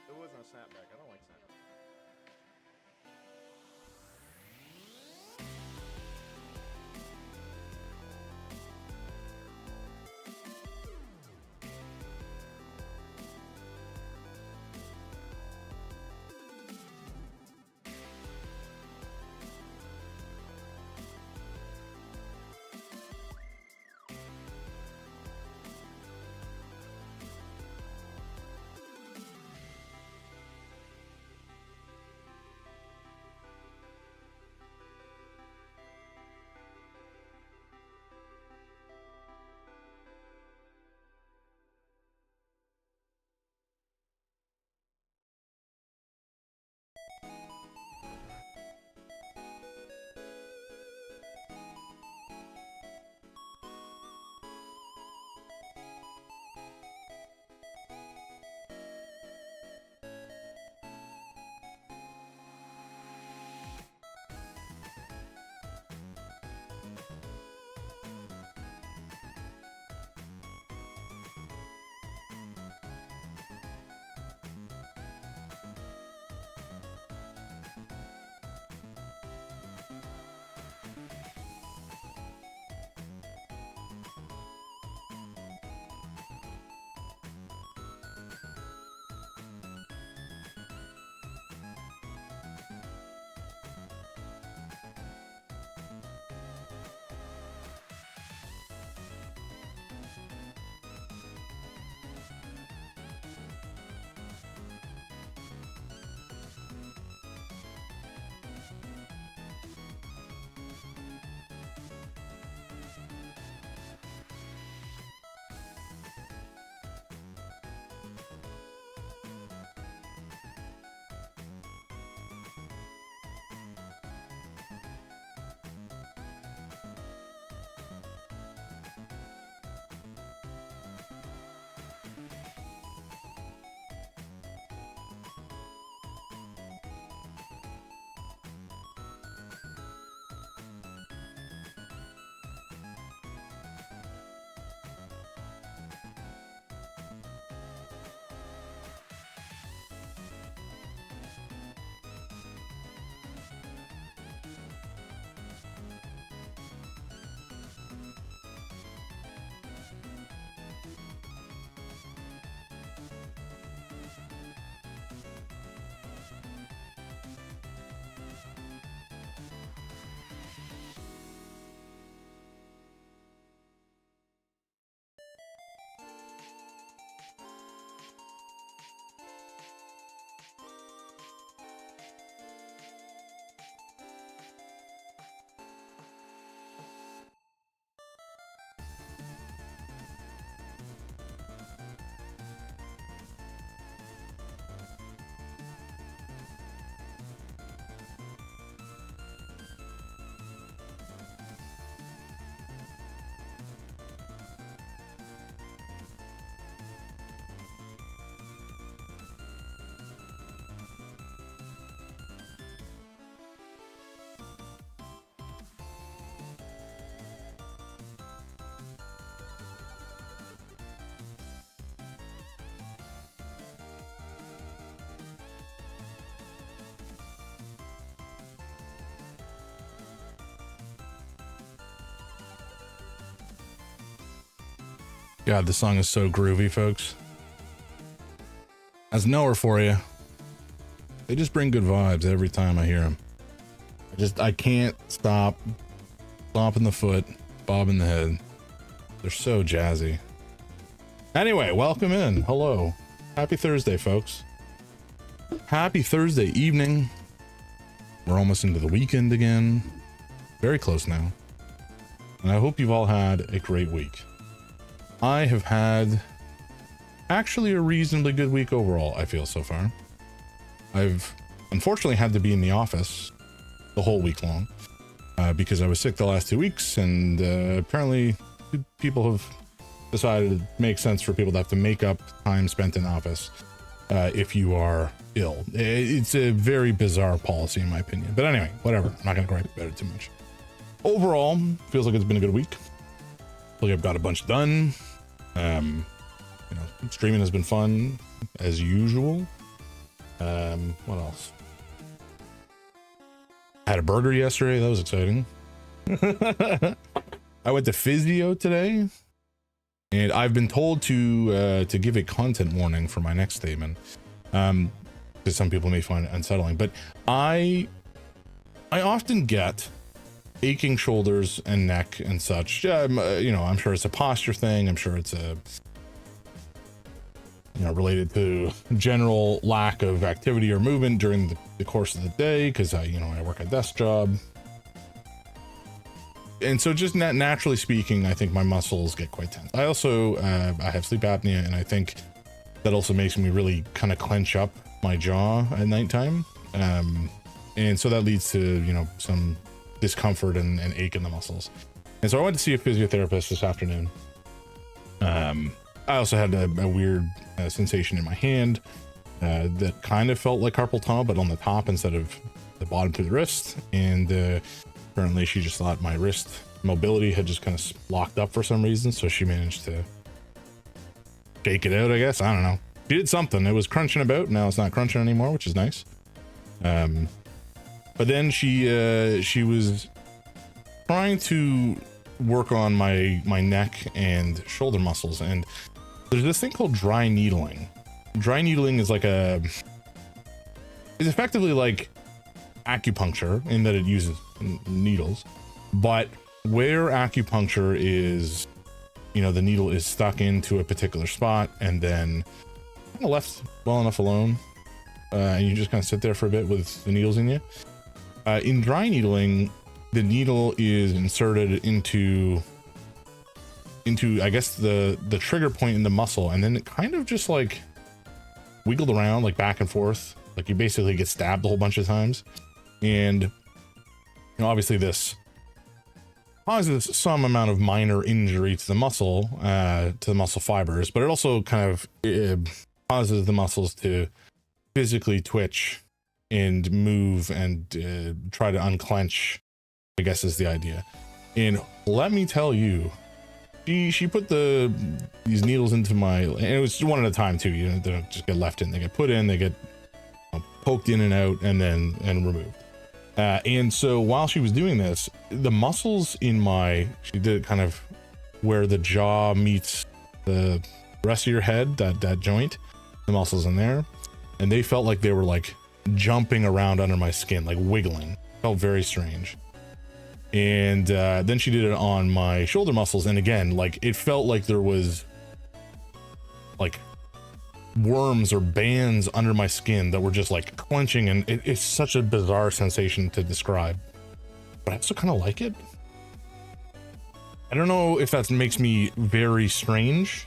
It wasn't a snapback. I don't like snapback. God, this song is so groovy, folks. As Knower for you. They just bring good vibes every time I hear them. I can't stop stomping the foot, bobbing the head. They're so jazzy. Anyway, welcome in. Hello. Happy Thursday, folks. Happy Thursday evening. We're almost into the weekend again. Very close now. And I hope you've all had a great week. I have had actually a reasonably good week overall, I feel, so far. I've unfortunately had to be in the office the whole week long because I was sick the last 2 weeks, and apparently people have decided it makes sense for people to have to make up time spent in office if you are ill. It's a very bizarre policy in my opinion, but anyway, whatever. I'm not gonna gripe about it too much. Overall, feels like it's been a good week. Feel like I've got a bunch done. You know, streaming has been fun as usual. What else? I had a burger yesterday. That was exciting. I went to physio today, and I've been told to give a content warning for my next statement, because some people may find it unsettling. But I often get aching shoulders and neck and such. You know, I'm sure it's a posture thing. I'm sure it's a related to general lack of activity or movement during the course of the day, because I work a desk job. And so just naturally speaking, I think my muscles get quite tense. I also, I have sleep apnea, and I think that also makes me really kind of clench up my jaw at nighttime. And so that leads to, some discomfort and ache in the muscles. And so I went to see a physiotherapist this afternoon. I also had a weird sensation in my hand that kind of felt like carpal tunnel, but on the top instead of the bottom through the wrist. And apparently she just thought my wrist mobility had just kind of locked up for some reason, so she managed to shake it out, I guess. I don't know. She did something. It was crunching about. Now it's not crunching anymore, which is nice. But then she was trying to work on my neck and shoulder muscles, and there's this thing called dry needling. Dry needling is it's effectively like acupuncture in that it uses needles, but where acupuncture is, the needle is stuck into a particular spot and then kind of left well enough alone, and you just kind of sit there for a bit with the needles in you. In dry needling, the needle is inserted into I guess the trigger point in the muscle, and then it kind of just like wiggled around like back and forth, like you basically get stabbed a whole bunch of times. And obviously this causes some amount of minor injury to the muscle fibers, but it also kind of causes the muscles to physically twitch and move and try to unclench, I guess is the idea. And let me tell you, she put these needles into and it was one at a time too. They don't just get left in. They get put in, they get poked in and out, and removed. And so while she was doing this, the muscles in she did it kind of where the jaw meets the rest of your head, that joint, the muscles in there, and they felt like they were like jumping around under my skin, like wiggling. Felt very strange. And then she did it on my shoulder muscles, and again, like it felt like there was like worms or bands under my skin that were just like clenching, and it's such a bizarre sensation to describe, but I also kind of like it. I don't know if that makes me very strange.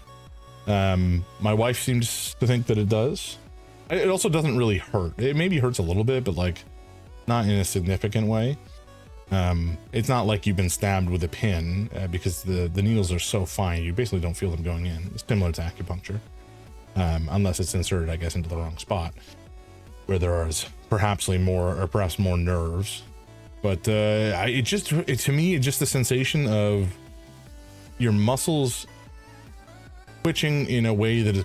My wife seems to think that it does. It also doesn't really hurt. It maybe hurts a little bit, but like not in a significant way. It's not like you've been stabbed with a pin, because the needles are so fine, you basically don't feel them going in. It's similar to acupuncture, unless it's inserted, I guess, into the wrong spot, where there is perhaps more nerves. But to me, it's just the sensation of your muscles twitching in a way that is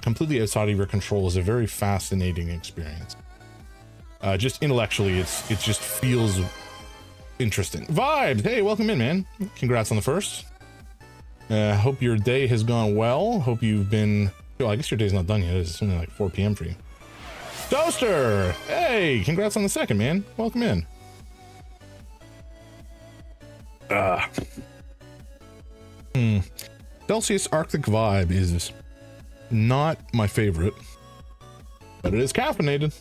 completely outside of your control is a very fascinating experience. Just intellectually, it just feels interesting. Vibes, hey, welcome in, man. Congrats on the first. Hope your day has gone well. Hope you've been... Oh, I guess your day's not done yet. It's only like 4 p.m. for you. Toaster! Hey, congrats on the second, man. Welcome in. Celsius Arctic Vibe is not my favorite, but it is caffeinated,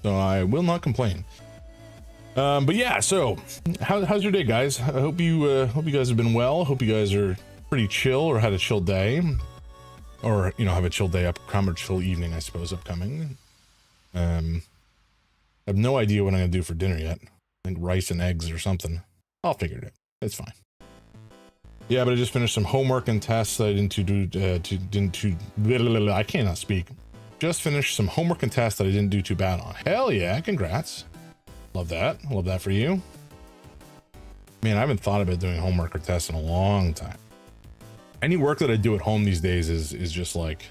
so I will not complain. But yeah, so how's your day, guys? I hope you guys have been well. Hope you guys are pretty chill or had a chill day, or you know, have a chill day upcoming, or chill evening, I suppose, upcoming. I have no idea what I'm gonna do for dinner yet. I think rice and eggs or something. I'll figure it out. It's fine. Yeah, but I just finished some homework and tests that I I cannot speak. Just finished some homework and tests that I didn't do too bad on. Hell yeah, congrats. Love that. Love that for you. Man, I haven't thought about doing homework or tests in a long time. Any work that I do at home these days is just like,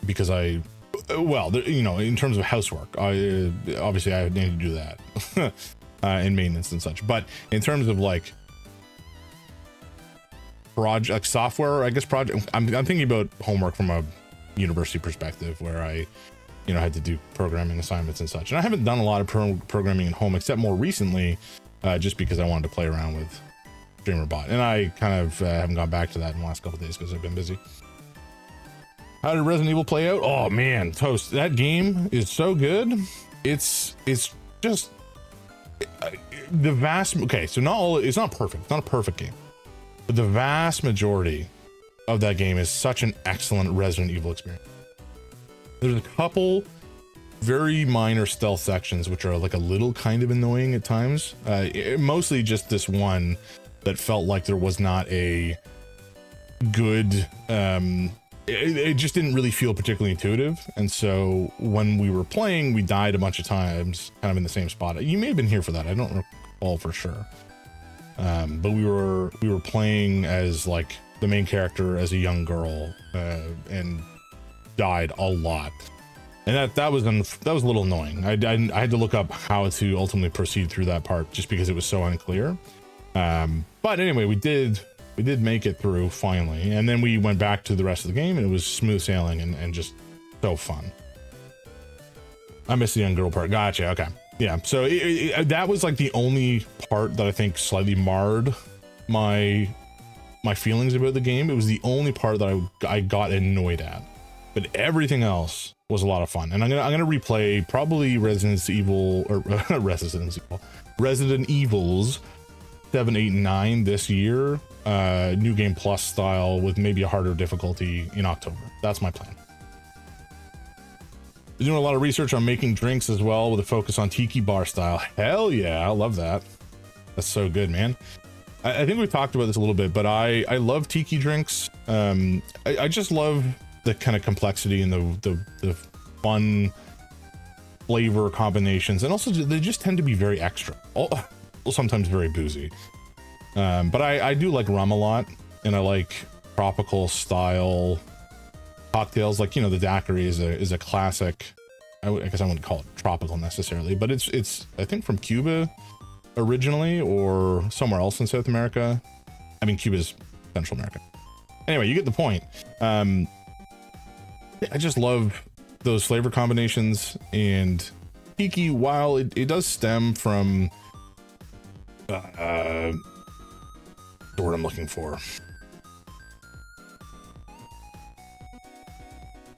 because well, you know, in terms of housework, obviously I need to do that and maintenance and such. But in terms of like project, like software, I guess project, I'm thinking about homework from a university perspective, where I, you know, had to do programming assignments and such. And I haven't done a lot of programming at home, except more recently, just because I wanted to play around with StreamerBot. And I kind of haven't gone back to that in the last couple of days because I've been busy. How did Resident Evil play out? Oh man, Toast, that game is so good. It's just the vast, okay, so not all, it's not perfect, it's not a perfect game, but the vast majority of that game is such an excellent Resident Evil experience. There's a couple very minor stealth sections which are like a little kind of annoying at times. Mostly just this one that felt like there was not a good, it just didn't really feel particularly intuitive. And so when we were playing, we died a bunch of times, kind of in the same spot. You may have been here for that, I don't recall for sure. But we were playing as like the main character as a young girl, and died a lot, and that was a little annoying. I had to look up how to ultimately proceed through that part just because it was so unclear. But anyway, we did make it through finally, and then we went back to the rest of the game, and it was smooth sailing and just so fun. I missed the young girl part. Gotcha. Okay. Yeah. So that was like the only part that I think slightly marred my feelings about the game. It was the only part that I got annoyed at, but everything else was a lot of fun. And I'm gonna replay probably Resident Evils 7, 8, and 9 this year, New Game Plus style, with maybe a harder difficulty in October. That's my plan. We're doing a lot of research on making drinks as well, with a focus on tiki bar style. Hell yeah, I love that. That's so good, man. I think we've talked about this a little bit, but I love tiki drinks. I just love the kind of complexity and the fun flavor combinations, and also they just tend to be very extra, sometimes very boozy. But I do like rum a lot, and I like tropical style cocktails. Like, you know, the daiquiri is a classic. I guess I wouldn't call it tropical necessarily, but it's I think from Cuba originally, or somewhere else in South America. I mean, Cuba's Central America. Anyway, you get the point. I just love those flavor combinations, and tiki, while it does stem from the word I'm looking for.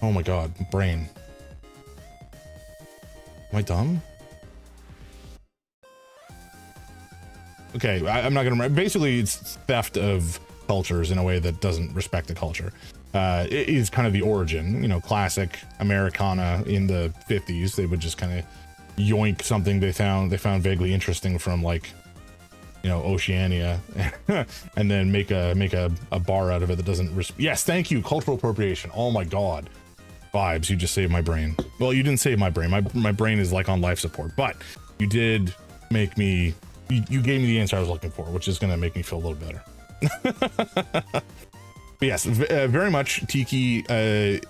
Oh my god, brain. Am I dumb? Okay, I'm not gonna. Basically, it's theft of cultures in a way that doesn't respect the culture. It is kind of the origin, you know, classic Americana in the 50s. They would just kind of yoink something they found vaguely interesting from, like, you know, Oceania, and then make a bar out of it that doesn't. Yes, thank you, cultural appropriation. Oh my god, vibes. You just saved my brain. Well, you didn't save my brain. My brain is like on life support, but you did make me. You gave me the answer I was looking for, which is going to make me feel a little better. But yes, very much tiki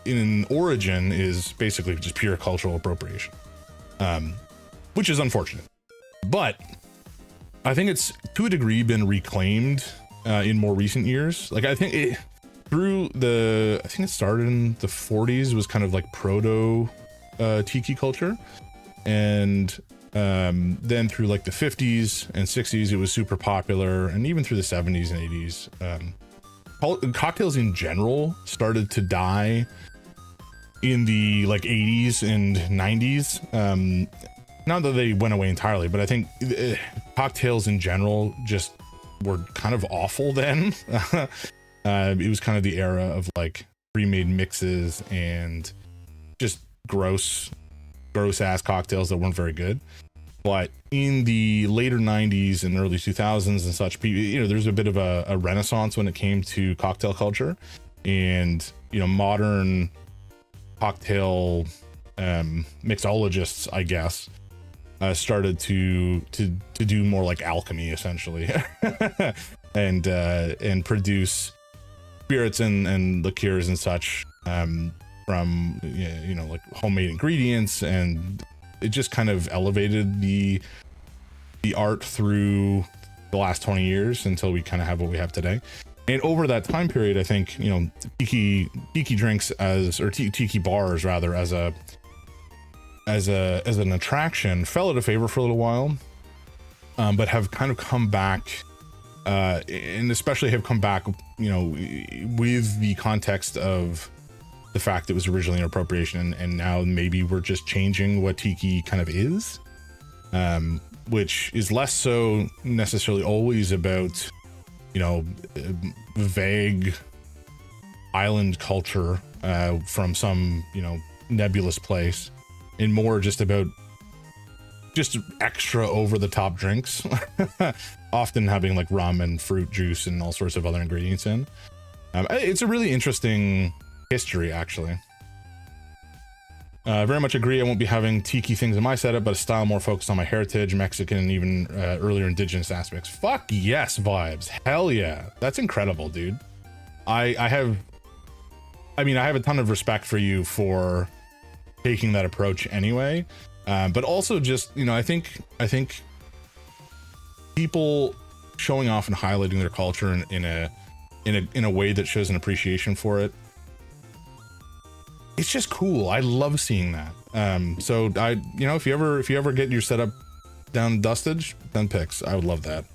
in origin is basically just pure cultural appropriation, which is unfortunate. But I think it's to a degree been reclaimed in more recent years. Like I think it started in the 40s, was kind of like proto tiki culture, and then through like the 50s and 60s it was super popular, and even through the 70s and 80s. Cocktails in general started to die in the like 80s and 90s. Not that they went away entirely, but I think cocktails in general just were kind of awful then. It was kind of the era of like pre-made mixes and just gross ass cocktails that weren't very good. But in the later 90s and early 2000s and such, there's a bit of a renaissance when it came to cocktail culture, and modern cocktail mixologists, I guess, started to do more like alchemy essentially, and produce spirits and liqueurs and such from like homemade ingredients, and it just kind of elevated the art through the last 20 years until we kind of have what we have today. And over that time period, I think tiki drinks tiki bars rather as an attraction fell out of favor for a little while, but have kind of come back, and especially have come back with the context of the fact that it was originally an appropriation, and now maybe we're just changing what tiki kind of is, which is less so necessarily always about vague island culture from some nebulous place, and more just about just extra over the top drinks, often having like rum and fruit juice and all sorts of other ingredients in. It's a really interesting history, actually. Very much agree. I won't be having tiki things in my setup, but a style more focused on my heritage, Mexican, and even earlier indigenous aspects. Fuck yes, vibes. Hell yeah. That's incredible, dude. I have a ton of respect for you for taking that approach anyway. But also just, I think people showing off and highlighting their culture in a way that shows an appreciation for it, it's just cool. I love seeing that. So if you ever get your setup down dustage, then pics. I would love that.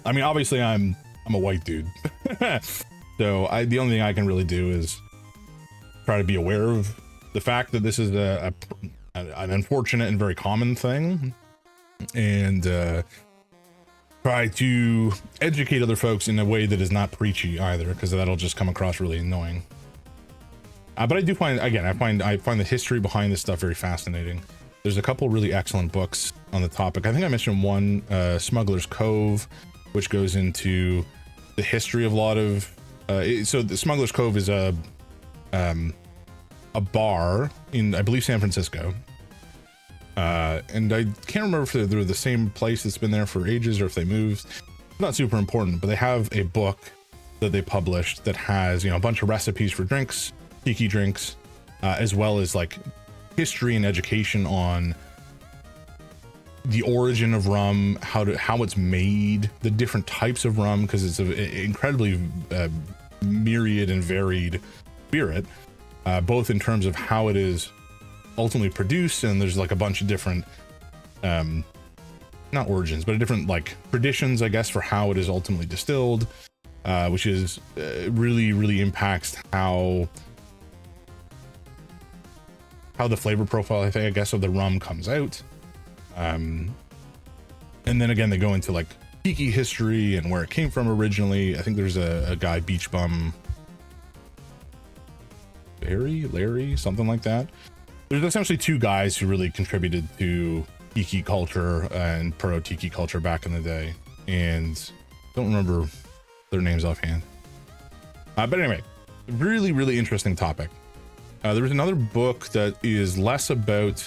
I mean, obviously I'm a white dude. So the only thing I can really do is try to be aware of the fact that this is an unfortunate and very common thing, and try to educate other folks in a way that is not preachy either, because that'll just come across really annoying. But I do find, again, I find the history behind this stuff very fascinating. There's a couple really excellent books on the topic. I think I mentioned one, Smuggler's Cove, which goes into the history of a lot of so the Smuggler's Cove is a bar in, I believe, San Francisco. And I can't remember if they're the same place that's been there for ages or if they moved. Not super important, but they have a book that they published that has, a bunch of recipes for drinks, tiki drinks, as well as like history and education on the origin of rum, how it's made, the different types of rum, because it's an incredibly myriad and varied spirit, both in terms of how it is ultimately produced, and there's like a bunch of different not origins, but different like traditions, I guess, for how it is ultimately distilled, which is really impacts how the flavor profile, I guess, of the rum comes out. And then again, they go into like tiki history and where it came from originally. I think there's a guy, Beach Bum Larry, something like that. There's essentially two guys who really contributed to tiki culture and proto tiki culture back in the day, and don't remember their names offhand. But anyway, really interesting topic. There was another book that is less about,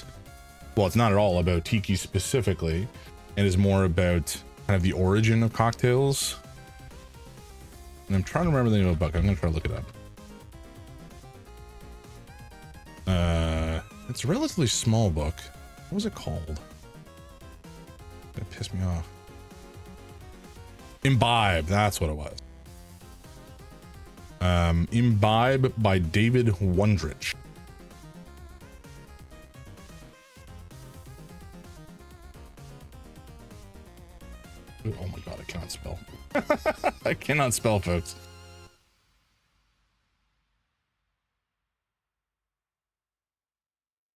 well, it's not at all about tiki specifically, and is more about kind of the origin of cocktails. And I'm trying to remember the name of the book. I'm gonna try to look it up. It's a relatively small book. What was it called? That pissed me off. Imbibe, that's what it was. Imbibe by David Wondrich. Oh my god, I cannot spell. I cannot spell, folks.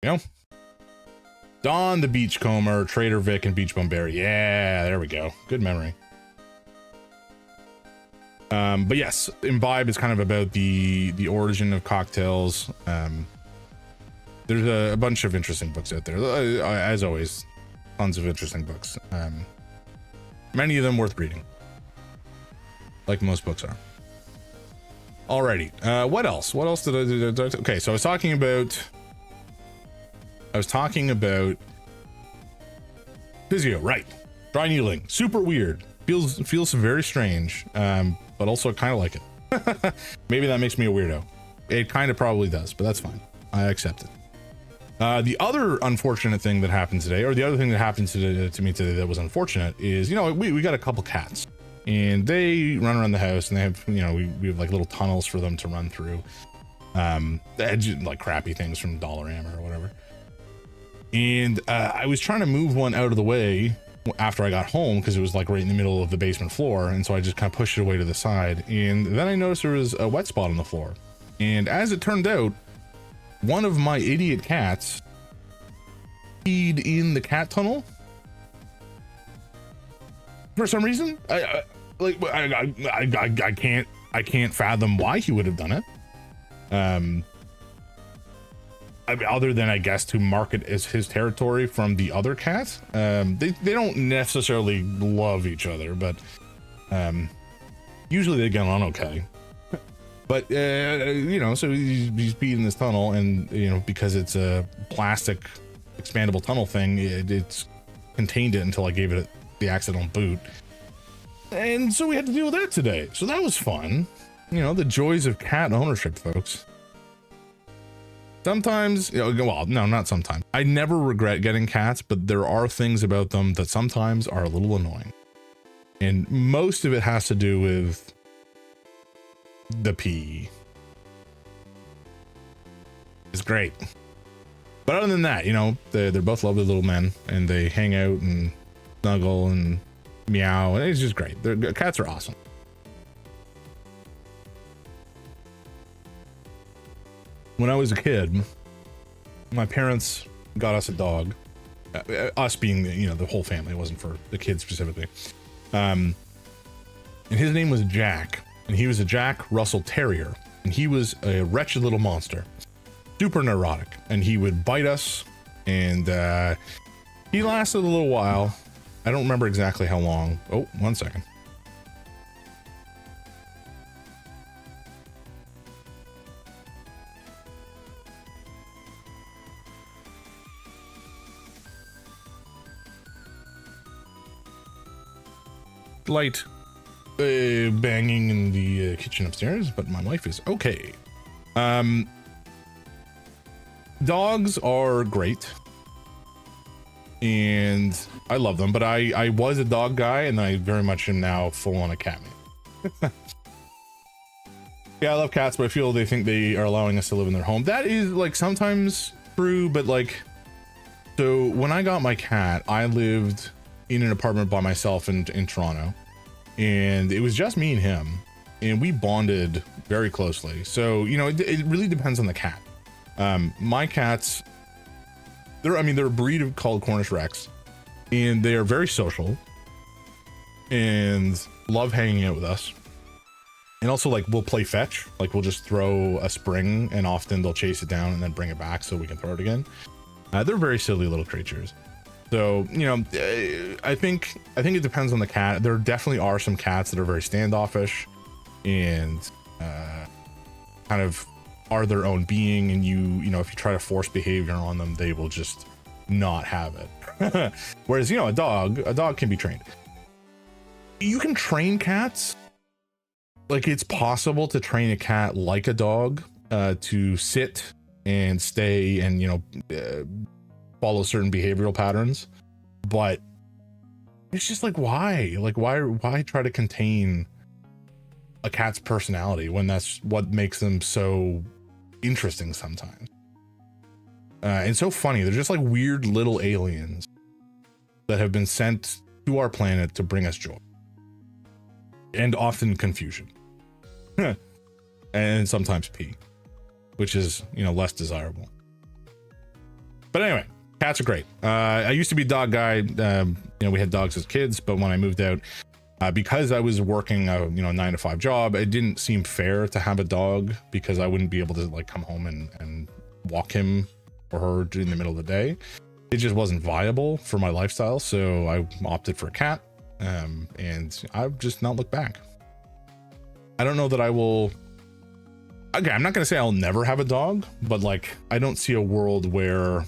You know? Don the Beachcomber, Trader Vic, and Beach Bumberry. Yeah, there we go. Good memory. But yes, Imbibe is kind of about the origin of cocktails. There's a bunch of interesting books out there. As always, tons of interesting books. Many of them worth reading, like most books are. Alrighty, what else? What else did I do? Okay, so I was talking about physio, right? Dry needling, super weird. Feels very strange, but also kind of like it. Maybe that makes me a weirdo. It kind of probably does, but that's fine. I accept it. The other unfortunate thing that happened today, or the other thing that happened to me today that was unfortunate, is, you know, we got a couple cats, and they run around the house, and they have, you know, we have like little tunnels for them to run through. Like crappy things from Dollarama or whatever. And I was trying to move one out of the way after I got home, because it was like right in the middle of the basement floor, and so I just kind of pushed it away to the side, and then I noticed there was a wet spot on the floor, and as it turned out, one of my idiot cats peed in the cat tunnel for some reason. I can't fathom why he would have done it. Other than, I guess, to mark it as his territory from the other cats. They don't necessarily love each other, but usually they get on okay. But you know, so he's peed in this tunnel, and you know, because it's a plastic expandable tunnel thing, it's contained it until I gave it the accidental boot, and so we had to deal with that today. So that was fun. You know, the joys of cat ownership, folks. Sometimes, you know, well, no, not sometimes. I never regret getting cats, but there are things about them that sometimes are a little annoying. And most of it has to do with the pee. It's great. But other than that, you know, they're both lovely little men, and they hang out and snuggle and meow, and it's just great. Cats are awesome. When I was a kid, my parents got us a dog. Us being, you know, the whole family. It wasn't for the kids specifically. And his name was Jack, and he was a Jack Russell Terrier, and he was a wretched little monster, super neurotic, and he would bite us, and he lasted a little while. I don't remember exactly how long. Oh, 1 second. Light banging in the kitchen upstairs, but my wife is okay. Dogs are great, and I love them, but I was a dog guy, and I very much am now full on a cat man. Yeah, I love cats, but I feel they think they are allowing us to live in their home. That is, like, sometimes true, but like, so when I got my cat, I lived in an apartment by myself in Toronto, and it was just me and him, and we bonded very closely. So, you know, it really depends on the cat. My cats, they're a breed called Cornish Rex, and they are very social and love hanging out with us. And also, like, we'll play fetch, like we'll just throw a spring, and often they'll chase it down and then bring it back so we can throw it again. They're very silly little creatures. So, you know, I think it depends on the cat. There definitely are some cats that are very standoffish and kind of are their own being, and you know, if you try to force behavior on them, they will just not have it. Whereas, you know, a dog can be trained. You can train cats. Like, it's possible to train a cat like a dog to sit and stay and, you know, follow certain behavioral patterns, but It's just like, why? Like, why try to contain a cat's personality when that's what makes them so interesting sometimes? And so funny. They're just like weird little aliens that have been sent to our planet to bring us joy. And often confusion. And sometimes pee. Which is, you know, less desirable. But anyway, cats are great. I used to be a dog guy. You know, we had dogs as kids, but when I moved out, because I was working a 9-to-5 job, it didn't seem fair to have a dog because I wouldn't be able to like come home and walk him or her in the middle of the day. It just wasn't viable for my lifestyle, so I opted for a cat, and I've just not looked back. I don't know that I will. Okay, I'm not gonna say I'll never have a dog, but like I don't see a world where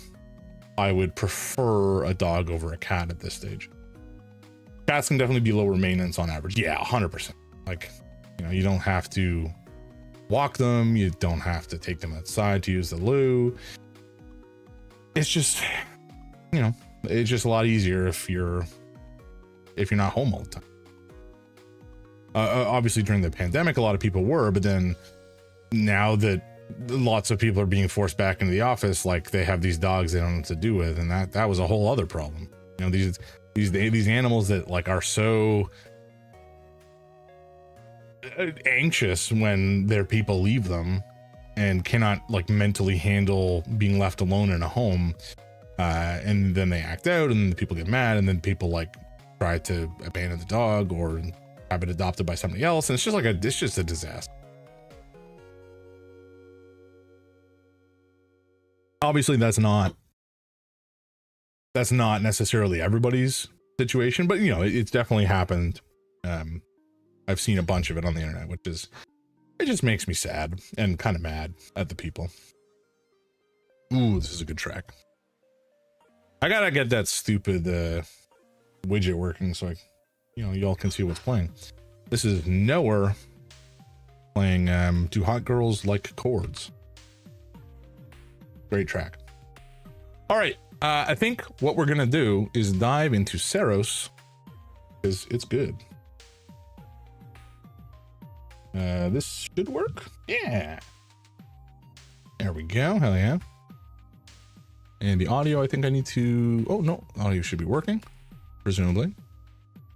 I would prefer a dog over a cat at this stage. Cats can definitely be lower maintenance on average. Yeah, 100%. Like, you know, you don't have to walk them. You don't have to take them outside to use the loo. It's just, you know, it's just a lot easier if you're not home all the time. Obviously during the pandemic, a lot of people were, but then now that lots of people are being forced back into the office, like they have these dogs they don't know what to do with, and that was a whole other problem. You know, these animals that like are so anxious when their people leave them and cannot like mentally handle being left alone in a home, and then they act out, and the people get mad, and then people like try to abandon the dog or have it adopted by somebody else, and it's just a disaster. Obviously that's not necessarily everybody's situation, but you know, it's definitely happened. I've seen a bunch of it on the internet, it just makes me sad and kind of mad at the people. Ooh, this is a good track. I gotta get that stupid widget working so y'all can see what's playing. This is Nowhere playing Do Hot Girls Like Chords? Great track. All right, I think what we're gonna do is dive into Saros because it's good. This should work. Yeah. There we go. Hell yeah. And the audio, I think I need to. Oh no, audio should be working. Presumably,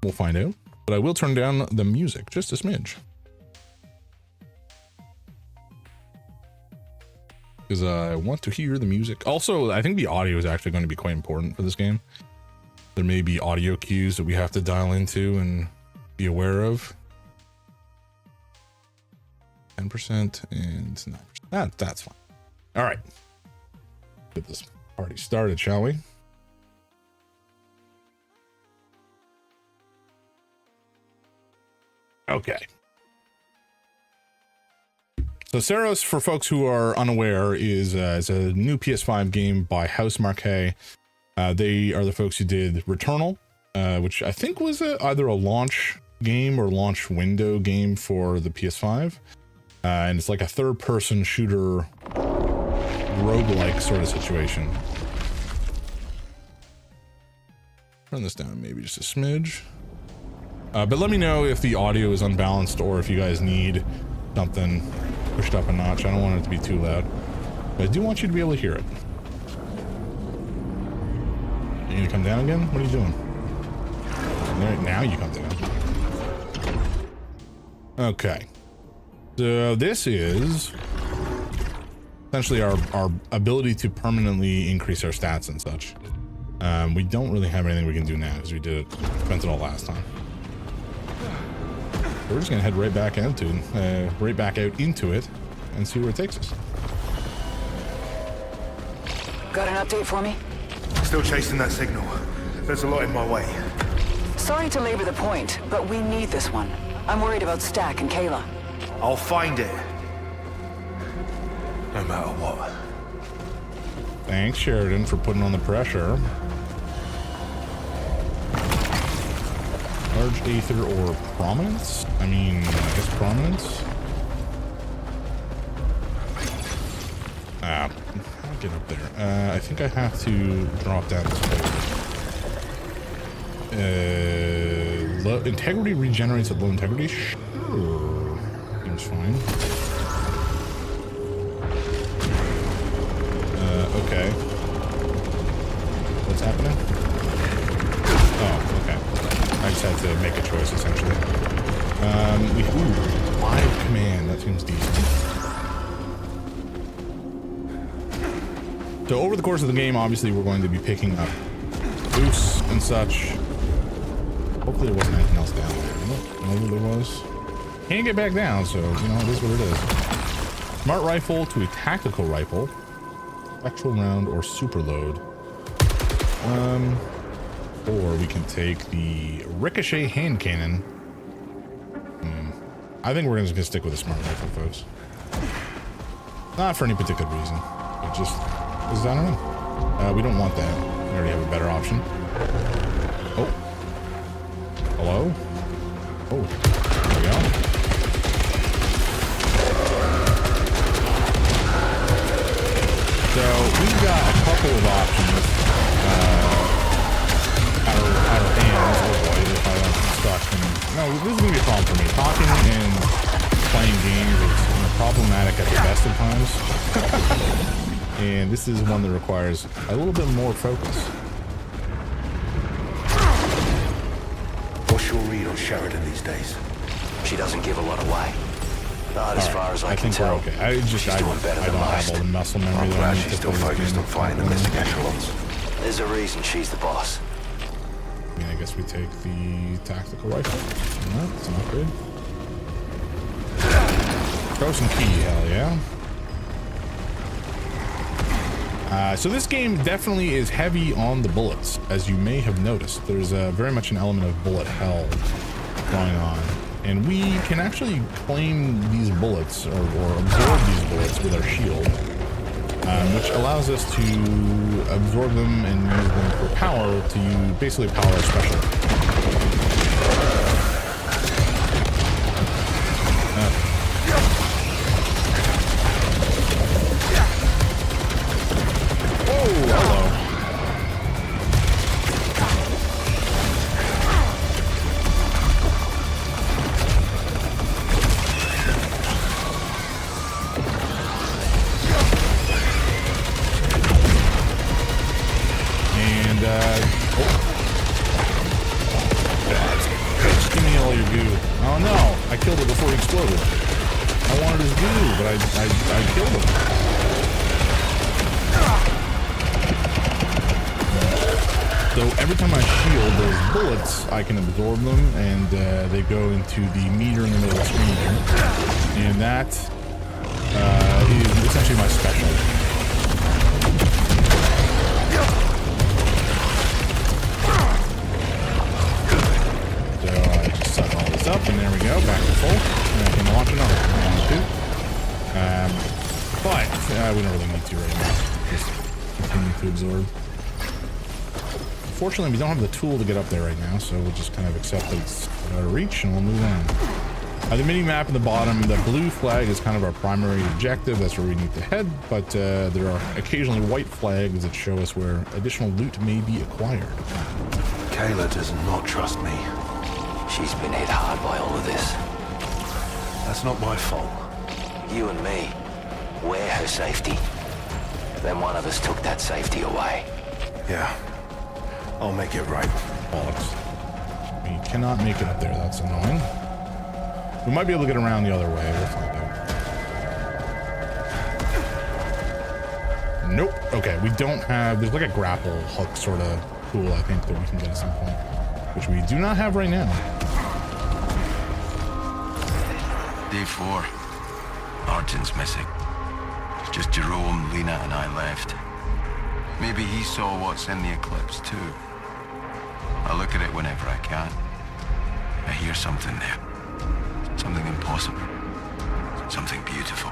we'll find out. But I will turn down the music just a smidge, because I want to hear the music. Also, I think the audio is actually going to be quite important for this game. There may be audio cues that we have to dial into and be aware of. 10% and 9%. That's fine. All right. Get this party started, shall we? Okay. So Saros, for folks who are unaware, is a new PS5 game by Housemarque. They are the folks who did Returnal, which I think was either a launch game or launch window game for the PS5. And it's like a third-person shooter roguelike sort of situation. Turn this down maybe just a smidge. But let me know if the audio is unbalanced or if you guys need something pushed up a notch. I don't want it to be too loud, but I do want you to be able to hear it. You need to come down again? What are you doing? There, now you come down. Okay. So this is essentially our ability to permanently increase our stats and such. We don't really have anything we can do now because we spent it all last time. We're just gonna head right back out into it and see where it takes us. Got an update for me? Still chasing that signal. There's a lot in my way. Sorry to labor the point, but we need this one. I'm worried about Stack and Kayla. I'll find it. No matter what. Thanks, Sheridan, for putting on the pressure. Large Aether or Prominence? I mean, I guess Prominence? How do I get up there? I think I have to drop down this hole. Low integrity regenerates at low integrity. Sure, seems fine. Okay. What's happening? Oh, okay. I just had to make a choice essentially. Live command. That seems decent. So over the course of the game, obviously, we're going to be picking up boosts and such. Hopefully there wasn't anything else down there. Nope, maybe there was. Can't get back down, so, you know, it is what it is. Smart rifle to a tactical rifle. Spectral round or super load. Or we can take the ricochet hand cannon. I think we're just gonna stick with the smart rifle, folks. Not for any particular reason. It just, because I don't know. We don't want that. We already have a better option. Oh. Hello? Oh, there we go. So we've got a couple of options out of hands. Oh boy, if I don't stuck. No, this is gonna be a problem for me. Talking and playing games is problematic at the best of times. And this is one that requires a little bit more focus. What's your read on Sheridan these days? She doesn't give a lot away. Not as far as I can tell. Okay. I don't have all the muscle memory. I'm glad she's still focused on fighting the missing echelons. There's a reason she's the boss. I mean, I guess we take the tactical rifle. No, that's not good. Throw some key, hell yeah. So this game definitely is heavy on the bullets, as you may have noticed. There's very much an element of bullet hell going on. And we can actually claim these bullets, or absorb these bullets with our shield, which allows us to absorb them and use them for power to basically power our special. I can absorb them, and they go into the meter in the middle of the screen here, and that is essentially my special. So I just set all this up, and there we go, back to full, and I can launch another one, but we don't really need to right now. Just continue to absorb. Fortunately, we don't have the tool to get up there right now, so we'll just kind of accept that it's out of reach, and we'll move on. The mini-map at the bottom, the blue flag is kind of our primary objective. That's where we need to head, but there are occasionally white flags that show us where additional loot may be acquired. Kayla does not trust me. She's been hit hard by all of this. That's not my fault. You and me, we're her safety. Then one of us took that safety away. Yeah. I'll make it right. Bollocks. We cannot make it up there. That's annoying. We might be able to get around the other way. We'll find out. Nope. Okay, we don't have... There's like a grapple hook sort of tool, I think, that we can get at some point, which we do not have right now. Day 4. Martin's missing. Just Jerome, Lena, and I left. Maybe he saw what's in the eclipse, too. I look at it whenever I can. I hear something there. Something impossible. Something beautiful.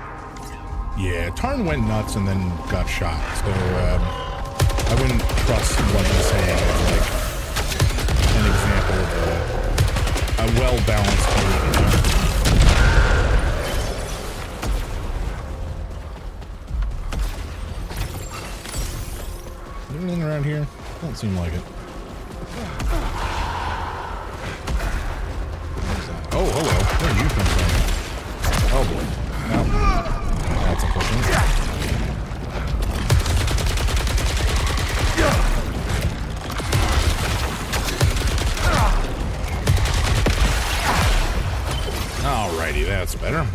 Yeah, Tarn went nuts and then got shot, so I wouldn't trust what he's saying as like an example of a well-balanced game, you know? Anything around here? Don't seem like it. Oh, hello. Where did you come from? Oh boy. No. That's unfortunate. Alrighty, that's better.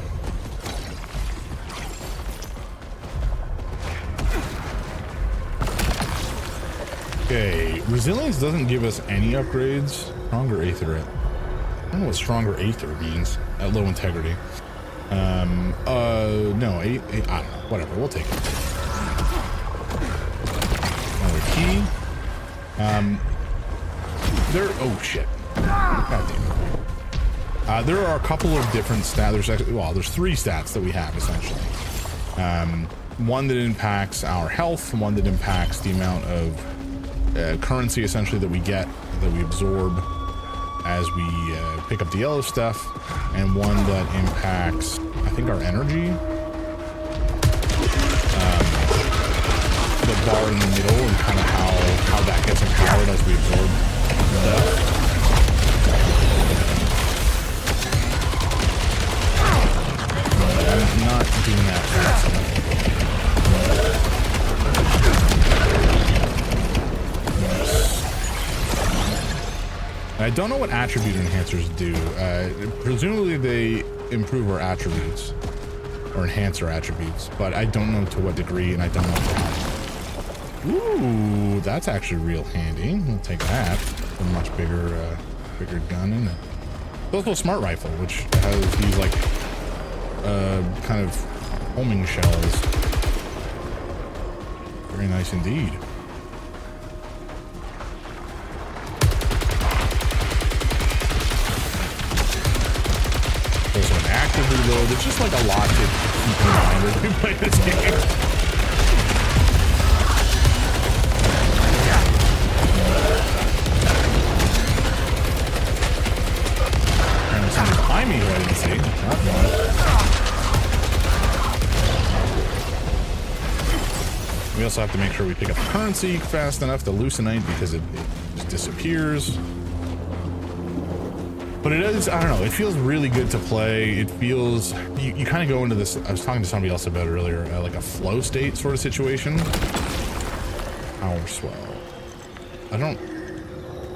Okay, resilience doesn't give us any upgrades. Stronger Aether. I don't know what stronger Aether means at low integrity. No, I don't know. Whatever, we'll take it. Another key. Oh shit. God damn it. There are a couple of different stats. There's actually, well, there's 3 stats that we have essentially. One that impacts our health, one that impacts the amount of currency essentially that we get, that we absorb as we pick up the yellow stuff, and one that impacts, I think, our energy. The bar in the middle and kind of how that gets empowered as we absorb stuff. I'm not doing that fast enough. I don't know what attribute enhancers do. Presumably they improve our attributes or enhance our attributes, but I don't know to what degree, and I don't know how. Ooh, that's actually real handy. We'll take that. A much bigger gun in it. It's also a smart rifle, which has these like kind of homing shells. Very nice indeed. There's an active reload. It's just like a lot to keep in mind as we play this game. And something behind me who I didn't see. Not one. We also have to make sure we pick up currency fast enough to loosenite because it just disappears. But it is, I don't know, it feels really good to play. It feels, you kind of go into this, I was talking to somebody else about it earlier, like a flow state sort of situation. Power swell. I don't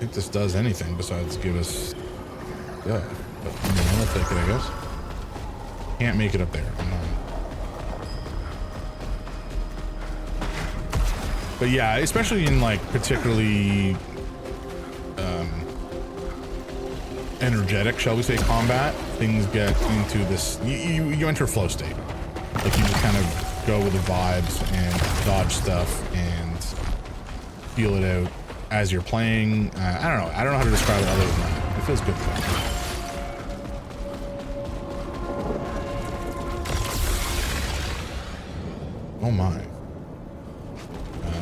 think this does anything besides give us, yeah, but I'll take it, I guess. Can't make it up there. But yeah, especially in like particularly energetic, shall we say, combat, things get into this, you enter a flow state. Like you just kind of go with the vibes and dodge stuff and feel it out as you're playing. I don't know how to describe it other than that. It feels good for me. Oh my.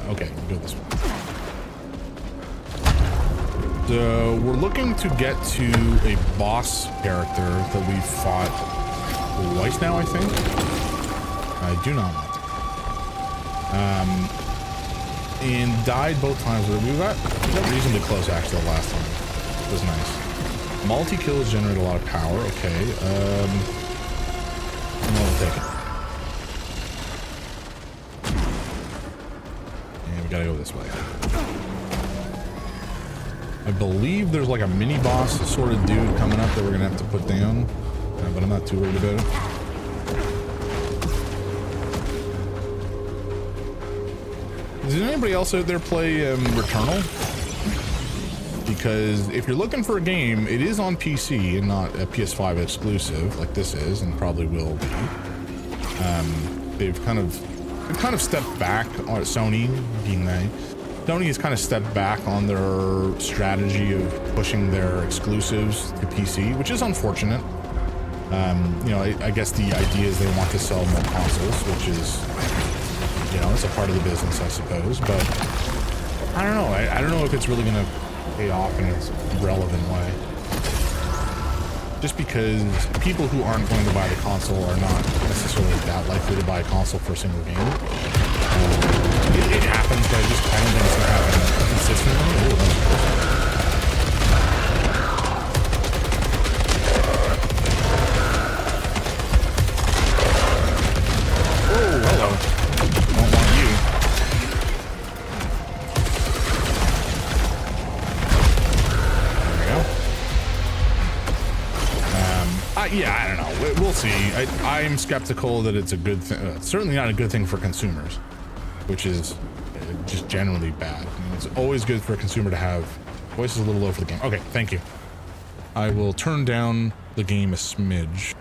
Okay, we'll go this way. So we're looking to get to a boss character that we've fought twice now, I think. I do not want to. And died both times. We got reasonably close actually the last time. It was nice. Multi-kills generate a lot of power. Okay. We'll take it. And we gotta go this way. I believe there's like a mini boss sort of dude coming up that we're gonna have to put down, but I'm not too worried about it. Does anybody else out there play Returnal? Because if you're looking for a game, it is on PC and not a PS5 exclusive like this is, and probably will be. They've kind of stepped back on Sony, being they. Sony has kind of stepped back on their strategy of pushing their exclusives to PC, which is unfortunate. You know, I guess the idea is they want to sell more consoles, which is, you know, it's a part of the business, I suppose. But I don't know. I don't know if it's really going to pay off in its relevant way. Just because people who aren't going to buy the console are not necessarily that likely to buy a console for a single game. It happens, but I don't think it's going to happen consistently. Yeah, I don't know. We'll see. I'm skeptical that it's a good thing. Certainly not a good thing for consumers, which is just generally bad. I mean, it's always good for a consumer to have voice is a little low for the game. Okay, thank you. I will turn down the game a smidge.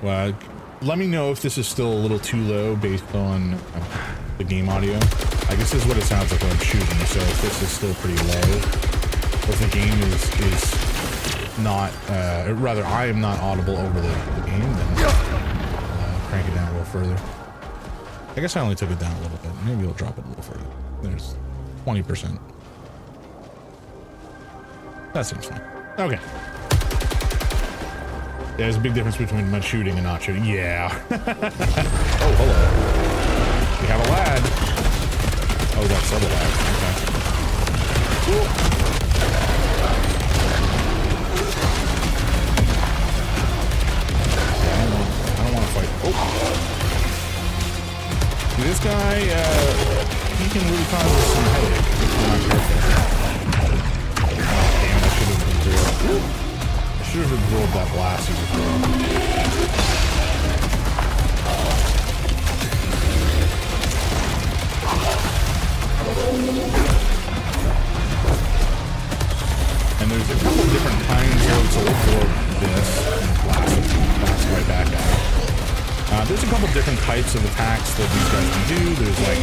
Well, let me know if this is still a little too low based on the game audio. I guess this is what it sounds like when I'm shooting, so if this is still pretty low, if the game is not, rather I am not audible over the game, then crank it down a little further. I guess I only took it down a little bit. Maybe we'll drop it a little further. There's 20%. That seems fine. Okay. Yeah, there's a big difference between shooting and not shooting. Yeah. Oh, hello. We have a lad. Oh, that's other lad. Okay. Cool. I don't want to fight. Oh. This guy, he can really cause us some headache if we're not careful. Damn, I should have absorbed. I should have absorbed that blast he was throwing. And there's a couple different kinds of, so we'll absorb this and blast right back at it. There's a couple different types of attacks that these guys can do. There's like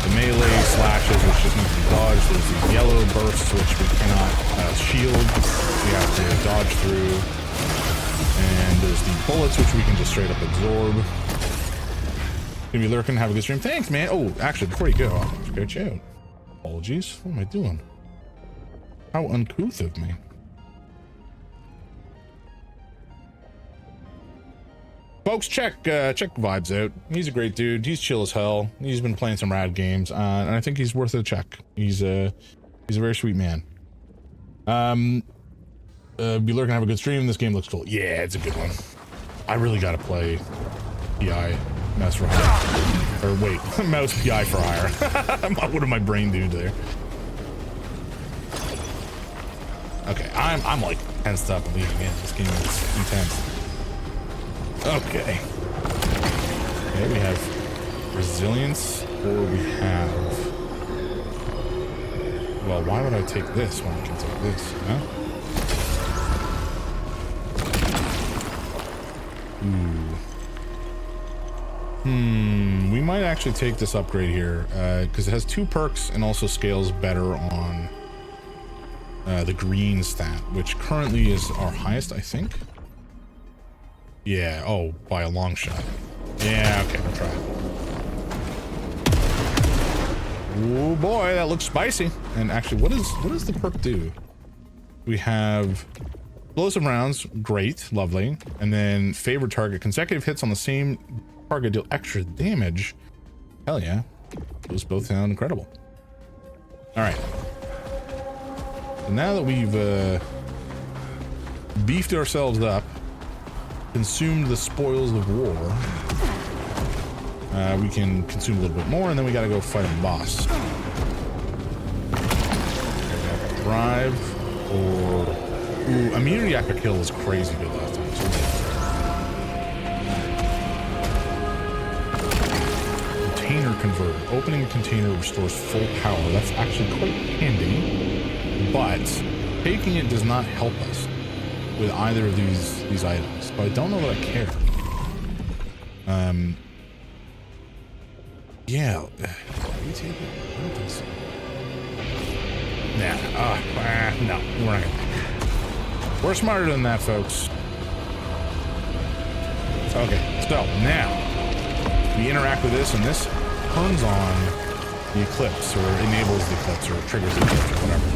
the melee slashes, which just need to be dodged. There's these yellow bursts, which we cannot shield. We have to dodge through. And there's the bullets, which we can just straight up absorb. Gonna be lurking. Have a good stream. Thanks, man. Oh, actually, before you go, go chow. Apologies. What am I doing? How uncouth of me. Folks, check Vibes out. He's a great dude. He's chill as hell. He's been playing some rad games, and I think he's worth a check. He's a very sweet man. Be lurking, have a good stream. This game looks cool. Yeah, it's a good one. I really gotta play PI Mouse for Hire. Or wait, Mouse PI for Hire. What did my brain do there? Okay, I'm like tensed up and leaving in. This game is intense. Okay. Okay, we have resilience, or we have... Well, why would I take this when I can take this, huh? Ooh. We might actually take this upgrade here, because it has 2 perks and also scales better on the green stat, which currently is our highest, I think. Yeah, oh, by a long shot. Yeah, okay, we'll try it. Oh boy, that looks spicy. And actually, what does the perk do? We have explosive rounds, great, lovely. And then favorite target, consecutive hits on the same target deal extra damage. Hell yeah. Those both sound incredible. All right. So now that we've beefed ourselves up, consumed the spoils of war, we can consume a little bit more, and then we gotta go fight a boss. Drive or... Ooh, immunity after kill was crazy good last time. Container converter. Opening a container restores full power. That's actually quite handy, but taking it does not help us with either of these items. So I don't know that I care. Yeah. Can we take it? I don't think so. Nah. No. We're not gonna. We're smarter than that, folks. Okay. So now we interact with this, and this turns on the eclipse, or enables the eclipse, or triggers the eclipse, or whatever.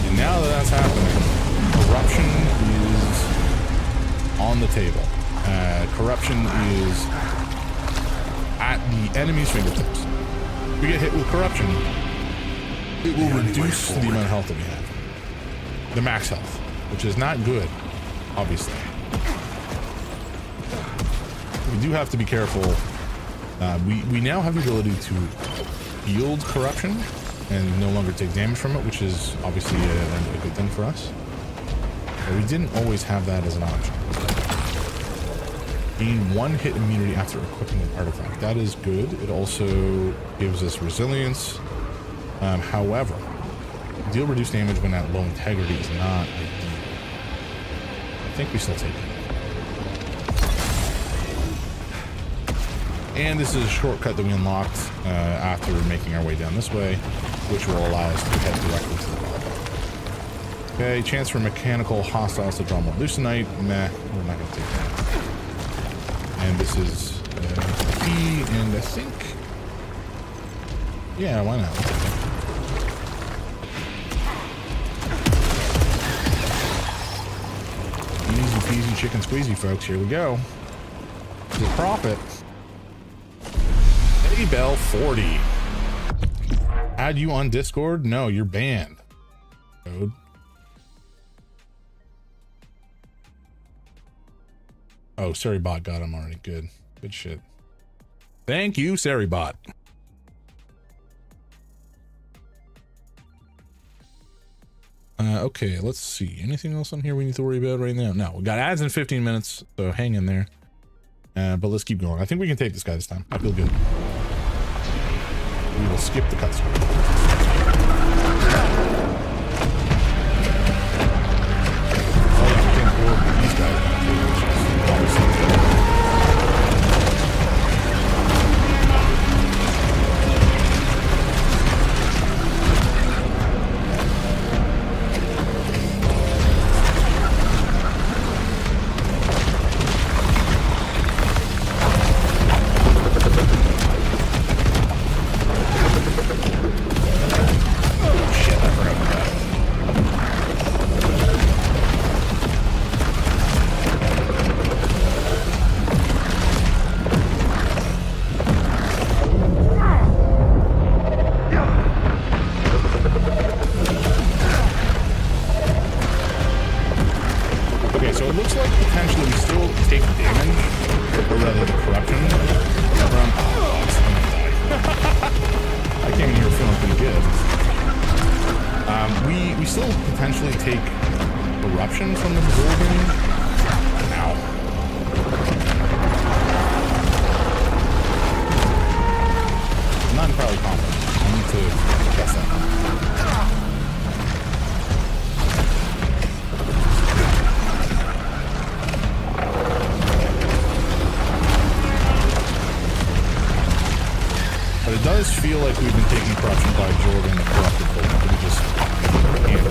And now that that's happening, corruption is on the table. Corruption is at the enemy's fingertips. If we get hit with corruption, it will reduce the amount of health that we have. The max health, which is not good, obviously. We do have to be careful. We now have the ability to yield corruption, and no longer take damage from it, which is obviously a good thing for us. But we didn't always have that as an option. Gain 1 hit immunity after equipping an artifact. That is good. It also gives us resilience. However, deal reduced damage when at low integrity is not ideal. I think we still take it. And this is a shortcut that we unlocked after making our way down this way, which will allow us to head directly to the bar. Okay, chance for mechanical hostiles to draw more leucinite. Meh, we're not going to take that. And this is key, and I think, yeah, why not? Easy peasy chicken squeezy, folks. Here we go. The profit. Hey, Bell 40. Add you on Discord? No, you're banned. Code. Oh, Seribot got him already. Good. Good shit. Thank you, Seribot. Okay, let's see. Anything else on here we need to worry about right now? No, we got ads in 15 minutes, so hang in there. But let's keep going. I think we can take this guy this time. I feel good. We will skip the cutscene. Feel like we've been taking corruption by Jordan the corrupted, but we just can't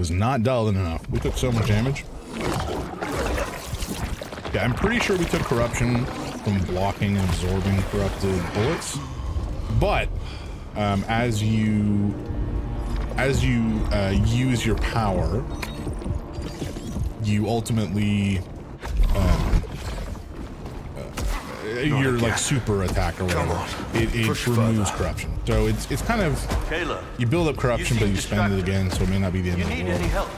was not dialed in enough. We took so much damage. Yeah, I'm pretty sure we took corruption from blocking and absorbing corrupted bullets. But as you use your power, you ultimately your like super attack or whatever, it removes corruption. So it's kind of, you build up corruption, but you spend it again, so it may not be the end of the world. Any help?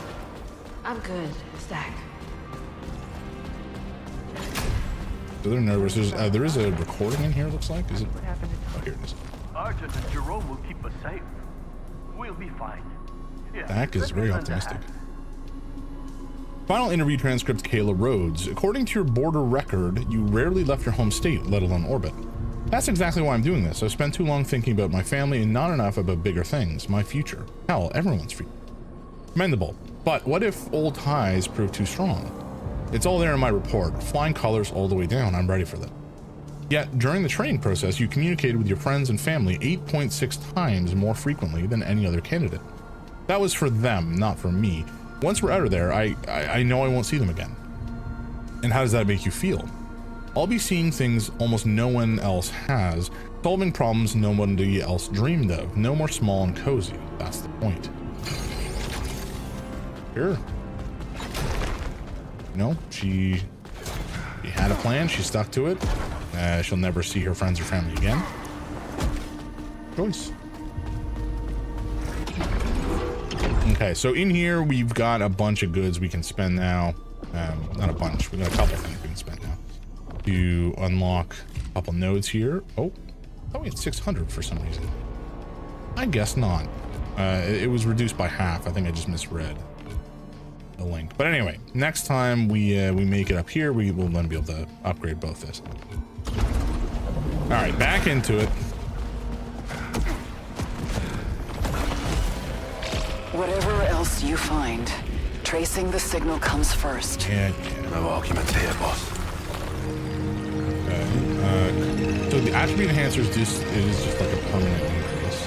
I'm good, Stack. So they're nervous. There is a recording in here, it looks like. Is it? Oh, here it is. Argent and Jerome will keep us safe. We'll be fine. Yeah, Dak is very optimistic. Final interview transcript, Kayla Rhodes. According to your border record, you rarely left your home state, let alone orbit. That's exactly why I'm doing this. I've spent too long thinking about my family and not enough about bigger things, my future. Hell, everyone's future. Commendable. But what if old ties prove too strong? It's all there in my report. Flying colors all the way down. I'm ready for that. Yet, during the training process, you communicated with your friends and family 8.6 times more frequently than any other candidate. That was for them, not for me. Once we're out of there, I know I won't see them again. And how does that make you feel? I'll be seeing things almost no one else has, solving problems nobody else dreamed of. No more small and cozy. That's the point. Sure. No, she had a plan. She stuck to it. She'll never see her friends or family again. Choice. Okay, so in here we've got a bunch of goods we can spend now. Not a bunch. We got a couple things we can spend now to unlock a couple nodes here. Oh, I thought we had 600 for some reason. I guess not. It was reduced by half. I think I just misread the link. But anyway, next time we make it up here, we will then be able to upgrade both this. All right, back into it. Whatever else you find, tracing the signal comes first. Yeah. No argument here, boss. So the attribute enhancers is just like a permanent increase.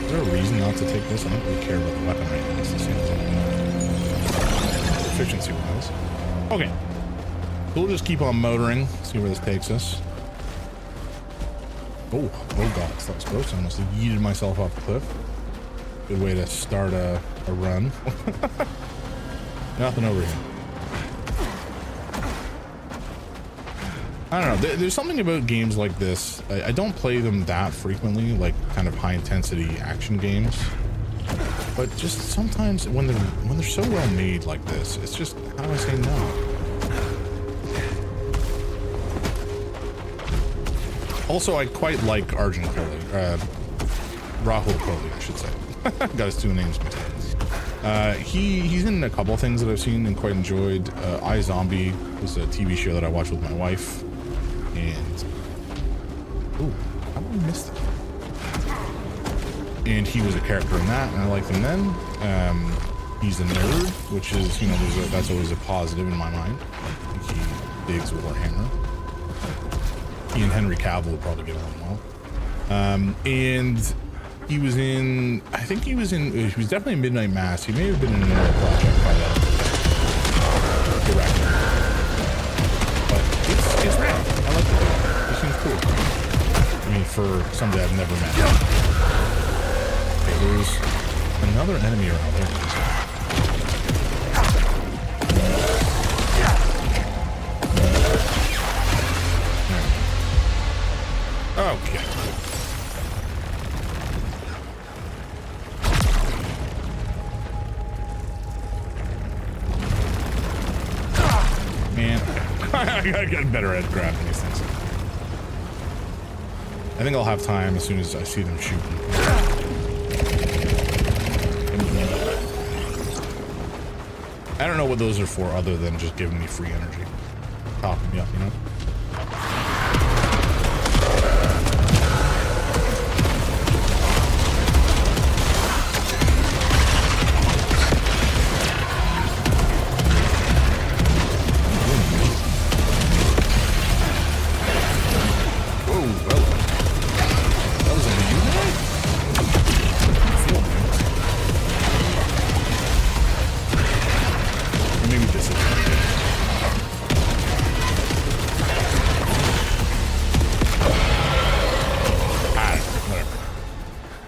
Is there a reason not to take this? I don't really care about the weapon right now. It's the same as efficiency wise. Okay. So we'll just keep on motoring, see where this takes us. Oh god, that was close. I almost yeeted myself off the cliff. Good way to start a run. Nothing over here. I don't know. There's something about games like this. I don't play them that frequently, like kind of high intensity action games. But just sometimes when they're so well made like this, it's just, how do I say no? Also, I quite like Rahul Kohli, I should say. Got his two names mixed up. He's in a couple of things that I've seen and quite enjoyed. iZombie was a TV show that I watched with my wife, and how did I miss it? And he was a character in that, and I liked him then. He's a nerd, which is, you know, that's always a positive in my mind. He digs Warhammer. He and Henry Cavill would probably get along well. And he was in, I think he was definitely in Midnight Mass. He may have been in another project by that director. But it's rad. I like the dude. He seems cool. I mean, for somebody I've never met. Okay, there's another enemy around there. Okay. Man, I gotta get better at grabbing these things. I think I'll have time as soon as I see them shooting. I don't know what those are for other than just giving me free energy. Topping me up, you know?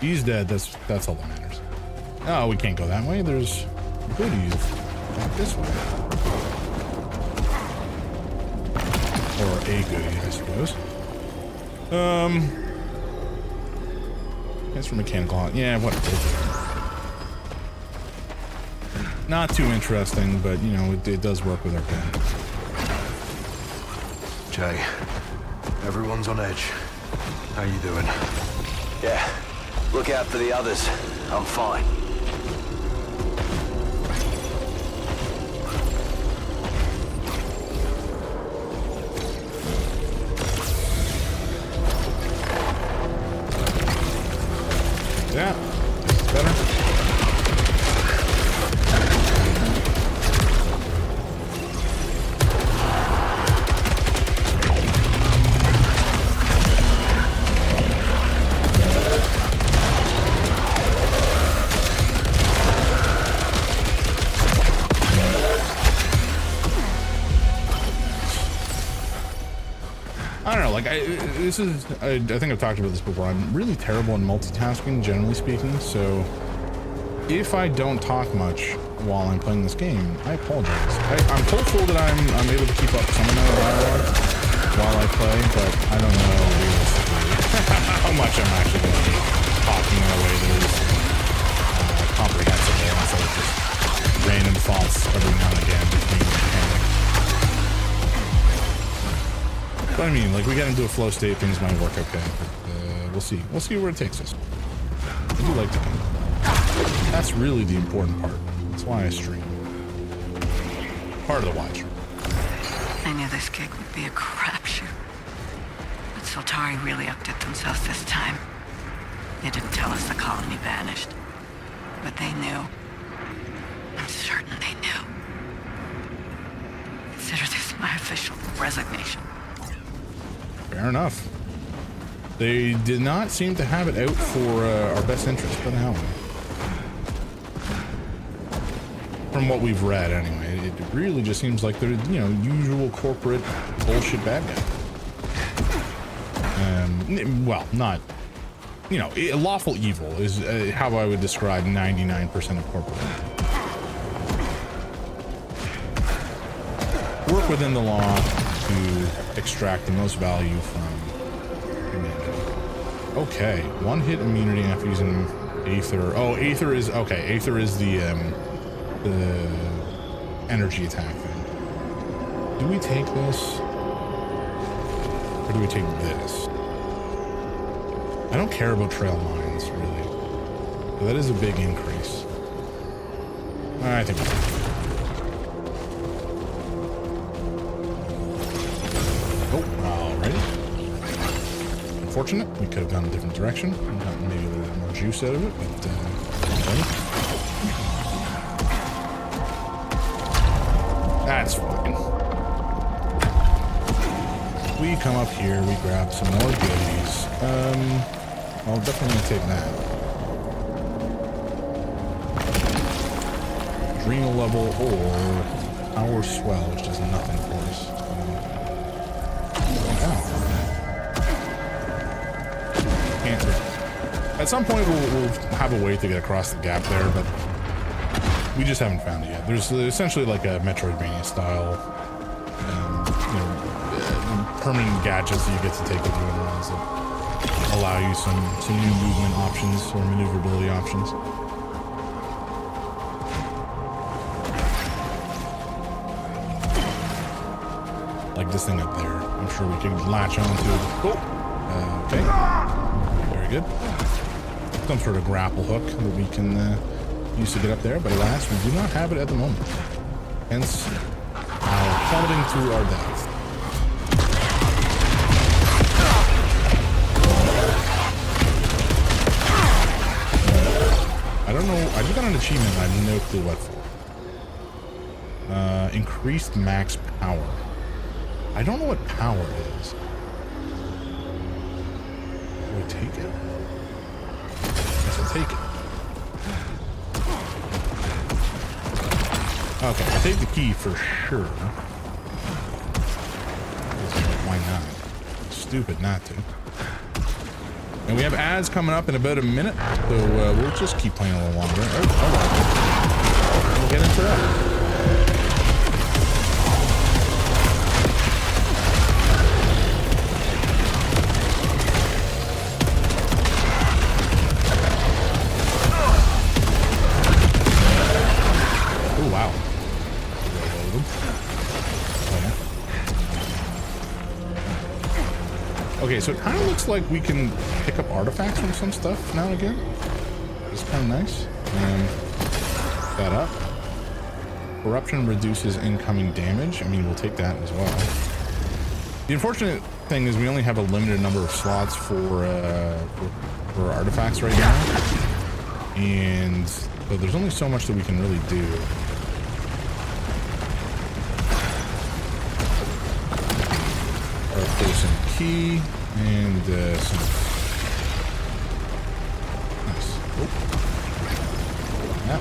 He's dead. That's all that matters. Oh, we can't go that way. There's goodies back this way. Or a goodie, I suppose. That's for mechanical. Yeah, whatever. Not too interesting, but you know, it does work with our gun. Jay, everyone's on edge. How you doing? Yeah. Look out for the others. I'm fine. Yeah, better. I don't know, like, I think I've talked about this before. I'm really terrible in multitasking, generally speaking, so if I don't talk much while I'm playing this game, I apologize. I'm hopeful that I'm able to keep up some amount of dialogue while I play, but I don't know realistically how much I'm actually going to be talking in a way that is comprehensible instead of just random thoughts every now and again between panic. But I mean, like, we got into a flow state, things might work okay, but we'll see. We'll see where it takes us. I do like to game. That's really the important part. That's why I stream. Part of the watch. I knew this gig would be a crapshoot. But Soltari really outdid themselves this time. They didn't tell us the colony vanished. But they knew. I'm certain they knew. Consider this my official resignation. Fair enough. They did not seem to have it out for our best interest, but hell. From what we've read, anyway, it really just seems like they're, you know, usual corporate bullshit bad guy. Well, not, you know, lawful evil is how I would describe 99% of corporate. Work within the law to extract the most value from humanity. Okay, one hit immunity after using Aether. Oh, Aether is okay. Aether is the energy attack thing. Do we take this, or do we take this? I don't care about trail mines really, but that is a big increase. I think we'll take it. Unfortunate. We could have gone a different direction and gotten maybe a little bit more juice out of it, but that's fine. We come up here, we grab some more goodies. I'll definitely take that. Adrenal level or power swell, which does nothing for us. At some point we'll have a way to get across the gap there, but we just haven't found it yet. There's essentially like a Metroidvania style, you know, permanent gadgets that you get to take with you in runs that allow you some new movement options or maneuverability options. Like this thing up there. I'm sure we can latch onto it. Oh, okay. Very good. Some sort of grapple hook that we can use to get up there, but alas, we do not have it at the moment. Hence, plummeting to our death. I don't know. I just got an achievement. I have no clue what for. Increased max power. I don't know what power is. Do I take it? I'll take it. Okay, I'll take the key for sure. Why not? Stupid not to. And we have ads coming up in about a minute, so we'll just keep playing a little longer. Oh, we'll get into that. Okay, so it kind of looks like we can pick up artifacts from some stuff now and again. It's kind of nice. That up. Corruption reduces incoming damage. I mean, we'll take that as well. The unfortunate thing is we only have a limited number of slots for artifacts right now. And so there's only so much that we can really do. Some key and some nice. Oh. Yeah.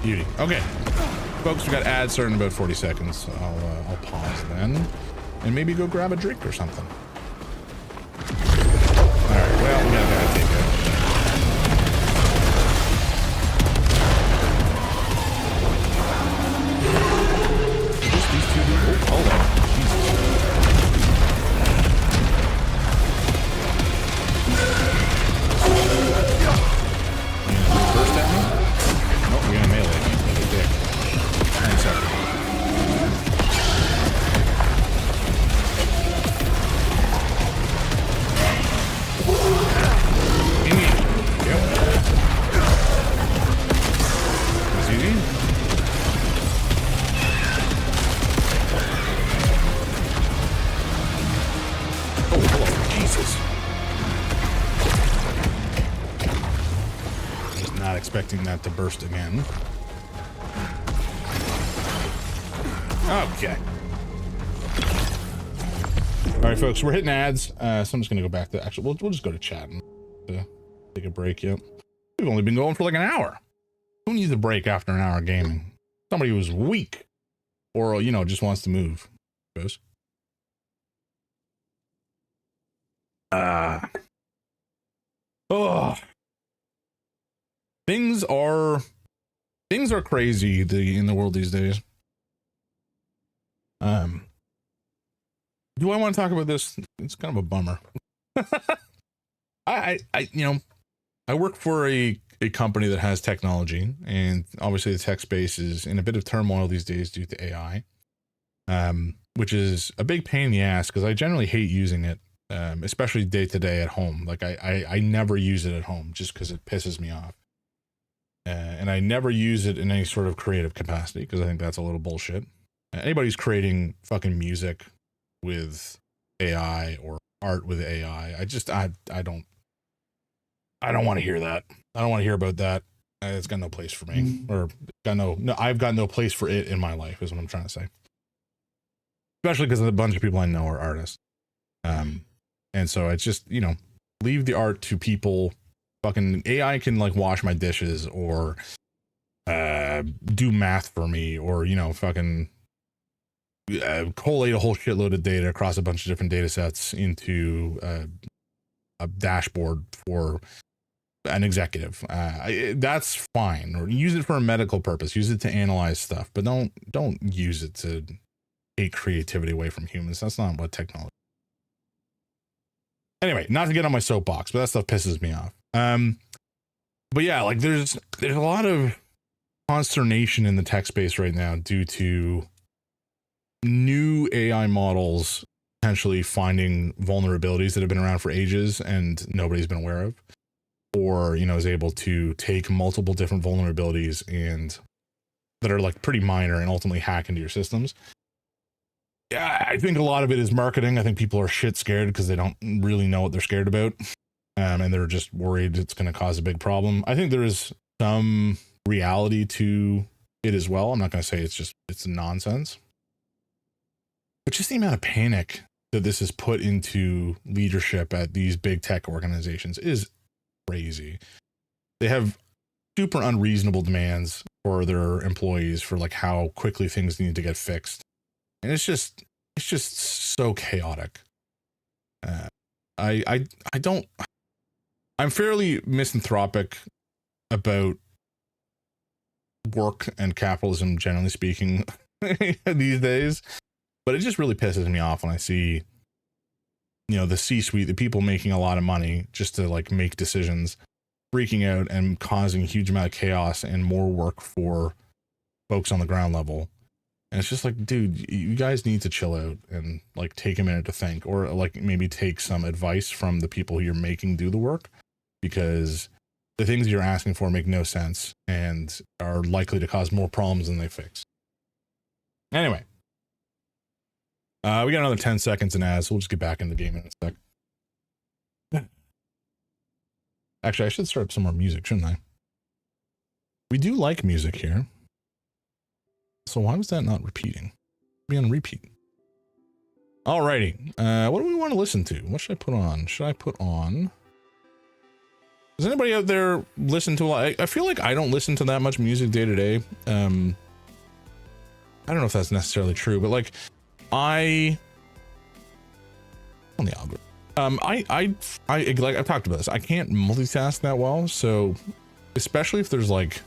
Beauty. Okay, folks, we got ads starting in about 40 seconds. So I'll pause then and maybe go grab a drink or something. All right. Well, we gotta take it. Just these two. Oh, hold on. Burst at me? Nope, we're gonna melee me. Like a dick. Thanks, sir. Gimme. Yep. That's easy. Oh, hello. Jesus. Not expecting that to burst again. Okay. All right, folks, we're hitting ads. So I'm just gonna go back to actually. We'll just go to chat and take a break. Yep. We've only been going for like an hour. Who needs a break after an hour of gaming? Somebody who's weak, or just wants to move. I suppose. Oh. Things are crazy in the world these days. Do I want to talk about this? It's kind of a bummer. I work for a company that has technology, and obviously the tech space is in a bit of turmoil these days due to AI, which is a big pain in the ass because I generally hate using it, especially day to day at home. Like I never use it at home just because it pisses me off. And I never use it in any sort of creative capacity because I think that's a little bullshit. Anybody who's creating fucking music with AI or art with AI, I don't want to hear that. I don't want to hear about that. It's got no place for me, or I've got no place for it in my life is what I'm trying to say. Especially because a bunch of people I know are artists. And so it's just, leave the art to people. Fucking AI can like wash my dishes or do math for me, or fucking collate a whole shitload of data across a bunch of different data sets into a dashboard for an executive. That's fine, or use it for a medical purpose, use it to analyze stuff, but don't use it to take creativity away from humans. That's not what technology. Anyway, not to get on my soapbox, but that stuff pisses me off. But yeah, like there's a lot of consternation in the tech space right now due to new AI models potentially finding vulnerabilities that have been around for ages and nobody's been aware of, or is able to take multiple different vulnerabilities and that are like pretty minor and ultimately hack into your systems. Yeah, I think a lot of it is marketing. I think people are shit scared because they don't really know what they're scared about. And they're just worried it's going to cause a big problem. I think there is some reality to it as well. I'm not going to say it's nonsense. But just the amount of panic that this has put into leadership at these big tech organizations is crazy. They have super unreasonable demands for their employees for like how quickly things need to get fixed. And it's just so chaotic. I'm fairly misanthropic about work and capitalism, generally speaking, these days. But it just really pisses me off when I see, the C-suite, the people making a lot of money just to like make decisions, freaking out and causing a huge amount of chaos and more work for folks on the ground level. And it's just like, dude, you guys need to chill out and like take a minute to think, or like maybe take some advice from the people you're making do the work, because the things you're asking for make no sense and are likely to cause more problems than they fix. Anyway, we got another 10 seconds in ads, so we'll just get back in the game in a sec. Actually, I should start up some more music, shouldn't I? We do like music here. So why was that not repeating? Be on repeat. Alrighty. What do we want to listen to? What should I put on? Should I put on... Does anybody out there listen to... I feel like I don't listen to that much music day to day. I don't know if that's necessarily true, but like on the algorithm. Like I've talked about this. I can't multitask that well, so especially if there's like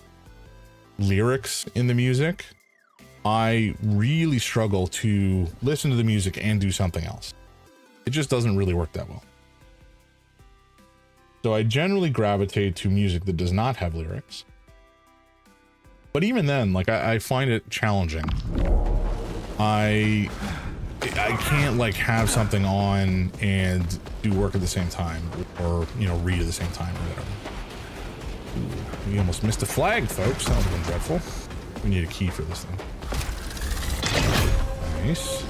lyrics in the music, I really struggle to listen to the music and do something else. It just doesn't really work that well. So I generally gravitate to music that does not have lyrics. But even then, like I find it challenging. I can't like have something on and do work at the same time, or you know, read at the same time or whatever. Ooh, we almost missed a flag, folks. That would have been dreadful. We need a key for this thing. Nice.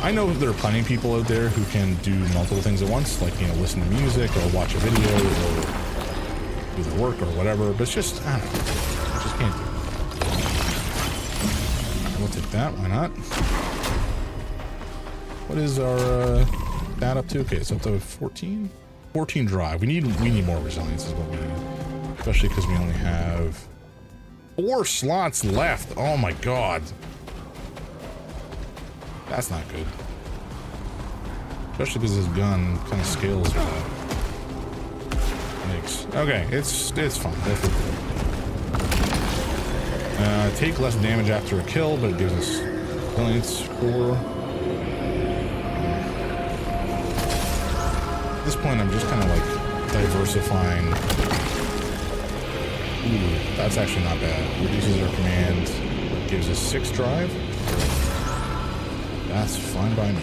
I know there are plenty of people out there who can do multiple things at once, like, you know, listen to music or watch a video or do their work or whatever, but it's just, I don't know, I just can't do it. We'll take that, why not? What is our that up to? Okay, it's up to 14? 14 drive. We need more resilience is what we need. Especially because we only have 4 slots left. Oh my god. That's not good. Especially because his gun kind of scales with that. Makes, okay, it's fine. Take less damage after a kill, but it gives us resilience for... At this point, I'm just kind of like diversifying. Ooh, that's actually not bad. Reduces our command, gives us 6 drive. That's fine by me.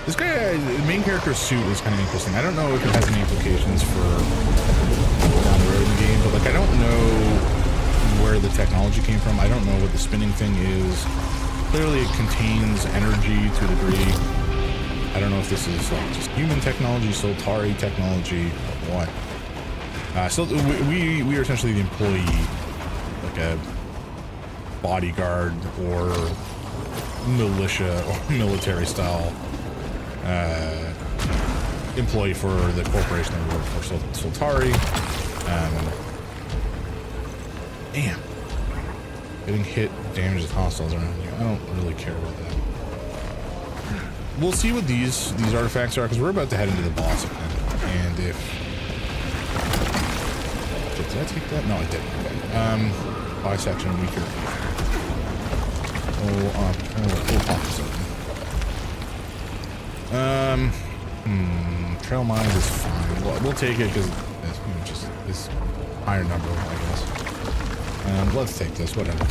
This guy, the main character's suit is kind of interesting. I don't know if it has any implications for down the road in the game, but like I don't know where the technology came from. I don't know what the spinning thing is. Clearly it contains energy to a degree. I don't know if this is like just human technology, Soltari technology, or what. So we are essentially the employee, like a bodyguard or militia or military style employee for the corporation that we work for, Soltari. Damn. Getting hit damages hostiles around you. I don't really care about that. We'll see what these artifacts are, because we're about to head into the boss again. And if... Did I take that? No, I didn't. Okay. Bisection weaker. We'll pop this open. Trail mines is fine. We'll take it because it's, you know, just this higher number, I guess. Let's take this, whatever.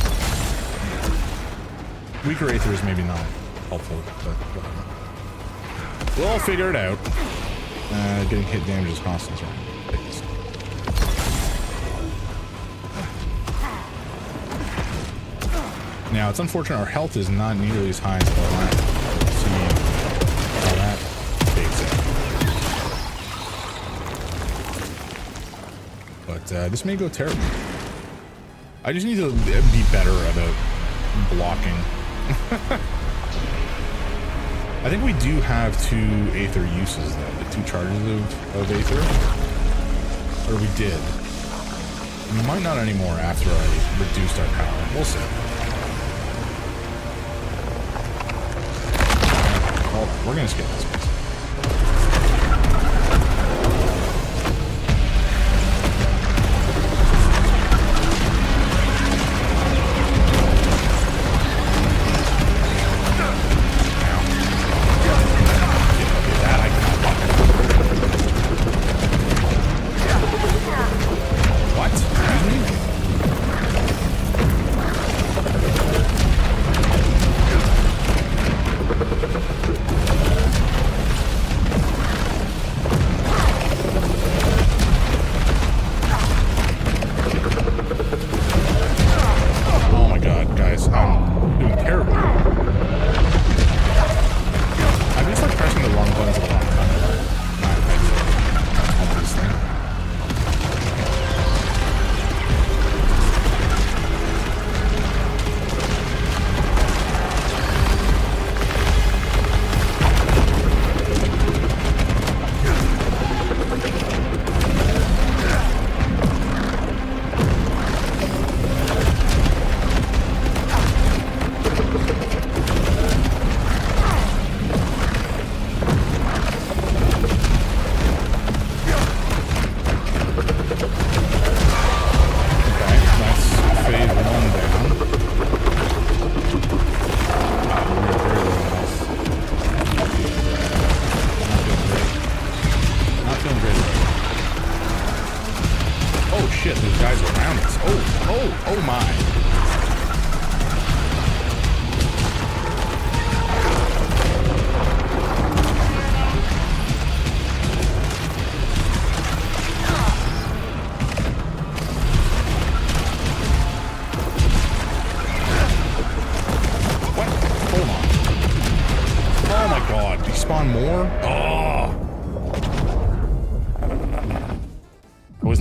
Weaker Aether is maybe not helpful, but whatever. We'll all figure it out. Getting hit damage is constant, right? Now, it's unfortunate our health is not nearly as high as our last. Let's see how that fades out. But this may go terribly. I just need to be better about blocking. I think we do have 2 Aether uses though, like 2 charges of Aether. Or we did. We might not anymore after I reduced our power. We'll see. Well, we're gonna skip this one. That I cannot block. shit, there's guys around us. Oh my. Spawn more? Oh!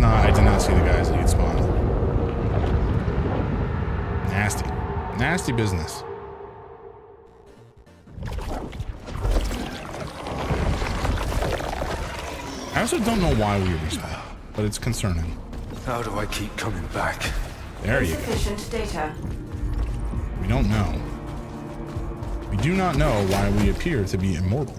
I did not see the guys that he'd spawned. Nasty. Nasty business. I also don't know why we respawn, but it's concerning. How do I keep coming back? There you go. Insufficient data. We don't know. We do not know why we appear to be immortal.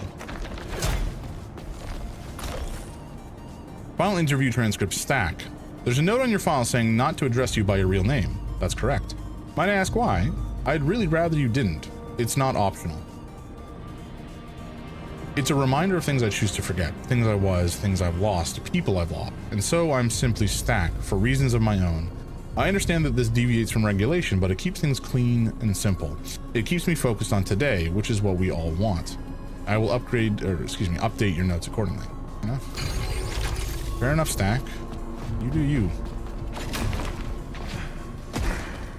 File interview transcript stack. There's a note on your file saying not to address you by your real name. That's correct. Might I ask why? I'd really rather you didn't. It's not optional. It's a reminder of things I choose to forget, things I was, things I've lost, people I've lost, and so I'm simply stack for reasons of my own. I understand that this deviates from regulation, but it keeps things clean and simple. It keeps me focused on today, which is what we all want. I will update your notes accordingly. Enough? Fair enough, stack. You do you.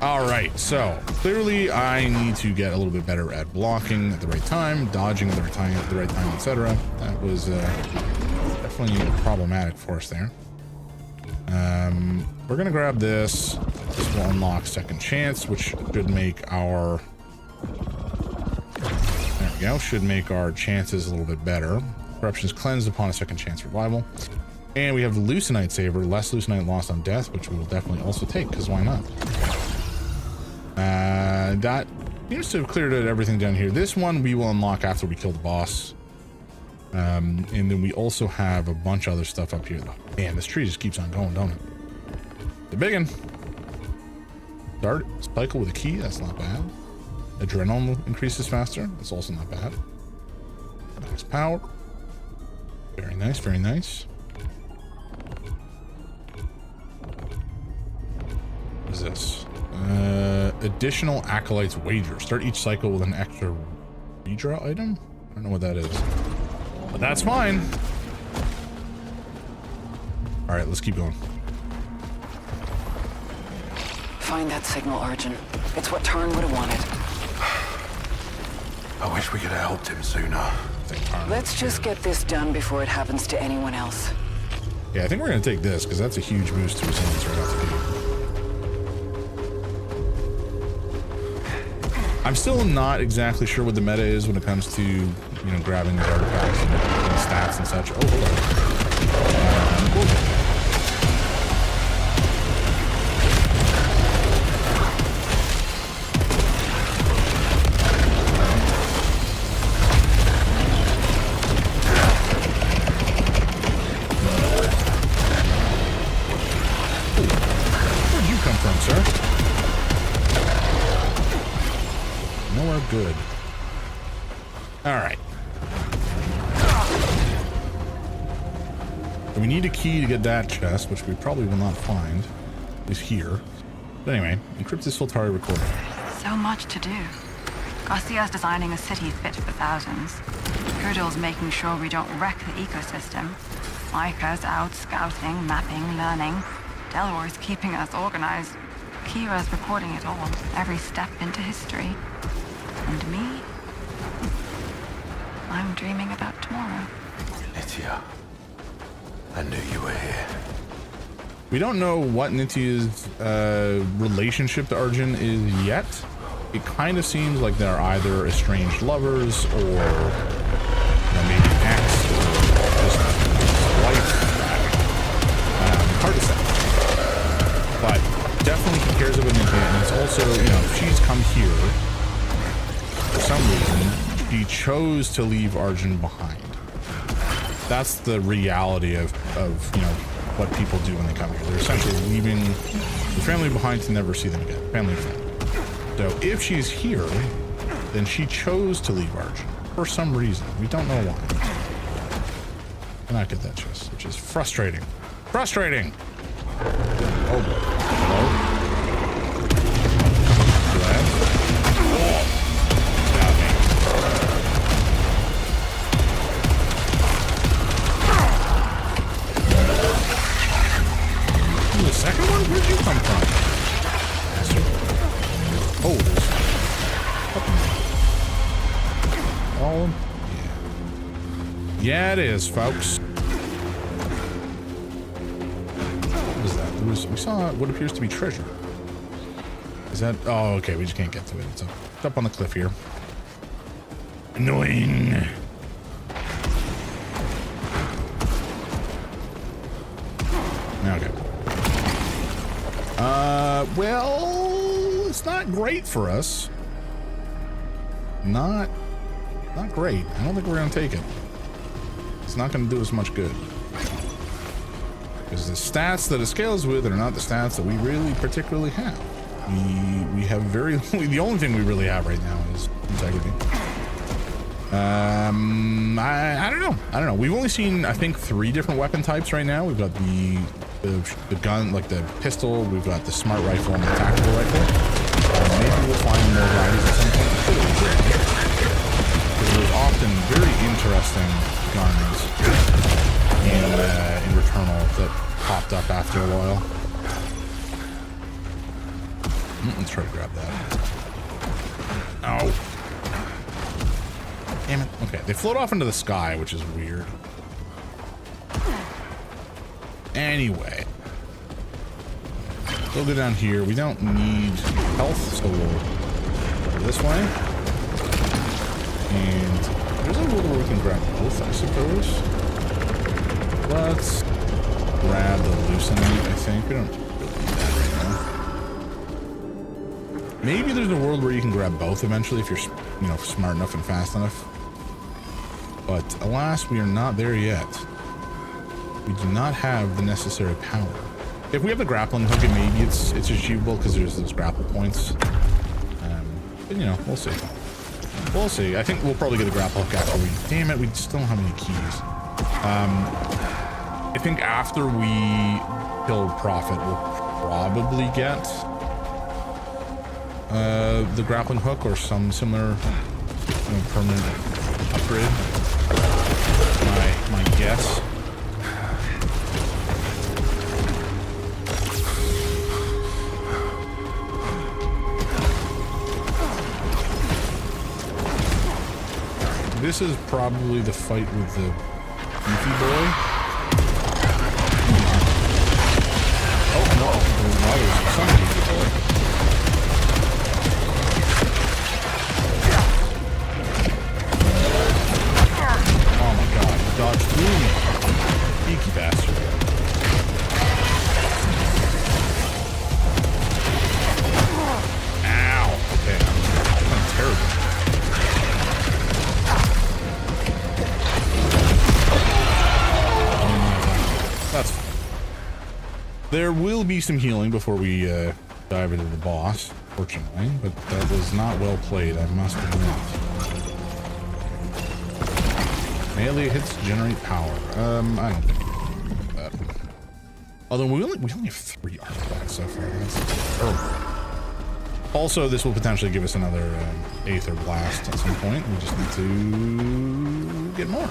All right, so clearly I need to get a little bit better at blocking at the right time, dodging at the right time, etc. That was definitely problematic for us there. We're gonna grab this. This will unlock second chance, which should make our should make our chances a little bit better. Corruption is cleansed upon a second chance revival. And we have the Leucinite Saber, less Leucinite lost on death, which we will definitely also take, because why not? That seems to have cleared out everything down here. This one we will unlock after we kill the boss. And then we also have a bunch of other stuff up here. Man, this tree just keeps on going, don't it? The big one. Start cycle with a key, that's not bad. Adrenaline increases faster, that's also not bad. Max power. Very nice, very nice. What is this? Additional acolytes wager. Start each cycle with an extra redraw item? I don't know what that is. But that's fine. All right, let's keep going. Find that signal, Argent. It's what Tarn would have wanted. I wish we could have helped him sooner. Let's just get this done before it happens to anyone else. Yeah, I think we're gonna take this because that's a huge boost to resilience right off the gate. I'm still not exactly sure what the meta is when it comes to, grabbing these artifacts and stats and such. Oh, hold on. Cool. Where'd you come from, sir? Nowhere good. All right. So we need a key to get that chest, which we probably will not find. Is here. But anyway, encrypt this Sultari recording. So much to do. Garcia's designing a city fit for thousands. Girdle's making sure we don't wreck the ecosystem. Micah's out scouting, mapping, learning. Delroy's keeping us organized. Kira's recording it all, every step into history. And me? I'm dreaming about tomorrow. Nitya, I knew you were here. We don't know what Nitya's relationship to Arjun is yet. It kind of seems like they're either estranged lovers or maybe an ex or just wife. Hard to say. But definitely he cares about Nitya, and it's also, she's come here for some reason. She chose to leave Arjun behind. That's the reality of what people do when they come here. They're essentially leaving the family behind to never see them again. Family and friend. So if she's here, then she chose to leave Arjun for some reason. We don't know why. Cannot get that chest, which is frustrating. Frustrating! Oh boy. Hello? Glad. Oh. Got me. Ooh, the second one? Where'd you come from? Oh, there's... All of them? Yeah. Yeah, it is, folks. What is that? We saw what appears to be treasure. Is that? Oh, okay. We just can't get to it. It's up on the cliff here. Annoying. Okay. Well, it's not great for us. Not great. I don't think we're gonna take it. It's not gonna do us much good. Because the stats that it scales with are not the stats that we really particularly have. We have very the only thing we really have right now is integrity. I don't know. We've only seen, I think, 3 different weapon types right now. We've got the gun, like the pistol. We've got the smart rifle and the tactical rifle. Maybe we'll find more varieties at some point. Because there's often very interesting guns in Returnal that popped up after a while. Let's try to grab that. Oh. Damn it. Okay, they float off into the sky, which is weird. Anyway. We'll go down here. We don't need health, so we'll go this way. And there's a little where we can grab both, I suppose. Let's grab the loosenite, I think. We don't really need that right now. Maybe there's a world where you can grab both eventually if you're, you know, smart enough and fast enough. But alas, we are not there yet. We do not have the necessary power. If we have the grappling hook, maybe it's achievable because there's those grapple points. But you know, we'll see. We'll see. I think we'll probably get a grapple hook after we... Damn it, we still don't have any keys. I think after we kill Prophet, we'll probably get the grappling hook or some similar permanent upgrade. My guess. This is probably the fight with the beefy boy. Oh no, there's some beefy boy. Oh my god, he dodged through me. Cheeky bastard. Ow. Okay, I'm terrible. That's fine. There will be some healing before we dive into the boss, fortunately, but that was not well played, I must admit. Melee hits generate power. I don't think we can do that. Although we only have 3 artifacts so far. That's terrible. Also, this will potentially give us another Aether Blast at some point. We just need to get more.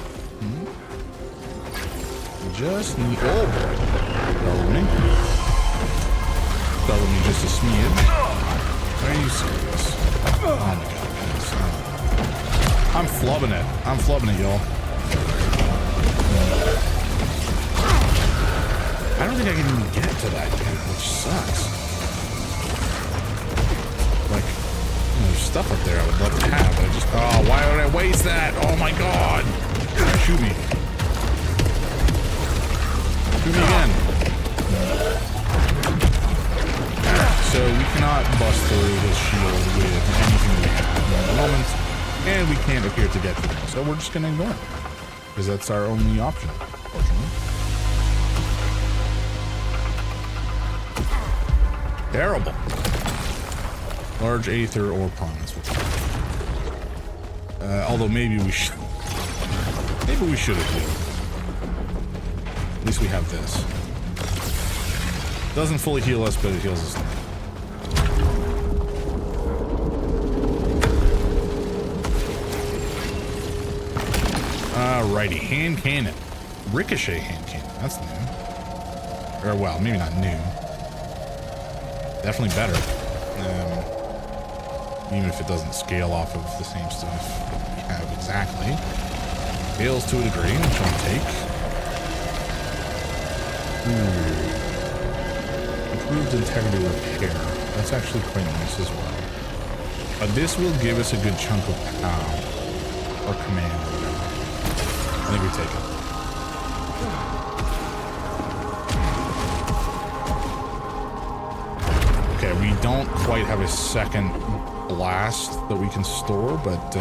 Just need... Oh, boy. Double me just a smidge. Are you serious? Oh, my God, guys. I'm flubbing it. I'm flubbing it, y'all. I don't think I can even get to that yet, which sucks. Like, there's stuff up there I would love to have, but I just... Oh, why would I waste that? Oh, my God. Shoot me. Shoot me again. So we cannot bust through his shield with anything we have at the moment, and we can't appear to get to him. So we're just going to ignore it, because that's our only option, fortunately. Terrible. Large Aether or Promise. Although maybe we should. Maybe we should have healed. At least we have this. Doesn't fully heal us, but it heals us. Alrighty, hand cannon. Ricochet hand cannon. That's new. Or, well, maybe not new. Definitely better. Even if it doesn't scale off of the same stuff we have exactly. Scales to a degree, which I'll take. Improved integrity repair. That's actually quite nice as well. This will give us a good chunk of power. Or command, or whatever. I think we take it. Okay, we don't quite have a second blast that we can store, but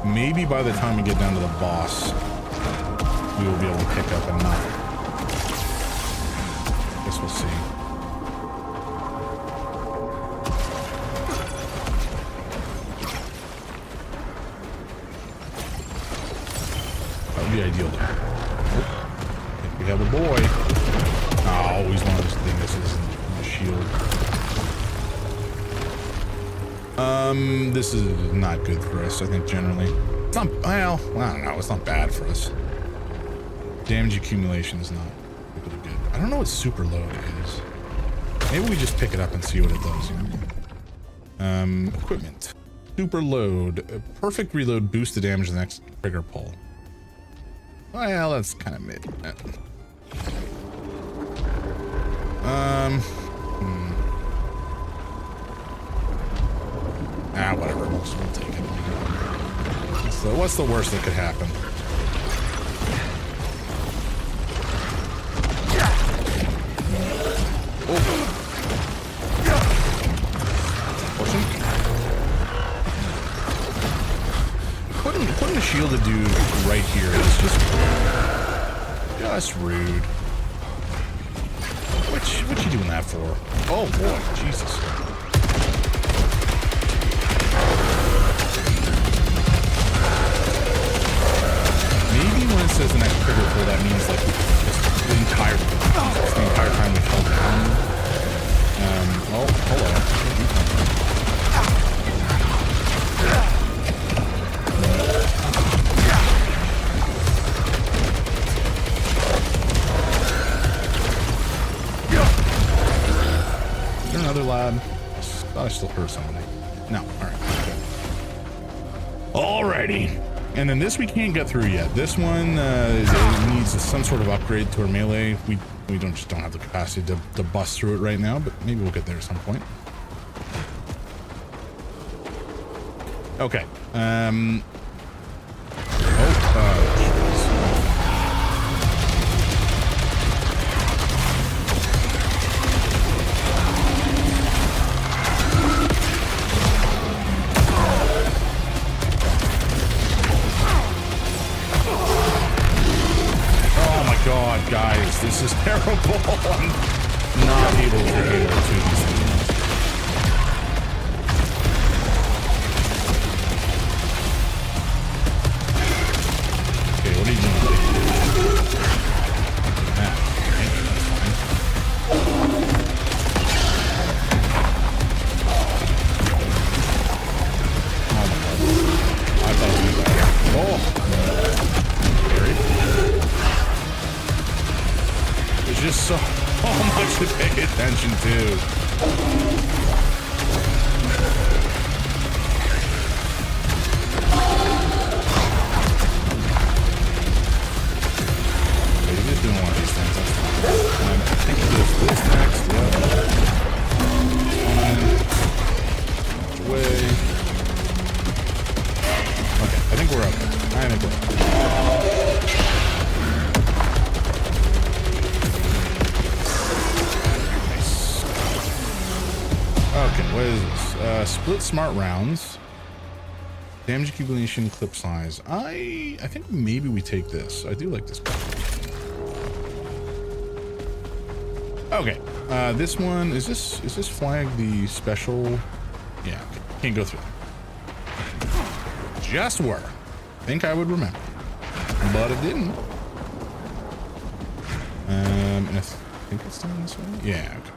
maybe by the time we get down to the boss, we will be able to pick up enough. Guess we'll see. That would be ideal. Oh, I think we have a boy. Oh, always one of those things. This isn't a shield. This is not good for us, I think, generally. It's not, well, I don't know, it's not bad for us. Damage accumulation is not really good. I don't know what super load is. Maybe we just pick it up and see what it does, you know? Equipment. Super load. Perfect reload boosts the damage of the next trigger pull. Well, that's kind of mid. Whatever. We'll take it. So what's the worst that could happen? Putting a shielded dude right here is just rude. What you doing that for? Oh boy, Jesus. Maybe when it says the next trigger pull, that means like just the entire time we held down. Oh, hello. Is there another lab? I thought I still heard somebody. No, alright. Okay. Alrighty. And then this we can't get through yet. This one needs some sort of upgrade to our melee. We just don't have the capacity to bust through it right now, but maybe we'll get there at some point. Okay. Guys, this is terrible. I'm not able to handle two of these things. Okay, what are you doing? Okay, that's fine. Oh my god. I thought it was better. Oh! Scary. There's just so much to pay attention to. Okay, you're just doing one of these things. That's fine. I think there's this next. Yeah. Away. Okay, I think we're up. I think we're up. Okay, what is this? Split smart rounds. Damage accumulation, clip size. I think maybe we take this. I do like this guy. Okay, this one is this flag the special? Yeah, can't go through. Just were. Think I would remember, but it didn't. And think it's down this way. Yeah, okay.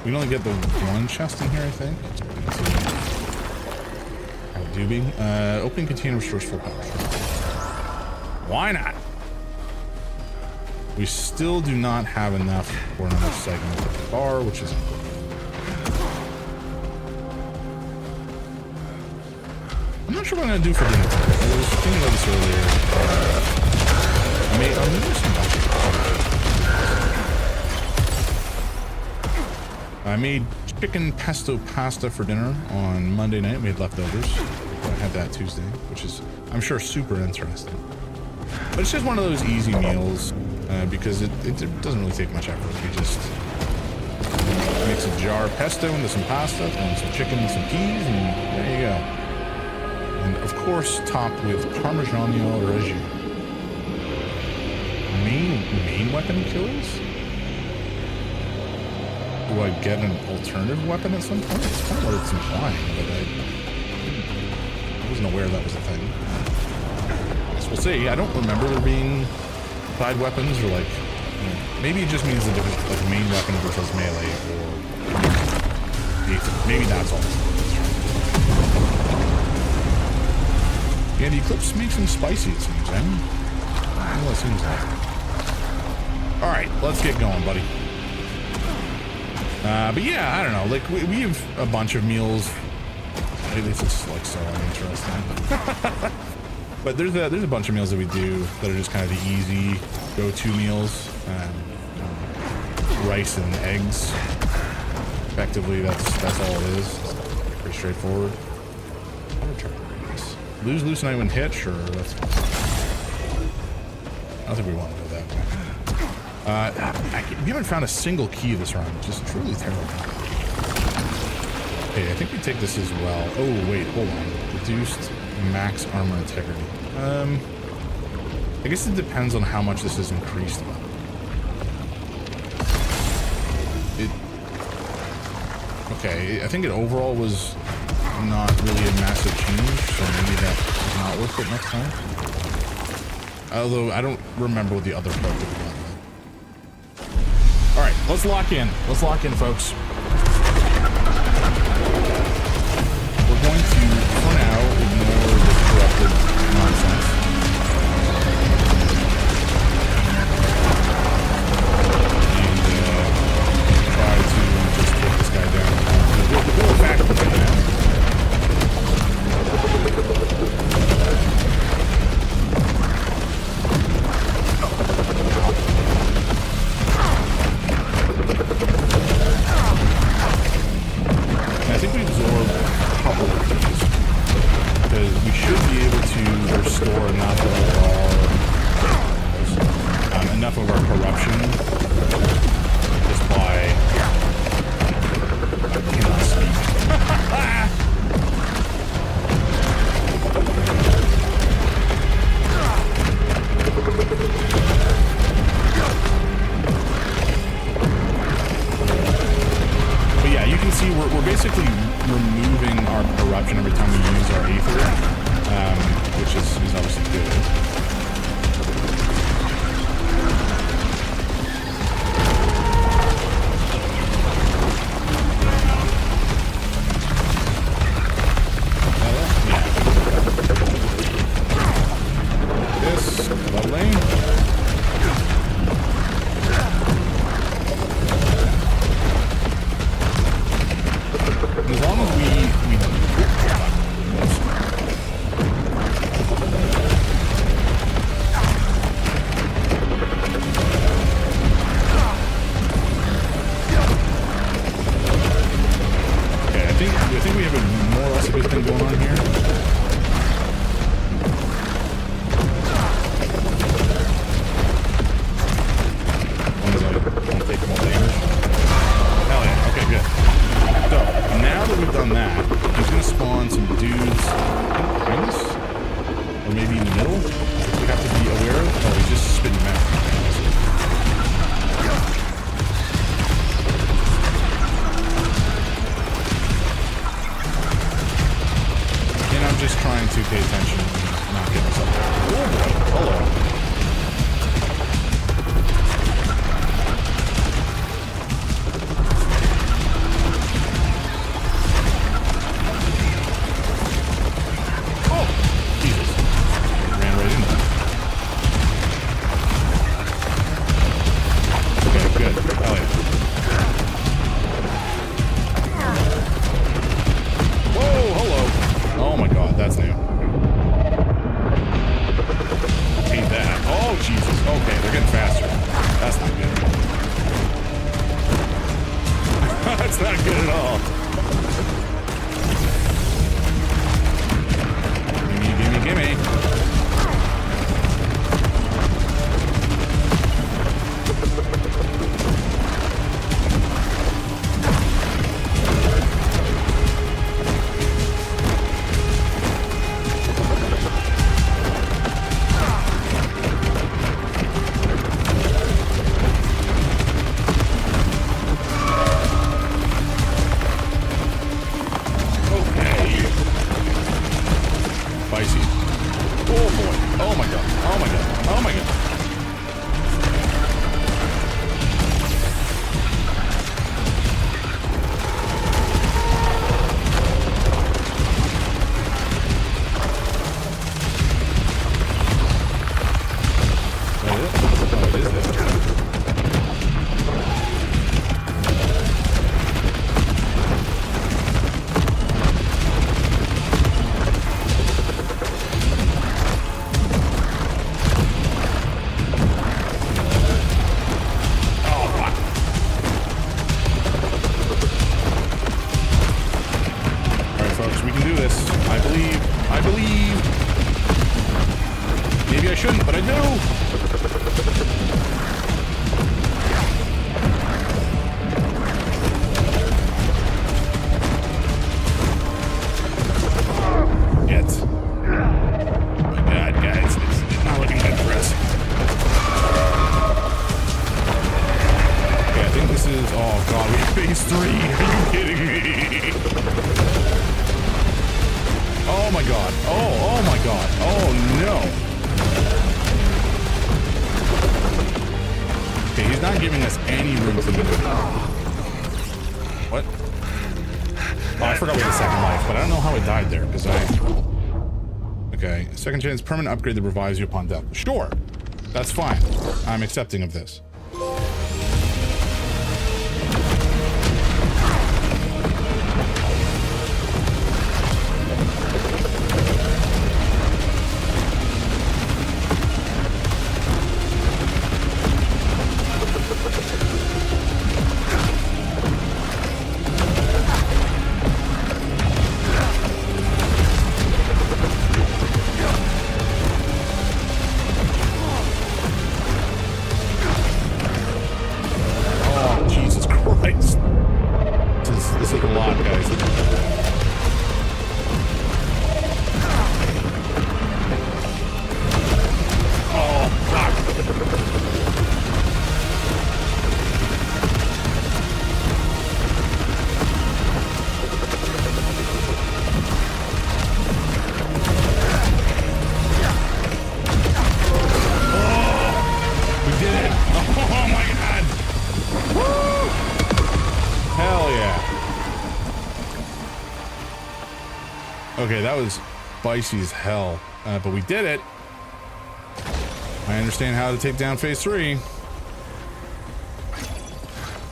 We can only get the one chest in here, I think. Doobie. Open container restores full power. Why not? We still do not have enough for another segment of the bar, which is important. I'm not sure what I'm gonna do for dinner. I was thinking about this earlier. I'm doing some I made chicken pesto pasta for dinner on Monday night. Made leftovers. I had that Tuesday, which is, I'm sure, super interesting. But it's just one of those easy meals because it doesn't really take much effort. You just mix a jar of pesto into some pasta, throw in some chicken and some peas, and there you go. And of course, topped with Parmigiano Reggiano. Main weapon kills? Do I get an alternative weapon at some point? It's kind of what it's implying, but I wasn't aware that was a thing. I guess we'll see. I don't remember there being side weapons or like, you know, maybe it just means the difference, like main weapon versus melee, or maybe that's all. Yeah, the Eclipse makes them spicy, it seems, eh? Well, it seems like. All right, let's get going, buddy. But yeah, I don't know. Like we have a bunch of meals. It's just like so uninteresting. But there's a bunch of meals that we do that are just kind of the easy go-to meals. Rice and eggs. Effectively, that's all it is. It's pretty straightforward. Lose tonight when hitch, or that's fine. I don't think we want to go that way. We haven't found a single key this round, which is truly terrible. Okay, I think we take this as well. Oh, wait, hold on. Reduced max armor integrity. I guess it depends on how much this is increased. Okay, I think it overall was not really a massive change, so maybe that is not worth it next time. Although I don't remember what the other part would be. All right, let's lock in. Let's lock in, folks. We're going to, for now, ignore the corrupted nonsense. And try to just take this guy down. We'll go back to him now. I think we absorb a couple of these because we should be able to restore enough of our corruption just by I cannot speak. But yeah, you can see we're basically removing our corruption every time we use our aether, which is obviously good. not good at all. Gimme. Second chance permanent upgrade that revives you upon death. Sure, that's fine. I'm accepting of this. Okay, that was spicy as hell, but we did it. I understand how to take down phase 3.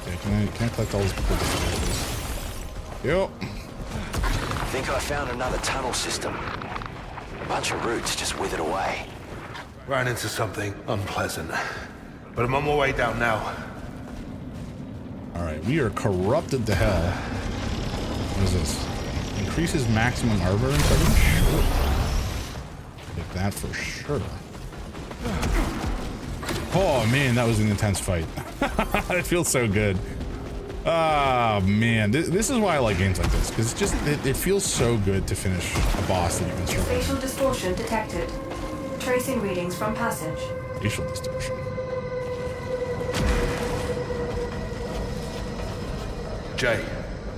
Okay, can I collect all this before this? Yep. I think I found another tunnel system. A bunch of roots just withered away. Ran into something unpleasant, but I'm on my way down now. All right, we are corrupted to hell. What is this? Increases maximum armor and coverage? Sure. Take that for sure. Oh man, that was an intense fight. It feels so good. Ah man, this is why I like games like this, because it's just it feels so good to finish a boss that you can survive. Facial distortion detected. Tracing readings from passage. Facial distortion. Jay,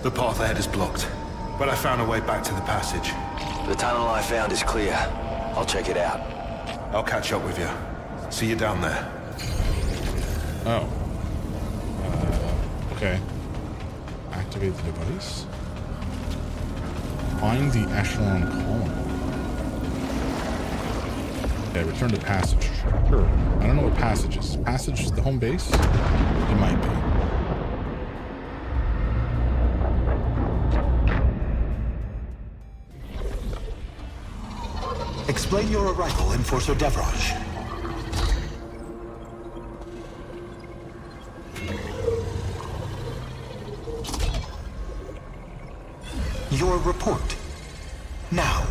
the path ahead is blocked, but I found a way back to the passage. The tunnel I found is clear. I'll check it out. I'll catch up with you. See you down there. Oh. Okay. Activate the device. Find the echelon column. Okay, return to passage. Sure. I don't know what passage is. Passage is the home base? It might be. Explain your arrival in Forso Devraj. Your report. Now.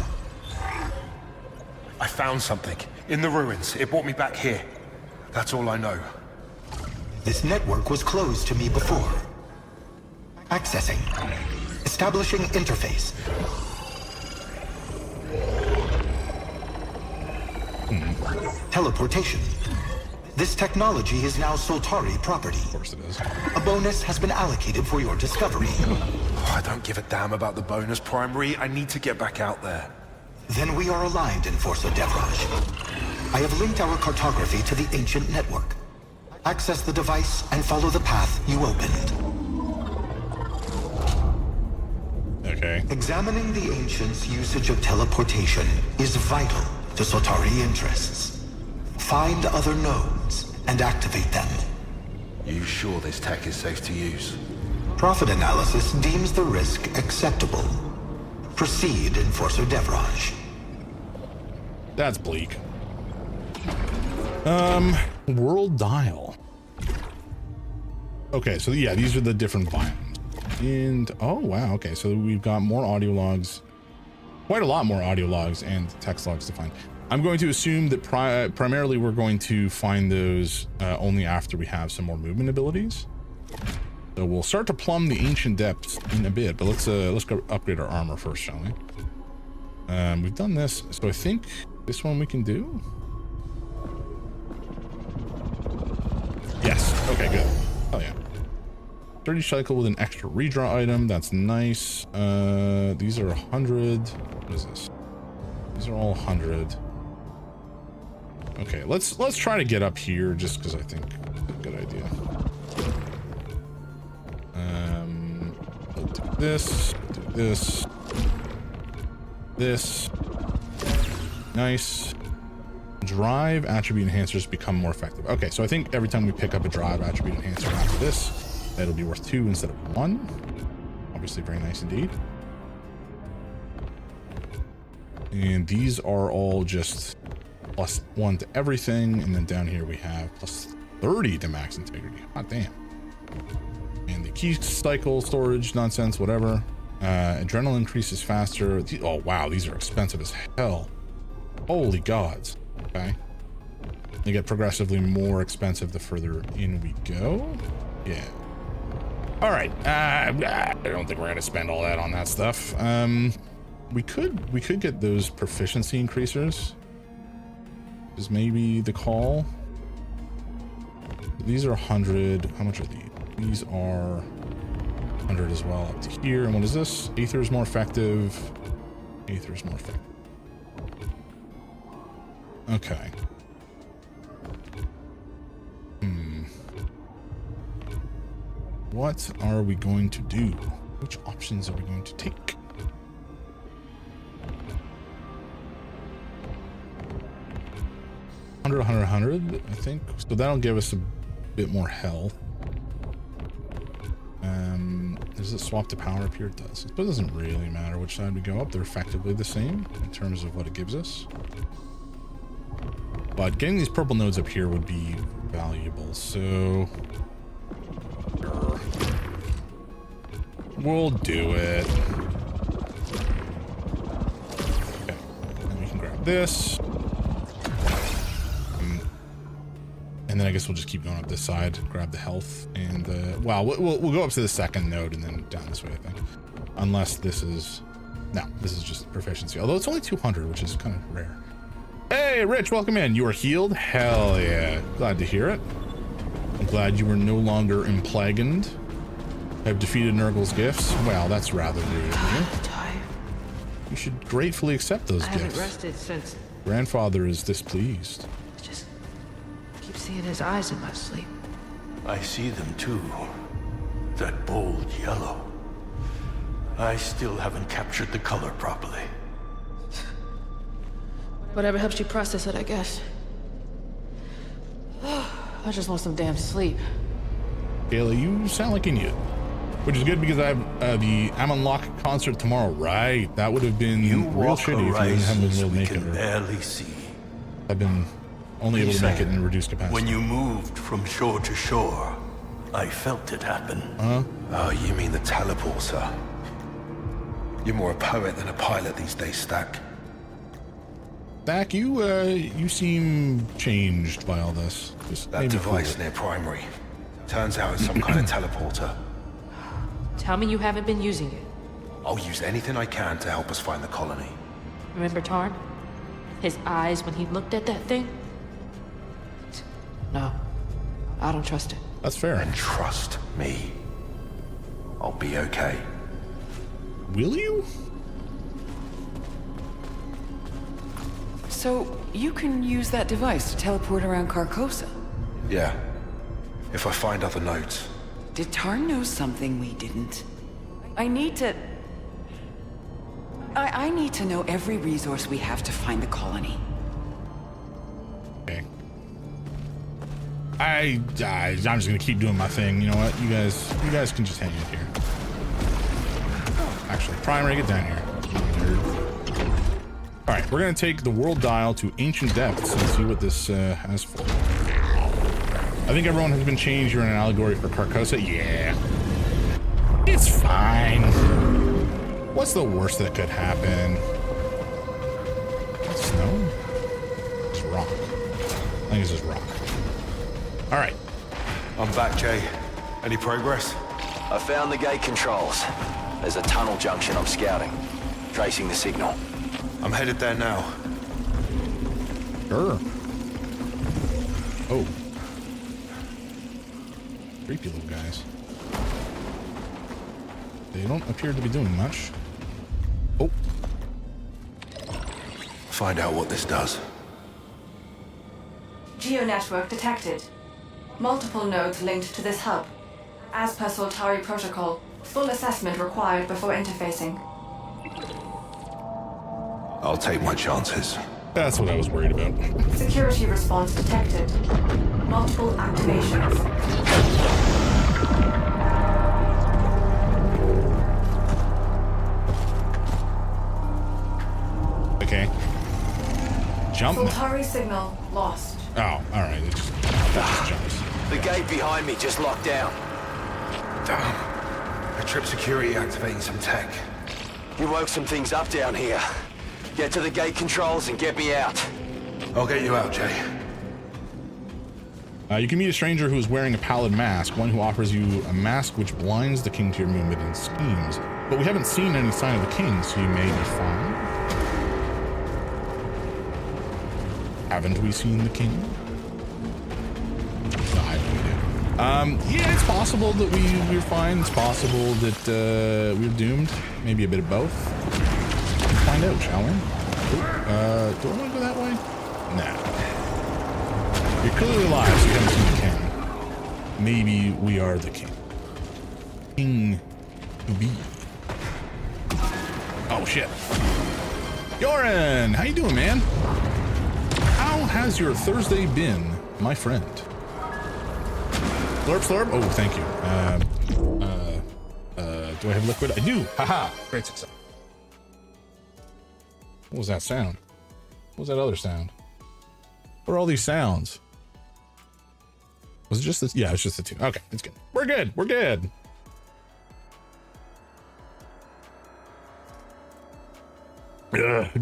I found something. In the ruins. It brought me back here. That's all I know. This network was closed to me before. Accessing. Establishing interface. Teleportation. This technology is now Soltari property. Of course it is. A bonus has been allocated for your discovery. Oh, I don't give a damn about the bonus, Primary. I need to get back out there. Then we are aligned, Enforcer Devraj. I have linked our cartography to the ancient network. Access the device and follow the path you opened. Okay. Examining the ancients' usage of teleportation is vital to Soltari interests. Find other nodes and activate them. You sure this tech is safe to use? Profit analysis deems the risk acceptable. Proceed, Enforcer Devraj. That's bleak. World dial. Okay, so yeah, these are the different biomes. And oh wow, okay, so we've got more audio logs, quite a lot more audio logs and text logs to find. I'm going to assume that primarily we're going to find those only after we have some more movement abilities. So we'll start to plumb the ancient depths in a bit, but let's go upgrade our armor first, shall we? We've done this, so I think this one we can do. Yes. Okay, good. Oh yeah. 30 cycle with an extra redraw item. That's nice. These are 100. What is this? These are all 100. Okay, let's try to get up here just because I think it's a good idea. We'll do this. Do this. This. Nice. Drive attribute enhancers become more effective. Okay, so I think every time we pick up a drive attribute enhancer after this, that'll be worth 2 instead of 1. Obviously very nice indeed. And these are all just +1 to everything, and then down here we have +30 to max integrity. God damn. And the key cycle storage nonsense, whatever. Adrenaline increases faster. Oh wow, these are expensive as hell. Holy gods. Okay, they get progressively more expensive the further in we go. Yeah. All right. I don't think we're gonna spend all that on that stuff. We could get those proficiency increasers. Is maybe the call. These are 100. How much are these? These are 100 as well up to here. And what is this? Aether is more effective. Aether is more effective. Okay. What are we going to do? Which options are we going to take? $100, $100, $100, I think. So that'll give us a bit more health. Does it swap to power up here? It does. But it doesn't really matter which side we go up. They're effectively the same in terms of what it gives us. But getting these purple nodes up here would be valuable. So we'll do it. Okay. And we can grab this. And then I guess we'll just keep going up this side, grab the health, and wow, we'll go up to the second node and then down this way, I think. Unless this is, no, this is just proficiency. Although it's only 200, which is kind of rare. Hey, Rich, welcome in. You are healed? Hell yeah. Glad to hear it. I'm glad you were no longer implagued. I've defeated Nurgle's gifts. Well, that's rather rude of you. You should gratefully accept those gifts. I haven't rested since. Grandfather is displeased. Just keep seeing his eyes in my sleep. I see them too. That bold yellow. I still haven't captured the color properly. Whatever helps you process it, I guess. I just want some damn sleep. Kayla, you sound like an idiot. Which is good because I have the Amonlock concert tomorrow. Right, that would have been real shitty if you didn't have been able to make it. Barely see. I've been only able to make it in reduced capacity. When you moved from shore to shore, I felt it happen. Huh? Oh, you mean the teleporter? You're more a poet than a pilot these days, Stack. Stack, you seem changed by all this. Just that device near Primary. Turns out it's some kind of teleporter. Tell me you haven't been using it. I'll use anything I can to help us find the colony. Remember Tarn? His eyes when he looked at that thing? No. I don't trust it. That's fair. And trust me. I'll be okay. Will you? So, you can use that device to teleport around Carcosa? Yeah. If I find other notes. Did Tarn know something we didn't? I need to know every resource we have to find the colony. Okay. I'm just gonna keep doing my thing. You know what? You guys can just hang in here. Actually, Primary, get down here. All right, we're gonna take the world dial to ancient depths and see what this has for. I think everyone has been changed. You're in an allegory for Carcosa. Yeah, it's fine. What's the worst that could happen? Snow? It's rock. I think it's just rock. All right. I'm back, Jay. Any progress? I found the gate controls. There's a tunnel junction I'm scouting. Tracing the signal. I'm headed there now. Sure. Oh. Creepy little guys. They don't appear to be doing much. Oh. Find out what this does. Geo-network detected. Multiple nodes linked to this hub. As per Soltari protocol, full assessment required before interfacing. I'll take my chances. That's what I was worried about. Security response detected. Multiple activations. Okay. Jump. Soltari signal lost. Oh, all right. It just jumps. The gate behind me just locked down. Damn. I tripped security activating some tech. You woke some things up down here. Get to the gate controls and get me out. I'll get you out, Jay. You can meet a stranger who is wearing a pallid mask, one who offers you a mask which blinds the king to your movement and schemes. But we haven't seen any sign of the king, so you may be fine. Haven't we seen the king? No, I don't know. Yeah, it's possible that we're fine. It's possible that we're doomed. Maybe a bit of both. Let's find out, shall we? Ooh, do I want to go that way? Nah. You're clearly alive, so you haven't seen the king. Maybe we are the king. King to be. Oh shit. Yoren, how you doing, man? How has your Thursday been, my friend? Slurp, slurp. Oh, thank you. Do I have liquid? I do. Haha. Great success. What was that sound? What was that other sound? What are all these sounds? Was it just this? Yeah, it's just the two. Okay, it's good. We're good. We're good.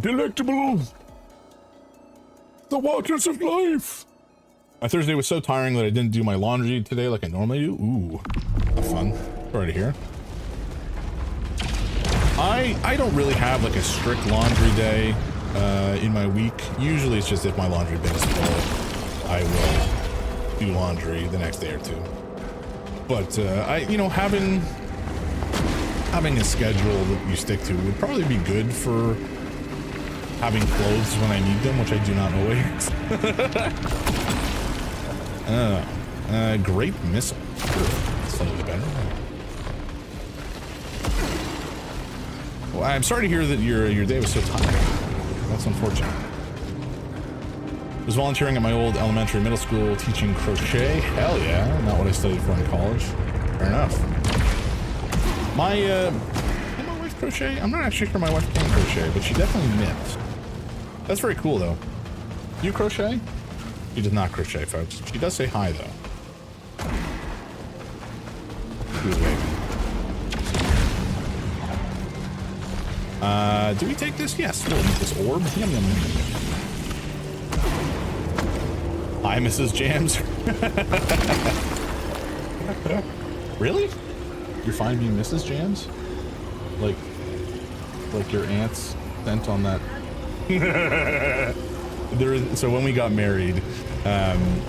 Delectable. The waters of life. My Thursday was so tiring that I didn't do my laundry today like I normally do. Ooh, fun. Sorry to hear. I don't really have like a strict laundry day in my week. Usually it's just if my laundry bin is full, I will do laundry the next day or two. But having a schedule that you stick to would probably be good for having clothes when I need them, which I do not always. Great missile. Slightly better. Well, I'm sorry to hear that your day was so tiring. That's unfortunate. I was volunteering at my old elementary middle school teaching crochet. Hell yeah, not what I studied for in college. Fair enough. Can my wife crochet? I'm not actually sure my wife can crochet, but she definitely knits. That's very cool though. You crochet? She does not crochet, folks. She does say hi though. She was waving. Do we take this? Yes, we'll eat this orb. Yum, yum, yum. Hi, Mrs. Jams. Really? You're fine being Mrs. Jams? Like your aunt's sent on that. So when we got married,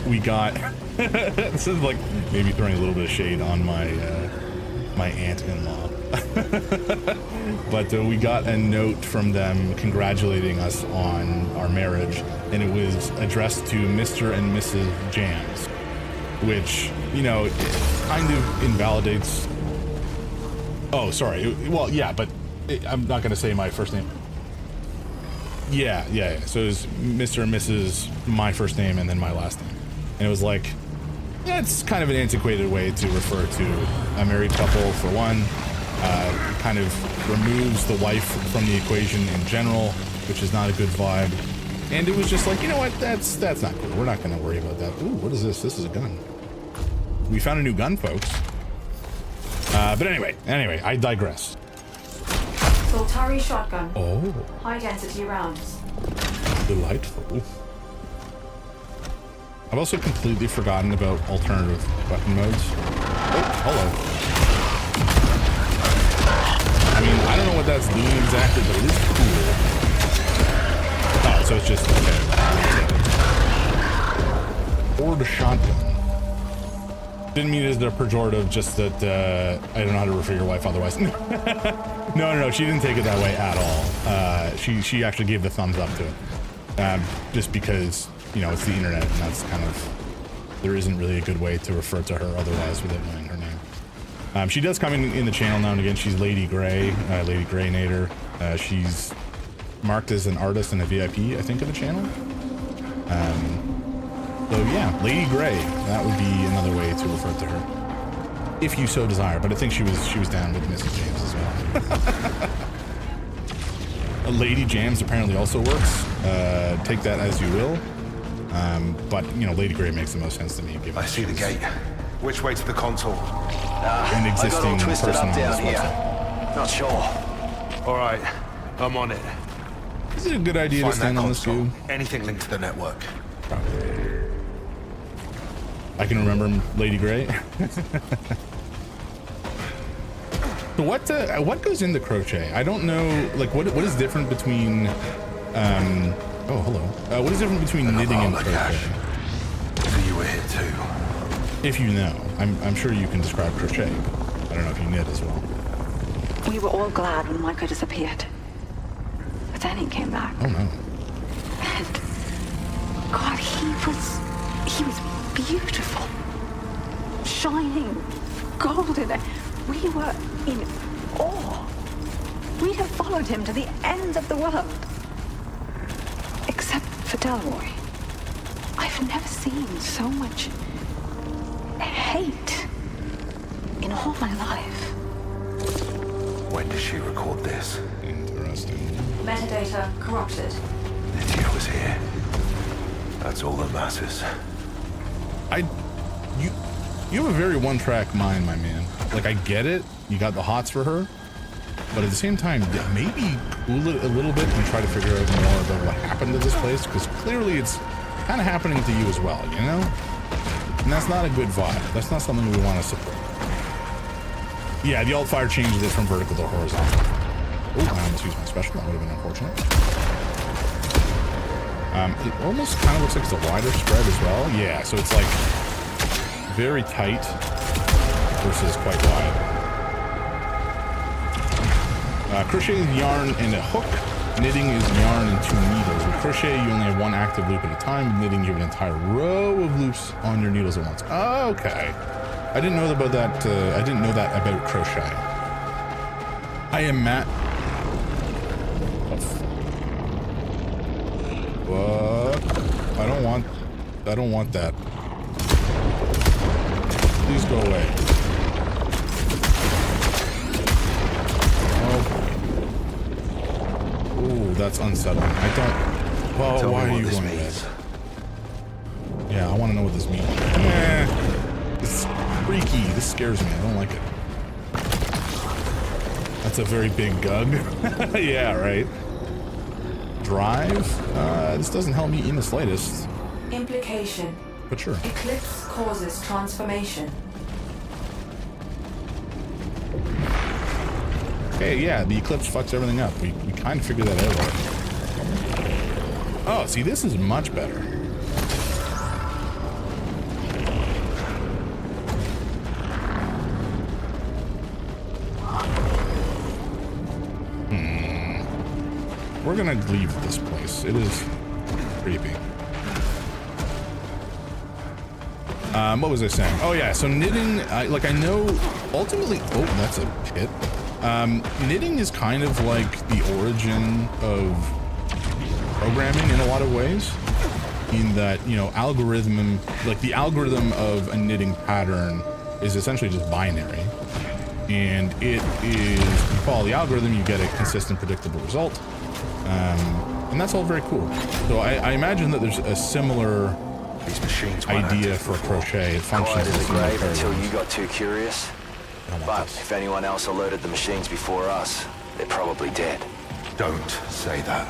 we got this is like maybe throwing a little bit of shade on my my aunt-in-law. But we got a note from them congratulating us on our marriage, and it was addressed to Mr. and Mrs. Jams, which, you know, it kind of invalidates. Oh, sorry. Well, yeah, but I'm not going to say my first name. Yeah. So it was Mr. and Mrs. my first name and then my last name. And it was like, yeah, it's kind of an antiquated way to refer to a married couple, for one. Kind of removes the wife from the equation in general, which is not a good vibe. And it was just like, you know what, that's not cool. We're not going to worry about that. Ooh, what is this? This is a gun. We found a new gun, folks. But anyway, I digress. Soltari shotgun. Oh. High density rounds. Delightful. I've also completely forgotten about alternative weapon modes. Oh, hello. I mean, I don't know what that's doing exactly, but it is cool. Oh, so it's just, okay. Or the shotgun. Didn't mean it as the pejorative, just that I don't know how to refer your wife otherwise. No, she didn't take it that way at all. She actually gave the thumbs up to it. Just because, you know, it's the internet, and that's kind of, there isn't really a good way to refer to her otherwise without knowing her name. She does come in the channel now and again. She's Lady Grey, Lady Greynator. She's marked as an artist and a VIP, I think, of the channel. So yeah, Lady Grey, that would be another way to refer to her, if you so desire. But I think she was down with Mrs. James as well. Lady Jams apparently also works. Take that as you will. But you know, Lady Grey makes the most sense to me. I see the gate. Which way to the console? An existing I got all twisted person up on down this here. website. Not sure. All right, I'm on it. Is it a good idea to stand on this goo? Anything linked to the network. Probably. I can remember Lady Grey. So what goes into crochet? I don't know. Like, what is different between? Oh, hello. What is different between knitting and crochet? So you were here too. If you know, I'm sure you can describe crochet, but I don't know if you knit as well. We were all glad when Micah disappeared. But then he came back. Oh no. And God, he was beautiful. Shining, golden. We were in awe. We'd have followed him to the ends of the world. Except for Delroy. I've never seen so much hate in all my life. When did she record this? Interesting. Metadata corrupted. Lydia was here. That's all that matters. You have a very one-track mind, my man. Like, I get it. You got the hots for her. But at the same time, maybe cool it a little bit and try to figure out more about what happened to this place, because clearly it's kind of happening to you as well, you know? And that's not a good vibe. That's not something we want to support. Yeah, the alt-fire changes it from vertical to horizontal. Oh, I almost used my special. That would have been unfortunate. It almost kind of looks like it's a wider spread as well. Yeah, so it's like very tight versus quite wide. Crochet is yarn and a hook. Knitting is yarn and 2 needles. With crochet, you only have 1 active loop at a time. With knitting, you have an entire row of loops on your needles at once. Oh, okay. I didn't know about that. I didn't know that about crochet. I am Matt. What? I don't want that. Please go away. Oh. Ooh, that's unsettling. I don't. Well, why are you going to bed? Yeah, I want to know what this means. It's freaky. This scares me. I don't like it. That's a very big gug. Yeah, right. Drive? This doesn't help me in the slightest. Implication. But sure. Eclipse causes transformation. Hey, yeah, the eclipse fucks everything up. We kind of figured that out already. Oh, see, this is much better. We're gonna leave this place. It is creepy. What was I saying? Oh yeah, so knitting, I know ultimately, oh, that's a pit. Knitting is kind of like the origin of programming in a lot of ways, in that, you know, the algorithm of a knitting pattern is essentially just binary. And it is, if you follow the algorithm, you get a consistent, predictable result. And that's all very cool. So I imagine that there's a similar idea for crochet. It functions Quiet as a similar grave until paradigms. you got too curious. But if anyone else alerted the machines before us, they're probably dead. Don't say that.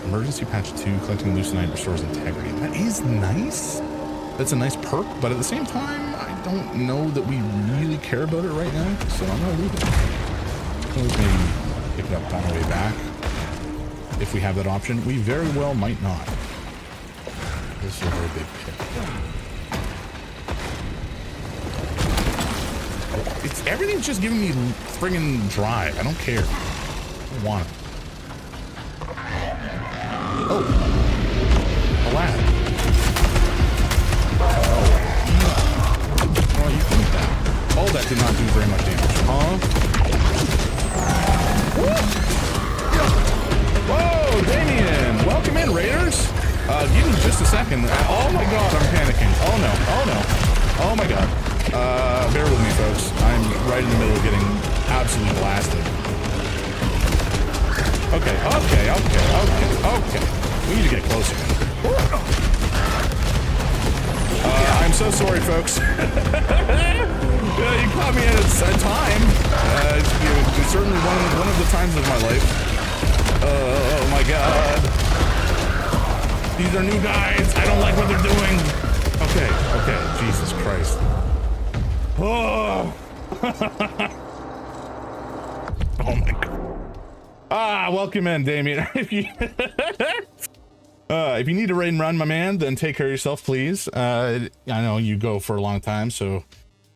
Emergency patch 2, collecting loosenite restores integrity. That is nice. That's a nice perk, but at the same time, I don't know that we really care about it right now, so I'm gonna leave it. Let's maybe pick it up on our way back. If we have that option, we very well might not. This is a very big pit. Everything's just giving me friggin' drive. I don't care. I don't want it. Oh. A lad. Oh, you can eat that. Oh, that did not do very much damage. Huh? Whoa, Damien! Welcome in, Raiders! Give me just a second. Oh my god, I'm panicking. Oh no, oh no. Oh my god. Bear with me, folks. I'm right in the middle of getting absolutely blasted. Okay. We need to get closer. I'm so sorry, folks. You caught me at a time. Certainly one of the times of my life. Oh my god. These are new guys. I don't like what they're doing. Okay. Jesus Christ. Oh. Oh my god. Welcome in, Damien. If you need to raid and run, my man, then take care of yourself, please. I know you go for a long time, so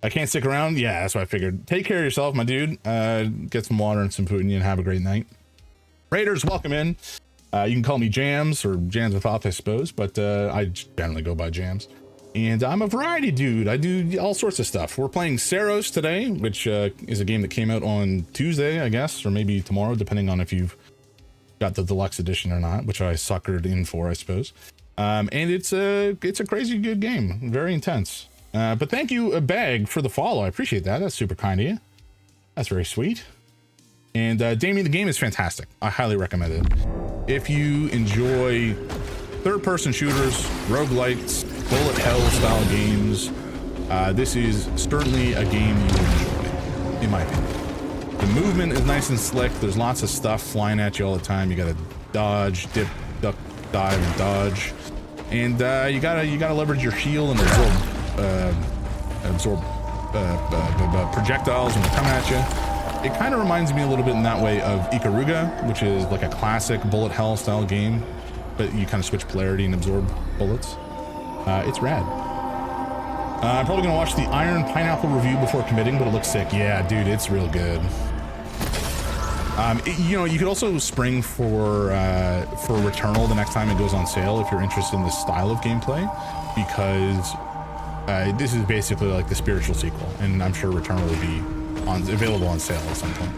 I can't stick around. Yeah, that's what I figured. Take care of yourself, my dude. Get some water and some food and have a great night. Raiders, welcome in. You can call me Jams or Jams with Off, I suppose, but I generally go by Jams. And I'm a variety dude. I do all sorts of stuff. We're playing Saros today, which is a game that came out on Tuesday, I guess, or maybe tomorrow, depending on if you've got the deluxe edition or not, which I suckered in for, I suppose. And it's a crazy good game, very intense. But thank you, Bag, for the follow. I appreciate that. That's super kind of you. That's very sweet. And Damien, the game is fantastic. I highly recommend it. If you enjoy third-person shooters, roguelites, bullet hell style games, this is certainly a game you will enjoy, in my opinion. The movement is nice and slick. There's lots of stuff flying at you all the time. You gotta dodge, dip, duck, dive, and dodge, and you gotta leverage your shield and absorb projectiles when they come at you. It kind of reminds me a little bit in that way of Ikaruga, which is like a classic bullet hell style game, but you kind of switch polarity and absorb bullets. It's rad. I'm probably gonna watch the Iron Pineapple review before committing, but it looks sick. Yeah, dude, it's real good. You know, you could also spring for Returnal the next time it goes on sale if you're interested in this style of gameplay, because this is basically like the spiritual sequel, and I'm sure Returnal will be available on sale at some point.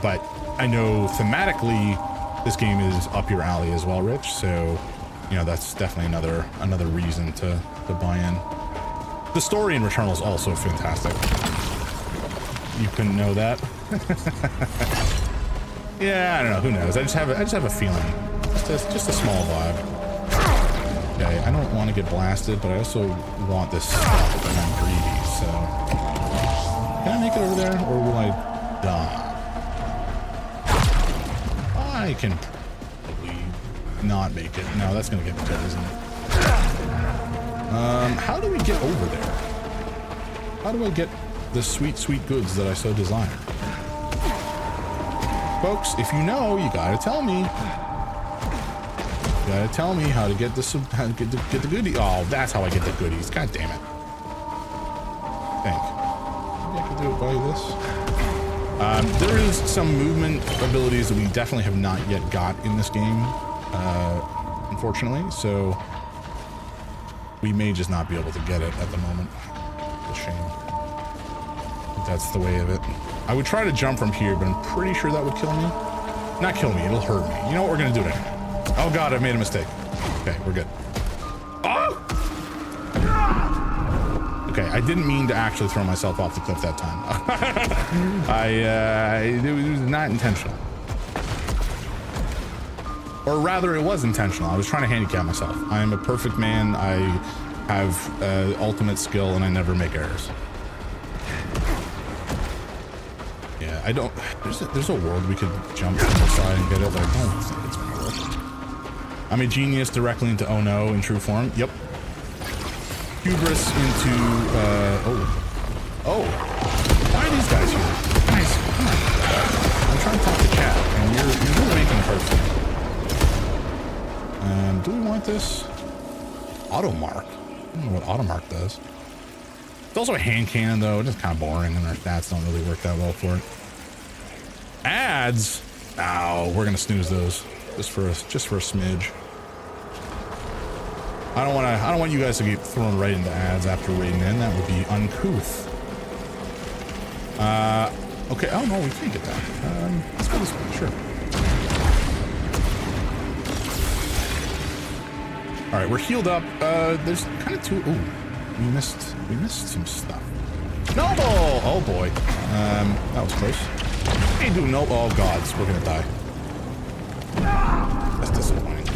But I know thematically this game is up your alley as well, Rich, so you know that's definitely another reason to buy in. The story in Returnal is also fantastic. You couldn't know that? Yeah, I don't know, who knows? I just have a feeling. Just a small vibe. Okay, I don't want to get blasted, but I also want this stuff and I'm greedy, so can I make it over there, or will I die? I can probably not make it. No, that's gonna get me killed, isn't it? How do we get over there? How do I get the sweet, sweet goods that I so desire? Folks, if you know, you gotta tell me. You gotta tell me how to get this, how to get the goodies. Oh, that's how I get the goodies. God damn it. Maybe I could do it by this. There is some movement abilities that we definitely have not yet got in this game, unfortunately, so we may just not be able to get it at the moment. It's a shame. That's the way of it. I would try to jump from here, but I'm pretty sure that would kill me. Not kill me, it'll hurt me. You know what, we're gonna do it anyway. Oh god, I made a mistake. Okay, we're good. Oh! Okay, I didn't mean to actually throw myself off the cliff that time. It was not intentional. Or rather, it was intentional. I was trying to handicap myself. I am a perfect man. I have ultimate skill, and I never make errors. Yeah, I don't... There's a world we could jump from the side and get it, but I don't think it's gonna work. I'm a genius directly into oh no in true form. Yep. Hubris into, oh. Why are these guys here? Guys, come on. I'm trying to talk to chat, and you're really making it hard for me. Do we want this? Housemarque. I don't know what Housemarque does. It's also a hand cannon, though. It's just kind of boring, and our stats don't really work that well for it. Ads? Oh, we're gonna snooze those. Just for a smidge. I don't want you guys to get thrown right into ads after raiding in. That would be uncouth. Okay. Oh no, we can't get that. Let's go this way. Sure. All right, we're healed up. There's kind of two. Ooh, we missed some stuff. Noble! Oh boy. That was close. Hey, dude, no. Oh gods, we're gonna die. That's disappointing.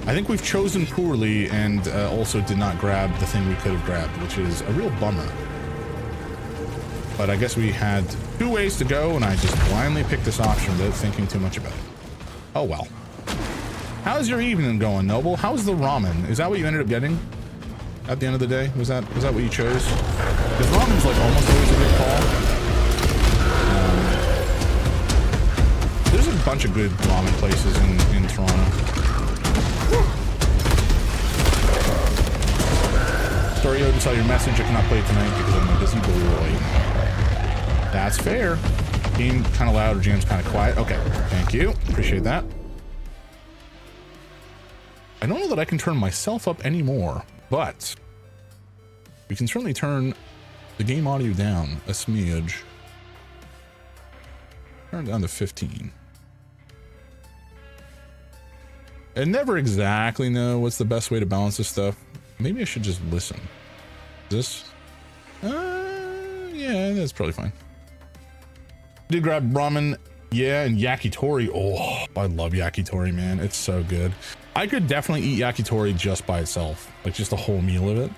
I think we've chosen poorly and also did not grab the thing we could have grabbed, which is a real bummer. But I guess we had two ways to go, and I just blindly picked this option without thinking too much about it. Oh well. How's your evening going, Noble? How's the ramen? Is that what you ended up getting at the end of the day? Was that what you chose? Because ramen's like almost always a good call. There's a bunch of good ramen places in Toronto. Sorry, I just saw your message. I cannot play tonight because I'm a busy boy. That's fair. Game kind of loud or jam's kind of quiet. Okay, thank you. Appreciate that. I don't know that I can turn myself up anymore, but we can certainly turn the game audio down a smidge. Turn it down to 15. I never exactly know what's the best way to balance this stuff. Maybe I should just listen. This? Yeah, that's probably fine. Did grab ramen, yeah, and yakitori. Oh, I love yakitori, man. It's so good. I could definitely eat yakitori just by itself, like just a whole meal of it.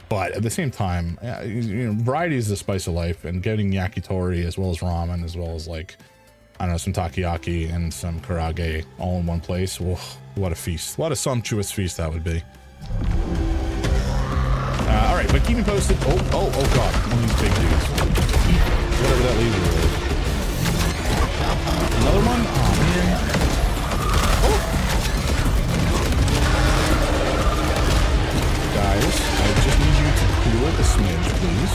But at the same time, you know, variety is the spice of life, and getting yakitori as well as ramen, as well as like, I don't know, some takoyaki and some karage all in one place. Whoa, what a feast. What a sumptuous feast that would be. All right, but keep me posted. Oh God, one of these big dudes. Whatever that laser is. Another one? Oh, man. Oh! Guys, I just need you to cool it a smidge, please.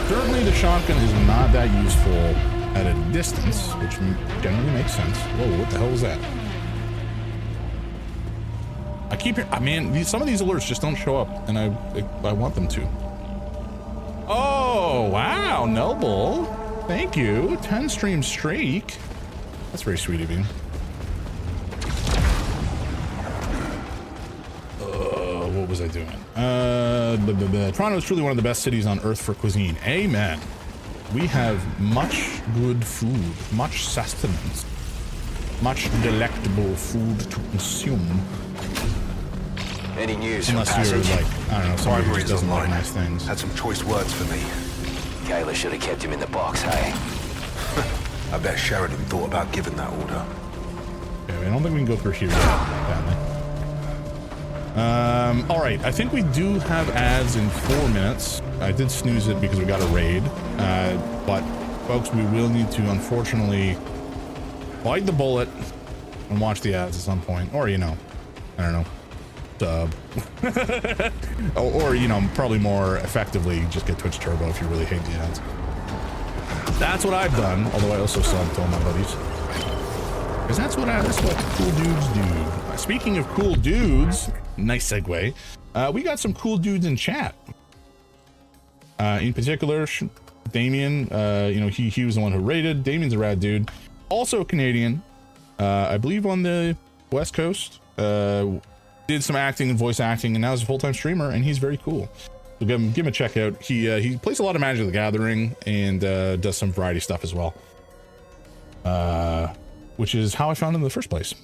Certainly the shotgun is not that useful at a distance, which generally makes sense. Whoa, what the hell was that? I keep hearing, man, some of these alerts just don't show up, and I want them to. Oh, wow, Noble. Thank you. 10 stream streak. That's very sweet of you. What was I doing? Toronto is truly one of the best cities on earth for cuisine. Amen. We have much good food, much sustenance. much delectable food to consume. Any news from Unless you're Passage? like, I don't know, somebody who just doesn't like nice things. Had some choice words for me. Kayla should have kept him in the box, hey? I bet Sheridan thought about giving that order. Okay, I don't think we can go through here yet, apparently. All right, I think we do have ads in 4 minutes. I did snooze it because we got a raid, but folks, we will need to unfortunately bite the bullet and watch the ads at some point, or you know, I don't know, sub, or you know, probably more effectively just get Twitch Turbo if you really hate the ads. That's what I've done, although I also subbed to all my buddies, because that's what cool dudes do. Speaking of cool dudes, nice segue. We got some cool dudes in chat. In particular, Damien, you know, he was the one who raided. Damien's a rad dude. Also Canadian, I believe on the West Coast. Did some acting and voice acting, and now is a full-time streamer, and he's very cool. So give him a check out. He plays a lot of Magic the Gathering and does some variety stuff as well. Which is how I found him in the first place.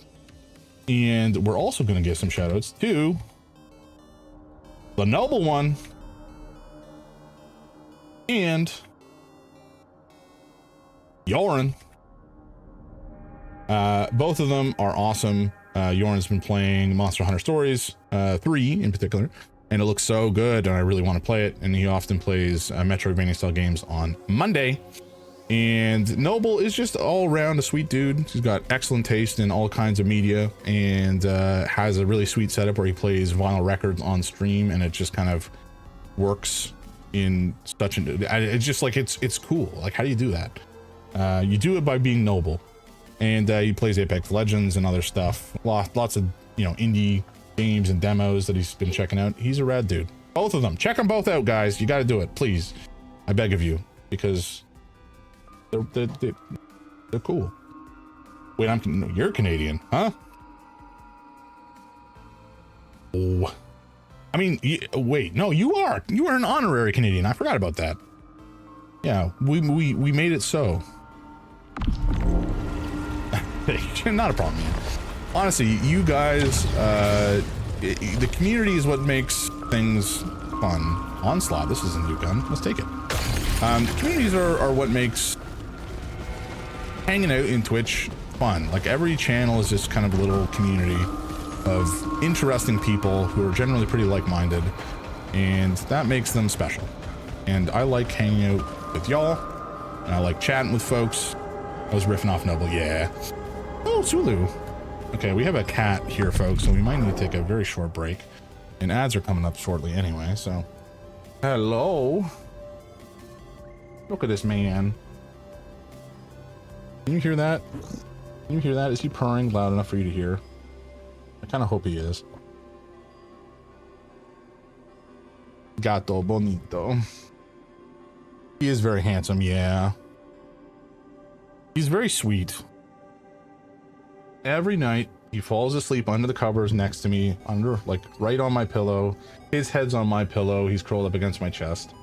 And we're also going to give some shout outs to the Noble One and Yoren. Both of them are awesome. Yoren's been playing Monster Hunter Stories 3 in particular, and it looks so good, and I really want to play it. And he often plays Metroidvania style games on Monday. And Noble is just all around a sweet dude. He's got excellent taste in all kinds of media, and has a really sweet setup where he plays vinyl records on stream, and it just kind of works in such an, it's just like, it's cool. Like, how do you do that? You do it by being Noble. And he plays Apex Legends and other stuff. Lots of, you know, indie games and demos that he's been checking out. He's a rad dude. Both of them. Check them both out, guys. You got to do it, please. I beg of you, because they're cool. Wait, you're Canadian, huh? Oh, I mean, wait, no, you are an honorary Canadian. I forgot about that. Yeah, we made it so. Not a problem, man. Honestly, you guys, the community is what makes things fun. Onslaught, this is a new gun. Let's take it. Communities are what makes hanging out in Twitch fun. Like, every channel is just kind of a little community of interesting people who are generally pretty like-minded, and that makes them special. And I like hanging out with y'all, and I like chatting with folks. I was riffing off Noble, yeah. Oh, Sulu. Okay, we have a cat here, folks, so we might need to take a very short break. And ads are coming up shortly anyway, so. Hello. Look at this man. Can you hear that? Can you hear that? Is he purring loud enough for you to hear? I kind of hope he is. Gato bonito. He is very handsome, yeah. He's very sweet. Every night he falls asleep under the covers next to me, like right on my pillow. His head's on my pillow. He's curled up against my chest.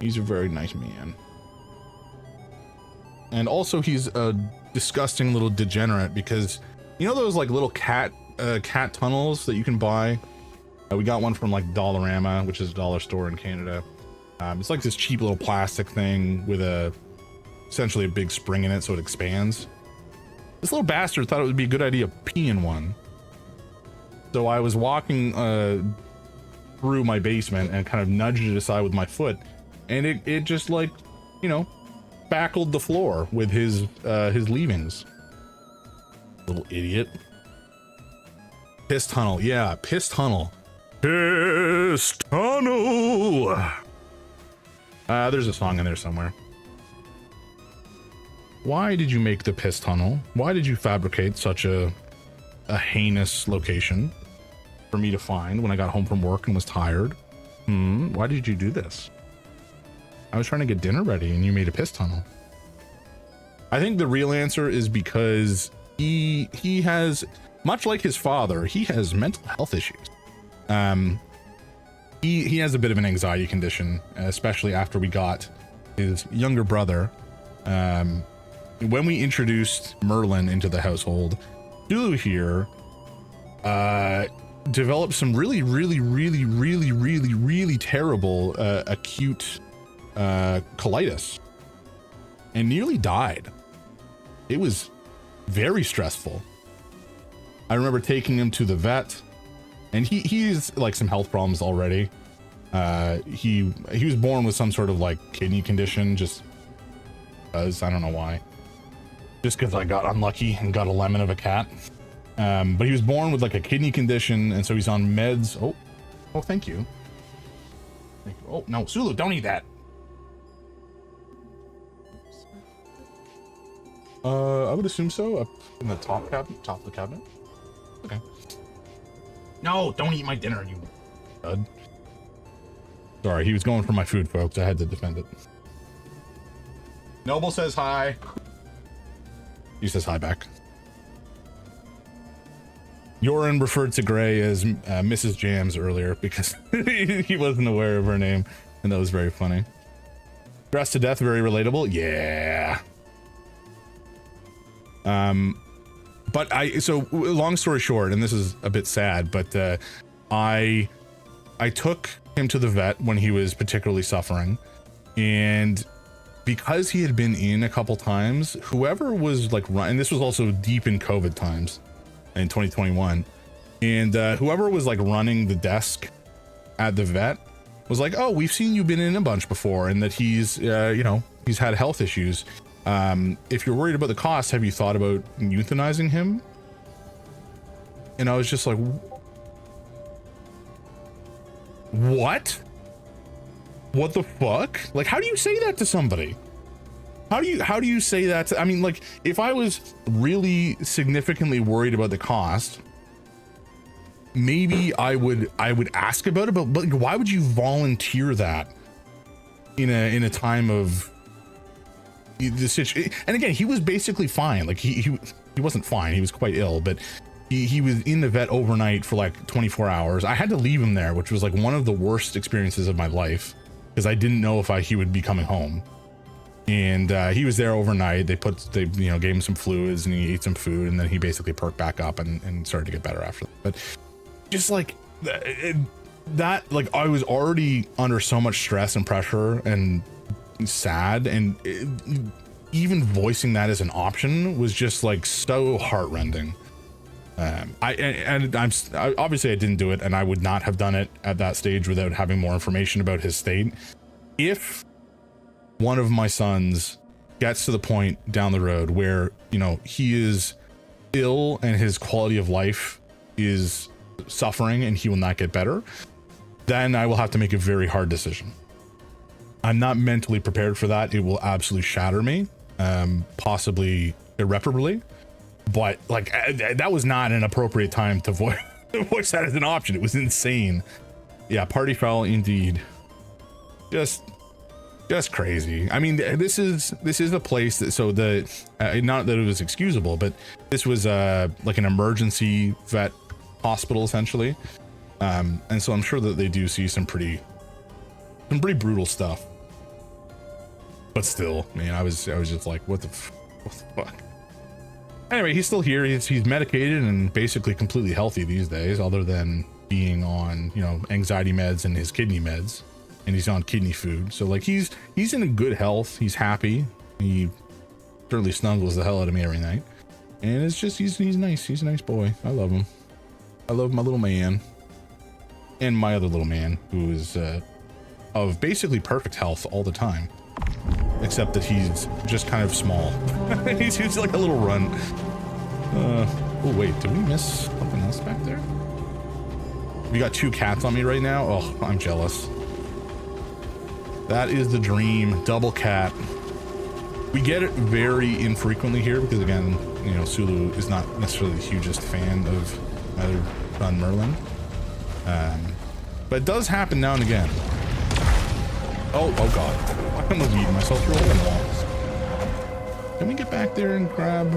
He's a very nice man. And also he's a disgusting little degenerate, because you know those like little cat tunnels that you can buy? We got one from like Dollarama, which is a dollar store in Canada. It's like this cheap little plastic thing with essentially a big spring in it so it expands. This little bastard thought it would be a good idea to pee in one. So I was walking through my basement and kind of nudged it aside with my foot, and it just, like, you know, backled the floor with his leavings. Little idiot. Piss tunnel, yeah, piss tunnel. Piss tunnel. There's a song in there somewhere. Why did you make the piss tunnel? Why did you fabricate such a heinous location for me to find when I got home from work and was tired? Why did you do this? I was trying to get dinner ready and you made a piss tunnel. I think the real answer is because he has, much like his father, he has mental health issues. He has a bit of an anxiety condition, especially after we got his younger brother, when we introduced Merlin into the household, Sulu here developed some really terrible acute colitis and nearly died. It was very stressful. I remember taking him to the vet, and he's like some health problems already. He was born with some sort of like kidney condition, just because, I don't know why. Just because I got unlucky and got a lemon of a cat. But he was born with like a kidney condition, and so he's on meds. Oh, thank you. Oh no, Sulu, don't eat that. I would assume so. Up in the top of the cabinet. Okay. No, don't eat my dinner, you bud. Sorry, he was going for my food, folks. I had to defend it. Noble says hi. He says hi back. Yoren referred to Gray as Mrs. Jams earlier because he wasn't aware of her name, and that was very funny. Dressed to death, very relatable. Yeah. But so long story short, and this is a bit sad, but I took him to the vet when he was particularly suffering, and because he had been in a couple times, whoever was like running, this was also deep in COVID times in 2021, and whoever was like running the desk at the vet was like, oh, we've seen you been in a bunch before, and that he's you know, he's had health issues. If you're worried about the cost, have you thought about euthanizing him? And I was just like, what the fuck? Like, how do you say that to somebody? How do you say that to, I mean, like, if I was really significantly worried about the cost, maybe I would ask about it, but why would you volunteer that in a time of the situation? And again, he was basically fine. Like he wasn't fine, he was quite ill, but he was in the vet overnight for like 24 hours. I had to leave him there, which was like one of the worst experiences of my life, because I didn't know if he would be coming home. And he was there overnight. They you know, gave him some fluids, and he ate some food, and then he basically perked back up and started to get better after that. But just like that, like, I was already under so much stress and pressure and sad, and even voicing that as an option was just like so heartrending. I'm obviously I didn't do it, and I would not have done it at that stage without having more information about his state. If one of my sons gets to the point down the road where, you know, he is ill and his quality of life is suffering and he will not get better, then I will have to make a very hard decision. I'm not mentally prepared for that. It will absolutely shatter me, possibly irreparably. But like, that was not an appropriate time to voice that as an option. It was insane. Yeah, party foul indeed. Just crazy. I mean, this is a place that, so not that it was excusable, but this was like an emergency vet hospital essentially, and so I'm sure that they do see some pretty brutal stuff. But still, man, I was just like, what the fuck. Anyway, he's still here. He's medicated and basically completely healthy these days, other than being on, you know, anxiety meds and his kidney meds, and he's on kidney food. So like, he's in a good health. He's happy. He certainly snuggles the hell out of me every night, and it's just he's nice. He's a nice boy. I love him. I love my little man, and my other little man, who is of basically perfect health all the time, except that he's just kind of small. he's like a little run. Oh wait, did we miss something else back there? We got 2 cats on me right now. Oh, I'm jealous. That is the dream. Double cat. We get it very infrequently here because, again, you know, Sulu is not necessarily the hugest fan of either son Merlin, but it does happen now and again. Oh god, I'm gonna eat myself through all the walls. Can we get back there and grab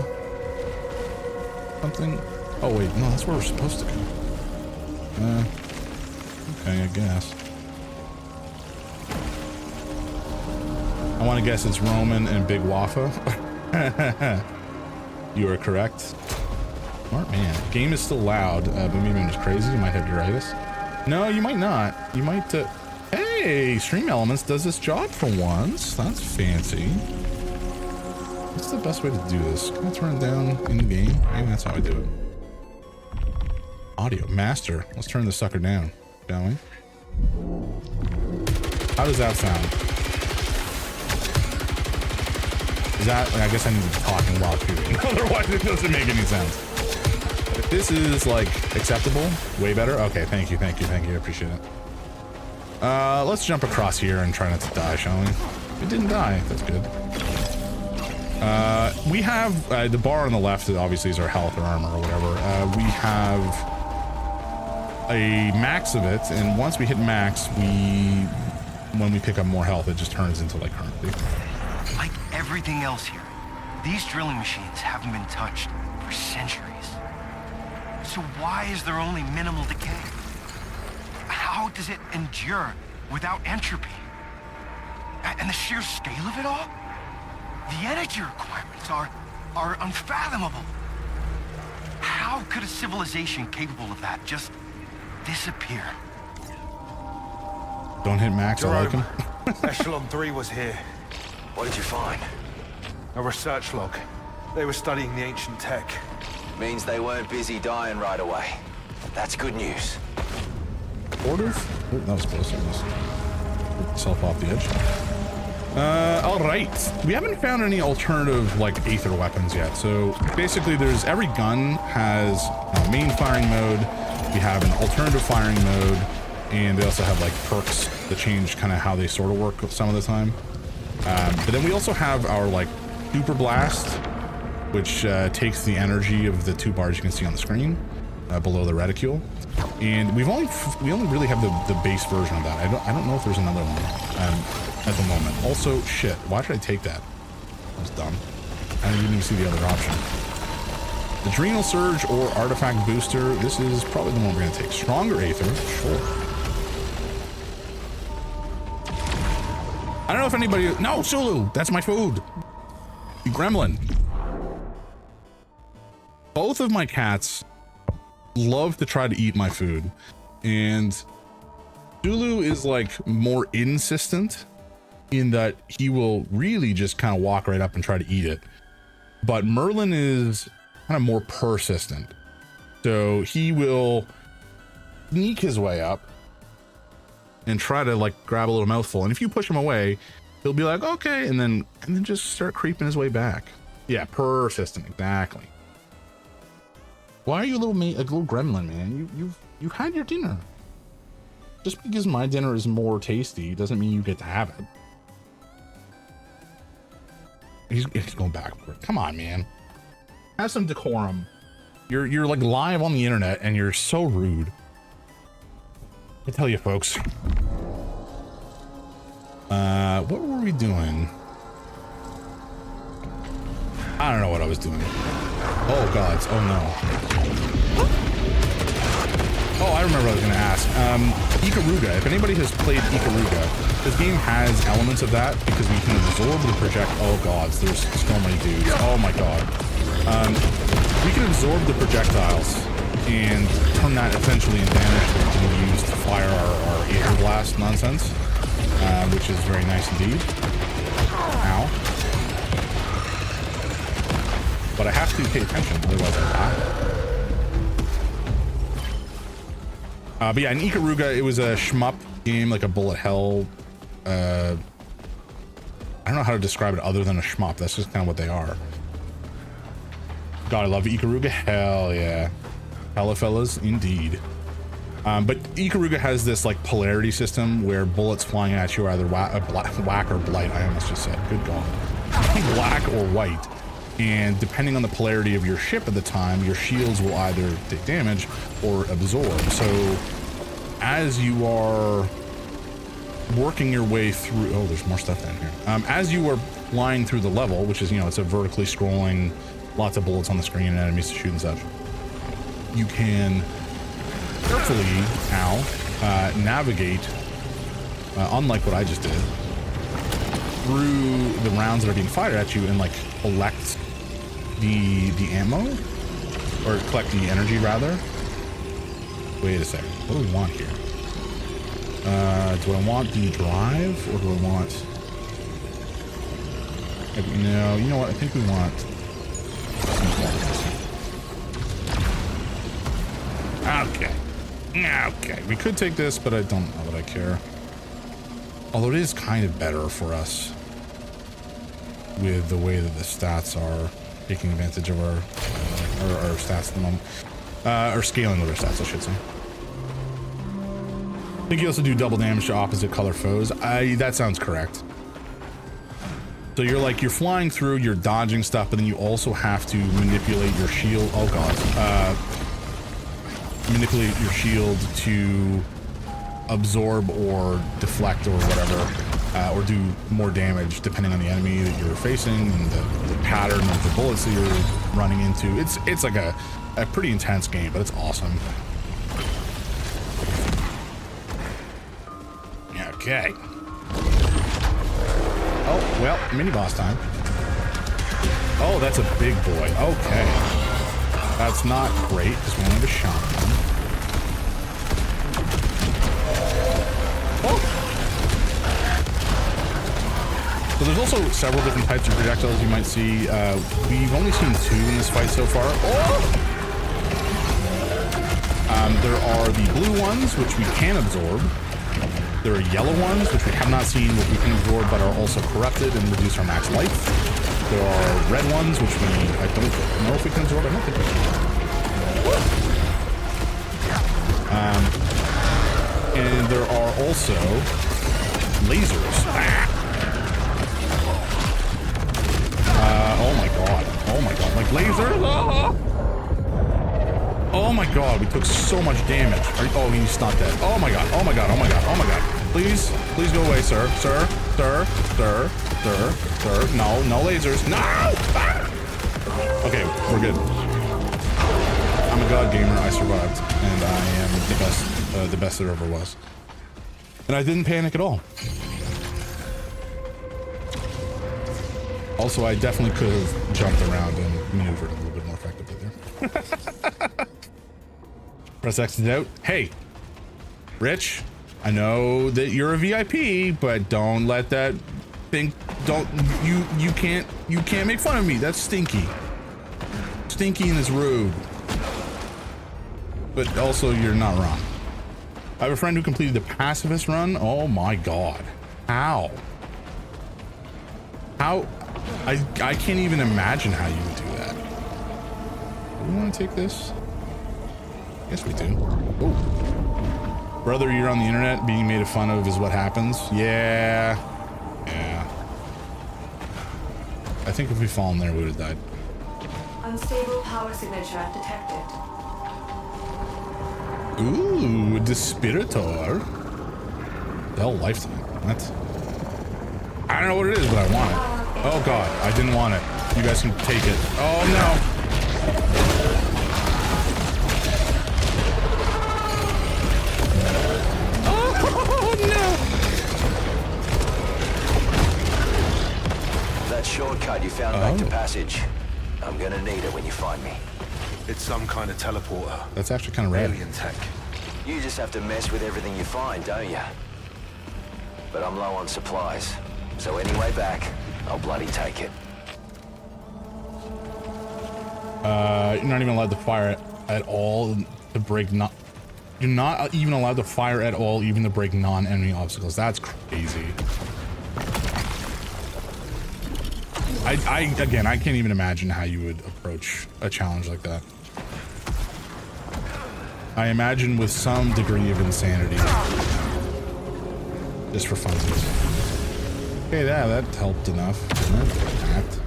something? Oh wait, no, that's where we're supposed to go. Okay, I guess. I want to guess it's Roman and Big Wafa. You are correct. Smart man. Game is still loud, but maybe I'm just crazy. You might have uritis. No, you might not. You might. Hey, Stream Elements does this job for once. That's fancy. What's the best way to do this? Can I turn it down in the game? Maybe that's how I do it. Audio master. Let's turn the sucker down, shall we? How does that sound? Is that? I guess I need to be talking while shooting. Otherwise, it doesn't make any sense. If this is like acceptable, way better. Okay, thank you. I appreciate it. Let's jump across here and try not to die, shall we? It didn't die. That's good. We have the bar on the left. Obviously, is our health or armor or whatever. We have a max of it, and once we hit max, when we pick up more health, it just turns into like currency. Like everything else here, these drilling machines haven't been touched for centuries. So why is there only minimal decay? How does it endure without entropy? And the sheer scale of it all? The energy requirements are unfathomable. How could a civilization capable of that just disappear? Don't hit max, I like him. Echelon 3 was here. What did you find? A research log. They were studying the ancient tech. Means they weren't busy dying right away. That's good news. Order? Oh, that was close. I just put myself off the edge. All right. We haven't found any alternative like aether weapons yet. So basically, every gun has a main firing mode. We have an alternative firing mode, and they also have like perks that change kind of how they sort of work some of the time. But then we also have our like super blast, which takes the energy of the 2 bars you can see on the screen below the reticule. And we only really have the base version of that. I don't know if there's another one at the moment. Also, shit, why should I take that? That was dumb. I didn't even see the other option. Adrenal Surge or Artifact Booster. This is probably the one we're gonna take. Stronger Aether, sure. I don't know if anybody. No, Sulu, that's my food. You gremlin. Both of my cats love to try to eat my food, and Sulu is like more insistent in that he will really just kind of walk right up and try to eat it, but Merlin is kind of more persistent, so he will sneak his way up and try to like grab a little mouthful, and if you push him away, he'll be like okay, and then just start creeping his way back. Yeah, persistent, exactly. Why are you a little gremlin, man? You've had your dinner. Just because my dinner is more tasty doesn't mean you get to have it. He's going back. Come on, man. Have some decorum. You're like live on the internet and you're so rude. I tell you, folks. What were we doing? I don't know what I was doing. Oh gods, oh no. Oh, I remember what I was gonna ask. Ikaruga, if anybody has played Ikaruga, this game has elements of that because we can absorb the oh gods, there's so many dudes. Oh my god. We can absorb the projectiles and turn that essentially in damage that we can use to fire our Aether Blast nonsense, which is very nice indeed. Ow. But I have to pay attention, otherwise I'll die. But yeah, in Ikaruga, it was a shmup game, like a bullet hell. I don't know how to describe it other than a shmup. That's just kind of what they are. God, I love Ikaruga. Hell yeah. Hella fellas, indeed. But Ikaruga has this like polarity system where bullets flying at you are either whack or blight. I almost just said, good God. Black or white. And depending on the polarity of your ship at the time, your shields will either take damage or absorb. So as you are working your way through, oh, there's more stuff down here. As you are flying through the level, which is, it's a vertically scrolling, lots of bullets on the screen and enemies to shoot and such, you can carefully now navigate, unlike what I just did, through the rounds that are being fired at you and like collect the ammo, or collect the energy rather. Wait a second, what do we want here? Do I want the drive, or do I want... No, you know what? I think we want... Okay. Okay. We could take this, but I don't know that I care. Although it is kind of better for us with the way that the stats are taking advantage of our stats at the moment. Or scaling with our stats, I should say. I think you also do double damage to opposite color foes. That sounds correct. So you're flying through, you're dodging stuff, but then you also have to manipulate your shield. Oh god. Manipulate your shield to absorb or deflect or whatever, or do more damage depending on the enemy that you're facing and the pattern of the bullets that you're running into. It's like a pretty intense game, but it's awesome. Okay. Oh, well, mini boss time. Oh, that's a big boy. Okay. That's not great because we only have a shotgun. Oh. So there's also several different types of projectiles you might see. We've only seen 2 in this fight so far. Oh! There are the blue ones, which we can absorb. There are yellow ones, which we have not seen, which we can absorb, but are also corrupted and reduce our max life. There are red ones, which I don't know if we can absorb. I don't think we can. And there are also lasers. Oh my god. Oh my god. Like lasers? Oh! Oh my god, we took so much damage. Oh, he's not dead. Oh my god, oh my god, oh my god, oh my god. Please go away, sir. Sir. No, no lasers. No! Ah! Okay, we're good. I'm a god gamer, I survived. And I am the best there ever was. And I didn't panic at all. Also, I definitely could have jumped around and maneuvered a little bit more effectively there. Press X to doubt. Hey, Rich, I know that you're a VIP, but don't let that thing, you can't make fun of me. That's stinky. Stinky and it's rude. But also, you're not wrong. I have a friend who completed the pacifist run. Oh my god. How? I can't even imagine how you would do that. Do we want to take this? Yes, we do. Oh. Brother, you're on the internet being made fun of is what happens. Yeah. Yeah. I think if we fall in there, we would have died. Unstable power signature detected. Ooh, Despirator. Hell, lifetime. What? I don't know what it is, but I want it. Oh god, I didn't want it. You guys can take it. Oh no. Oh no. That shortcut you found back to passage. I'm gonna need it when you find me. It's some kind of teleporter. That's actually kind of rad. Alien tech. You just have to mess with everything you find, don't you? But I'm low on supplies, so any way back, I'll bloody take it. You're not even allowed to fire at all to break you're not even allowed to fire at all, even to break non-enemy obstacles. That's crazy. Again, I can't even imagine how you would approach a challenge like that. I imagine with some degree of insanity. Just for funsies. Okay, that helped enough, didn't it?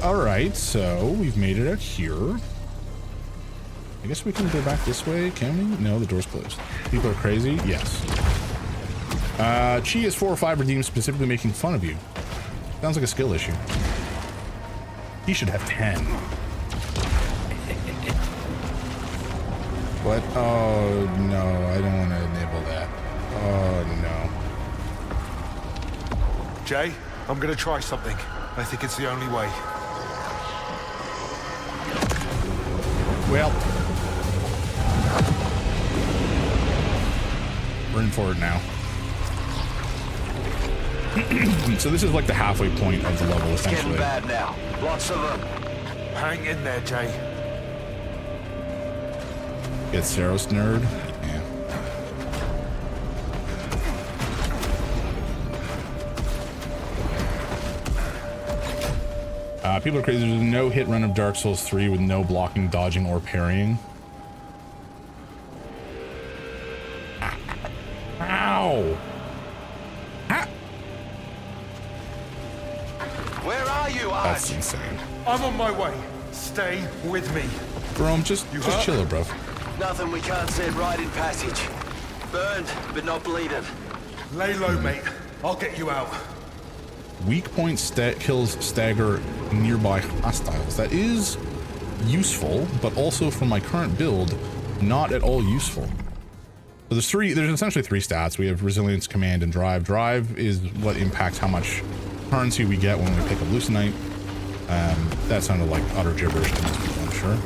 Alright, so we've made it out here. I guess we can go back this way, can we? No, the door's closed. People are crazy? Yes. Chi is 4 or 5 redeemed, specifically making fun of you. Sounds like a skill issue. He should have 10. What? Oh, no, I don't want to enable that. Oh, no. Jay, I'm gonna try something. I think it's the only way. Well, we're in for it now. So this is like the halfway point of the level, It's getting essentially. bad now. Lots of them. Hang in there, Jay. Get Saros nerd. Yeah. People are crazy. There's no hit run of Dark Souls 3 with no blocking, dodging, or parrying. Ow! Where are you, Arch? That's insane. I'm on my way. Stay with me. Bro, just chill it, bro. Nothing we can't set right in passage. Burned, but not bleeding. Lay low, mate. I'll get you out. Weak point kills stagger nearby hostiles. That is useful, but also for my current build, not at all useful. So there's essentially three stats. We have resilience, command, and drive. Drive is what impacts how much currency we get when we pick up Lucenite. That sounded like utter gibberish to most people, I'm sure.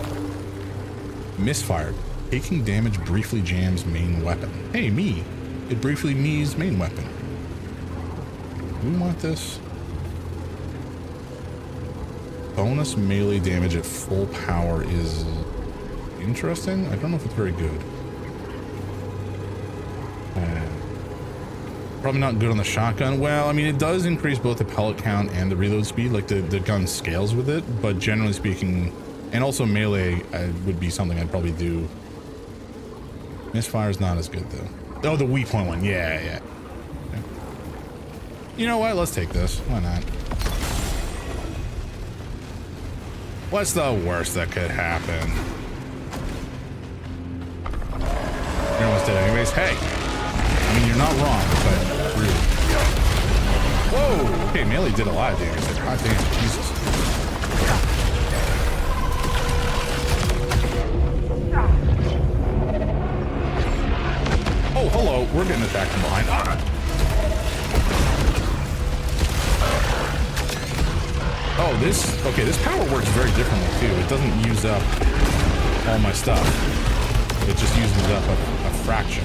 Misfired. Taking damage briefly jams main weapon. Hey, me. It briefly me's main weapon. Do we want this? Bonus melee damage at full power is interesting. I don't know if it's very good. Probably not good on the shotgun. Well, I mean, it does increase both the pellet count and the reload speed. Like the gun scales with it, but generally speaking, and also melee would be something I'd probably do. Misfire is not as good though. Oh, the weak point one. Yeah. Okay. You know what? Let's take this. Why not? What's the worst that could happen? You're almost dead anyways. Hey, I mean, you're not wrong, but rude. Whoa! Okay, melee did a lot of damage there. God damn, Jesus. Oh, hello. We're getting attacked from behind. Oh, this power works very differently too. It doesn't use up all my stuff. It just uses up a fraction.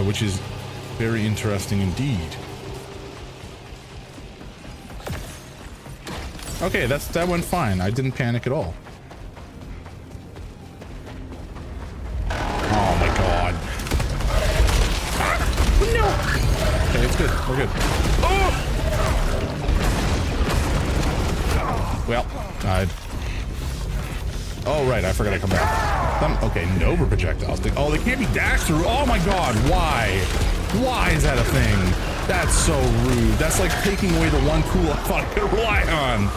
Which is very interesting indeed. Okay, that went fine. I didn't panic at all. Oh my god. No! Okay, it's good. We're good. Oh! Well, died. Oh, right. I forgot to come back. Okay, Nova projectiles. Oh, they can't be dashed through. Oh my god, why? Why is that a thing? That's so rude. That's like taking away the one tool I thought I could rely on.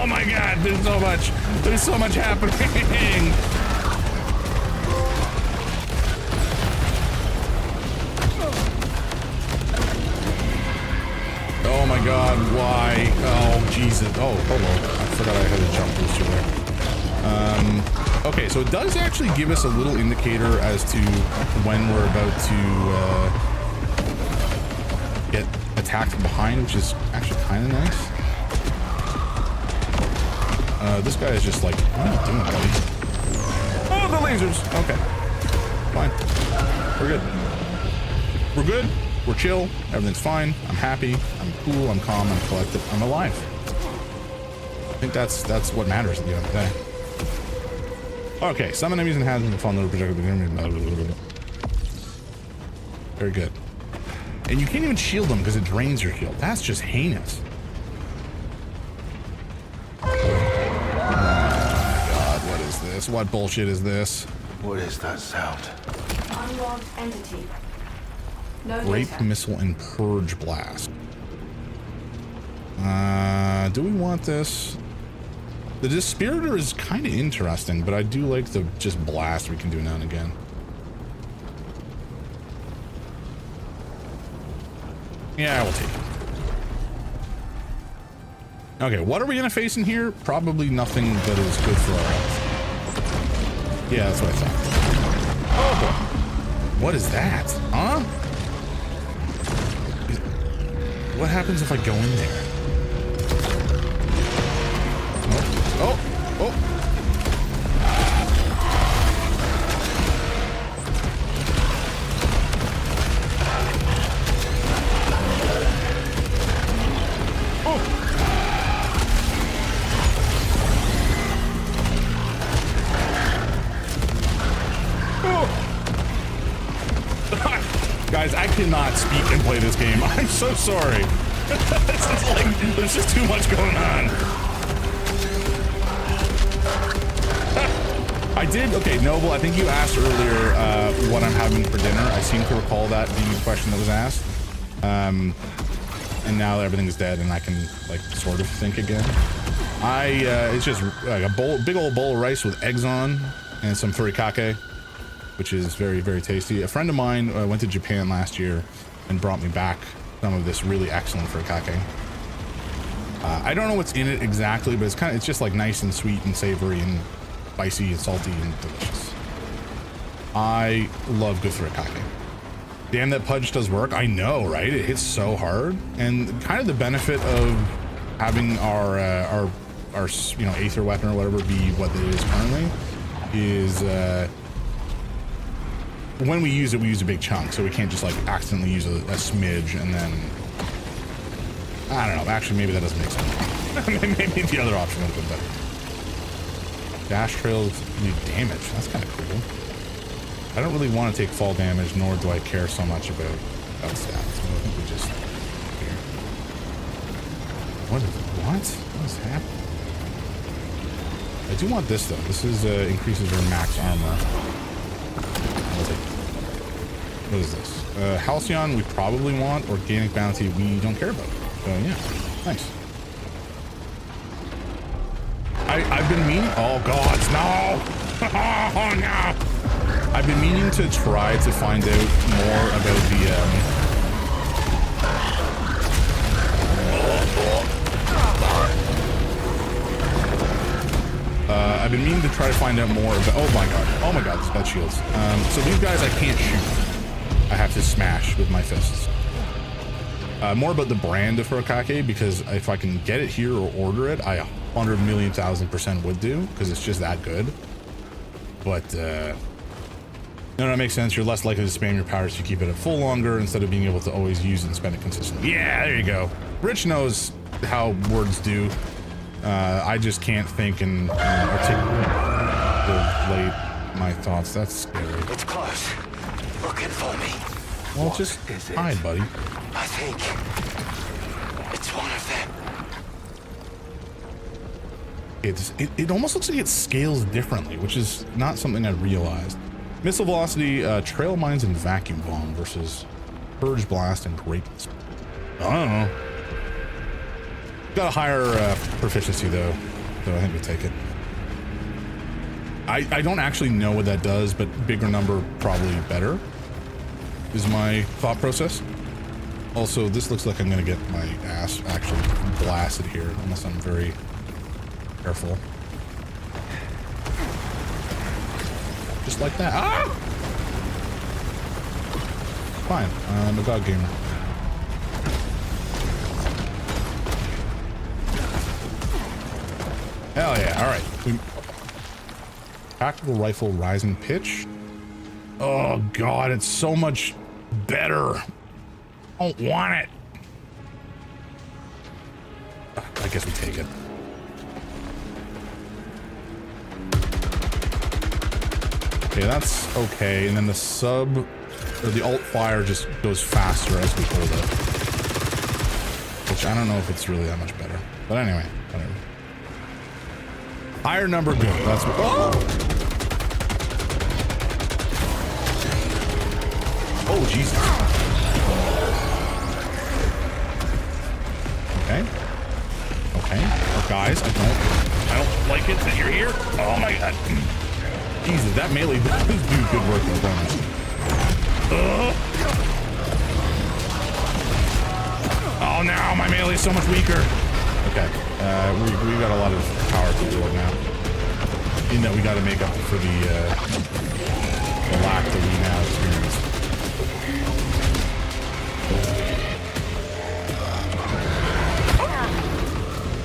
Oh my god, there's so much. There's so much happening. Oh my god, why? Oh, Jesus. Oh, hello. I forgot I had a jump booster there. Okay, so it does actually give us a little indicator as to when we're about to get attacked from behind, which is actually kind of nice. This guy is just like, what are you doing, buddy? Oh, the lasers! Okay. Fine. We're good. We're good. We're chill. Everything's fine. I'm happy. I'm cool. I'm calm. I'm collected. I'm alive. I think that's what matters at the end of the day. Okay, summon enemies and hazards and fall into projectile. Very good. And you can't even shield them because it drains your shield. That's just heinous. Oh my god, what is this? What bullshit is this? What is that sound? Unlocked entity. No Grape data. missile and purge blast. Do we want this? The Dispiritor is kind of interesting, but I do like the just blast we can do now and again. Yeah, we'll take it. Okay, what are we gonna face in here? Probably nothing that is good for our health. Yeah, that's what I thought. Oh boy. What is that? Huh? What happens if I go in there? Oh, oh, oh. Guys, I cannot speak and play this game. I'm so sorry. This is like, there's just too much going on. I did, okay, Noble, I think you asked earlier what I'm having for dinner. I seem to recall that being a question that was asked. And now everything's dead and I can, like, sort of think again. It's just like a big old bowl of rice with eggs on and some furikake, which is very, very tasty. A friend of mine went to Japan last year and brought me back some of this really excellent furikake. I don't know what's in it exactly, but it's just like nice and sweet and savory and spicy and salty and delicious. I love good furikake. Damn, that pudge does work. I know, right? It hits so hard. And kind of the benefit of having our you know, Aether weapon or whatever be what it is currently is when we use it, we use a big chunk, so we can't just like accidentally use a smidge and then, I don't know, actually maybe that doesn't make sense. Maybe the other option would have been better. Dash trails do damage, that's kind of cool. I don't really want to take fall damage, nor do I care so much about stats, so I think we just, here. What is happening? I do want this though, this is increases your max armor. What is this? Halcyon we probably want. Organic bounty we don't care about. So yeah, nice. I've been meaning. Oh gods, no! Oh no! I've been meaning to try to find out more about the I've been meaning to try to find out more about. Oh my god, that shields. So these guys I can't shoot. I have to smash with my fists. More about the brand of furikake, because if I can get it here or order it, I 100,000,000% would do, because it's just that good. But no, that makes sense. You're less likely to spam your powers if you keep it at full longer instead of being able to always use it and spend it consistently. Yeah, there you go. Rich knows how words do. I just can't think and articulate my thoughts. That's scary. It's close. Looking for me. Well, just hide, buddy. I think it's one of them. It almost looks like it scales differently, which is not something I realized. Missile velocity, trail mines and vacuum bomb versus purge blast and greatness. I don't know. Got a higher proficiency though, so I think we take it. I don't actually know what that does, but bigger number probably better is my thought process. Also, this looks like I'm gonna get my ass actually blasted here unless I'm very careful. Just like that. Ah! Fine, I'm a god gamer. Hell yeah, all right. Tactical rifle rising pitch. Oh god, it's so much better. I don't want it. I guess we take it. Okay, that's okay. And then the sub, or the alt fire just goes faster as we hold it. Which I don't know if it's really that much better. But anyway, whatever. Higher number, good. That's what. Oh! Oh, Jesus. Okay. Okay. Oh, guys, I don't like it that you're here. Oh my god. Jesus, that melee does do good work in front of us. Oh no, my melee is so much weaker. Okay. We got a lot of power to do it now. You know, we got to make up for the the lack that we now experience.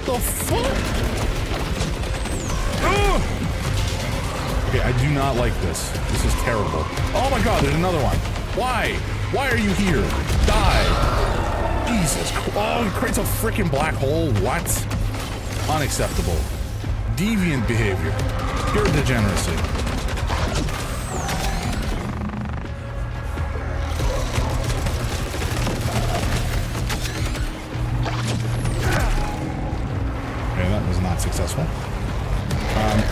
The fuck? Okay, I do not like this. This is terrible. Oh my god, there's another one. Why? Why are you here? Die. Jesus. Oh, it creates a freaking black hole. What? Unacceptable. Deviant behavior. Pure degeneracy. Okay, that was not successful.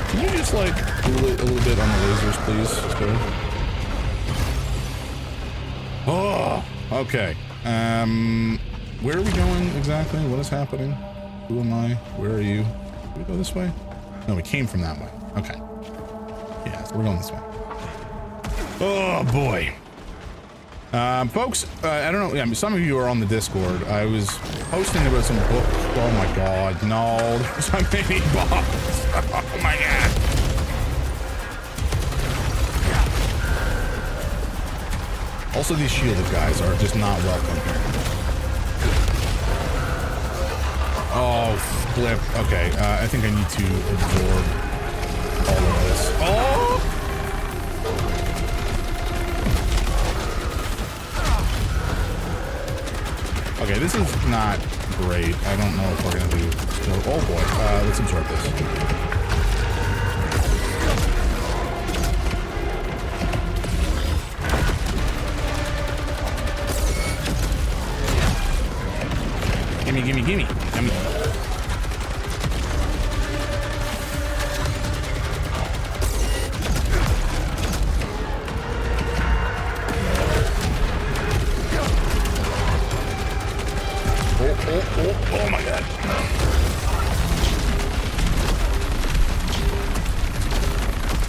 Can you just like cool it a little bit on the lasers, please? Let's go. Oh, okay. Where are we going exactly? What is happening? Who am I? Where are you? Did we go this way? No, we came from that way. Okay. Yeah, so we're going this way. Oh boy. Folks, I don't know. Yeah, some of you are on the Discord. I was posting about some book. Oh my god, no. There's so many books. Oh my god. Also, these shielded guys are just not welcome here. Oh, flip. Okay, I think I need to absorb all of this. Oh! Okay, this is not great. I don't know if we're gonna do still. Oh boy, let's absorb this. Gimme, gimme, gimme. Gimme. Oh my god.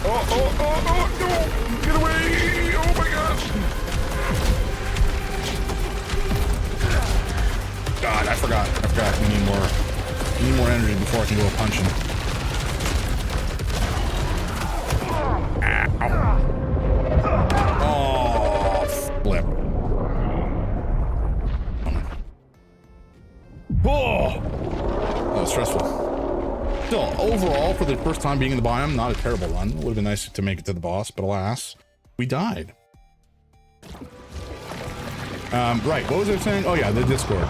Oh, no! Get away! Oh my gosh! God, I forgot. We need more energy before I can go punching. Oh, flip. Oh, that was stressful. Still, overall, for the first time being in the biome, not a terrible run. It would have been nice to make it to the boss, but alas, we died. Right, what was I saying? Oh yeah, the Discord.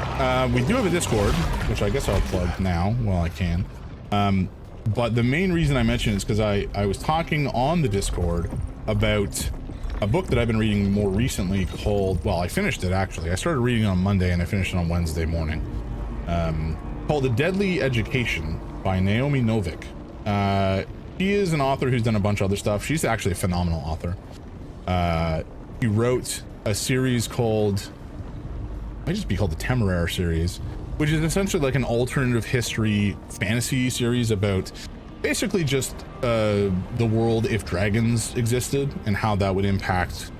We do have a Discord, which I guess I'll plug now while I can. But the main reason I mentioned it is because I was talking on the Discord about a book that I've been reading more recently called, well, I finished it actually. I started reading it on Monday and I finished it on Wednesday morning. Called The Deadly Education by Naomi Novik. She is an author who's done a bunch of other stuff. She's actually a phenomenal author. She wrote a series called, might just be called the Temeraire series, which is essentially like an alternative history fantasy series about basically just the world if dragons existed and how that would impact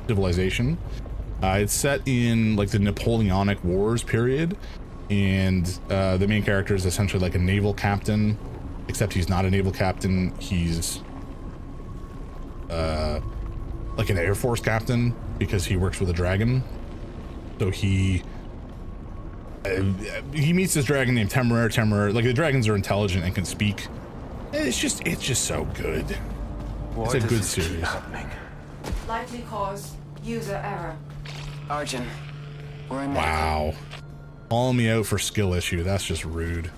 civilization. It's set in like the Napoleonic Wars period, and the main character is essentially like a naval captain, except he's not a naval captain. He's like an Air Force captain because he works with a dragon. So he meets this dragon named Temeraire. Like the dragons are intelligent and can speak. It's just so good. It's a good series. Likely cause user error. Arjun, we're in. Wow. Calling me out for skill issue. That's just rude.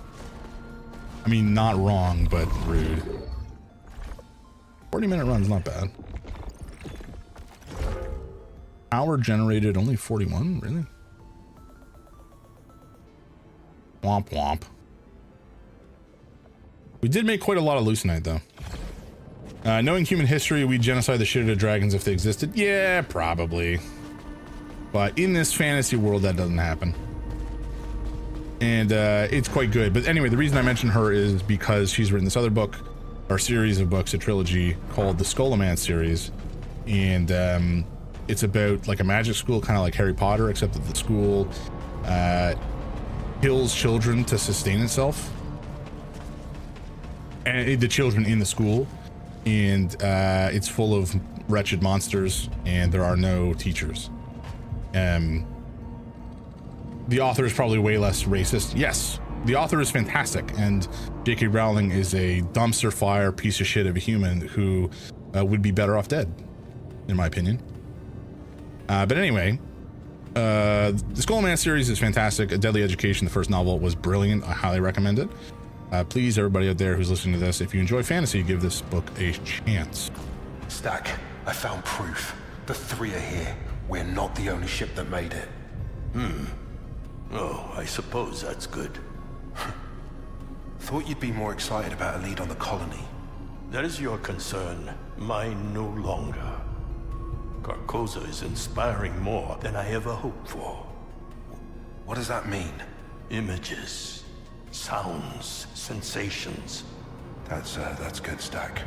I mean, not wrong, but rude. 40-minute run's not bad. Power generated only 41, really? Womp womp. We did make quite a lot of leucinite though. Knowing human history, we'd genocide the shit out of dragons if they existed. Yeah, probably. But in this fantasy world, that doesn't happen. And it's quite good. But anyway, the reason I mention her is because she's written this other book, or series of books, a trilogy called the Scholomance series. And it's about like a magic school, kind of like Harry Potter, except that the school kills children to sustain itself. And the children in the school. and it's full of wretched monsters, and there are no teachers. The author is probably way less racist. Yes, the author is fantastic, and J.K. Rowling is a dumpster fire piece of shit of a human who would be better off dead, in my opinion. But anyway, the Skullman series is fantastic. A Deadly Education, the first novel, was brilliant. I highly recommend it. Please, everybody out there who's listening to this, if you enjoy fantasy, give this book a chance. Stack, I found proof. The 3 are here. We're not the only ship that made it. Oh, I suppose that's good. Thought you'd be more excited about a lead on the colony. That is your concern. Mine no longer. Carcosa is inspiring more than I ever hoped for. What does that mean? Images, sounds, sensations. That's good, Stack.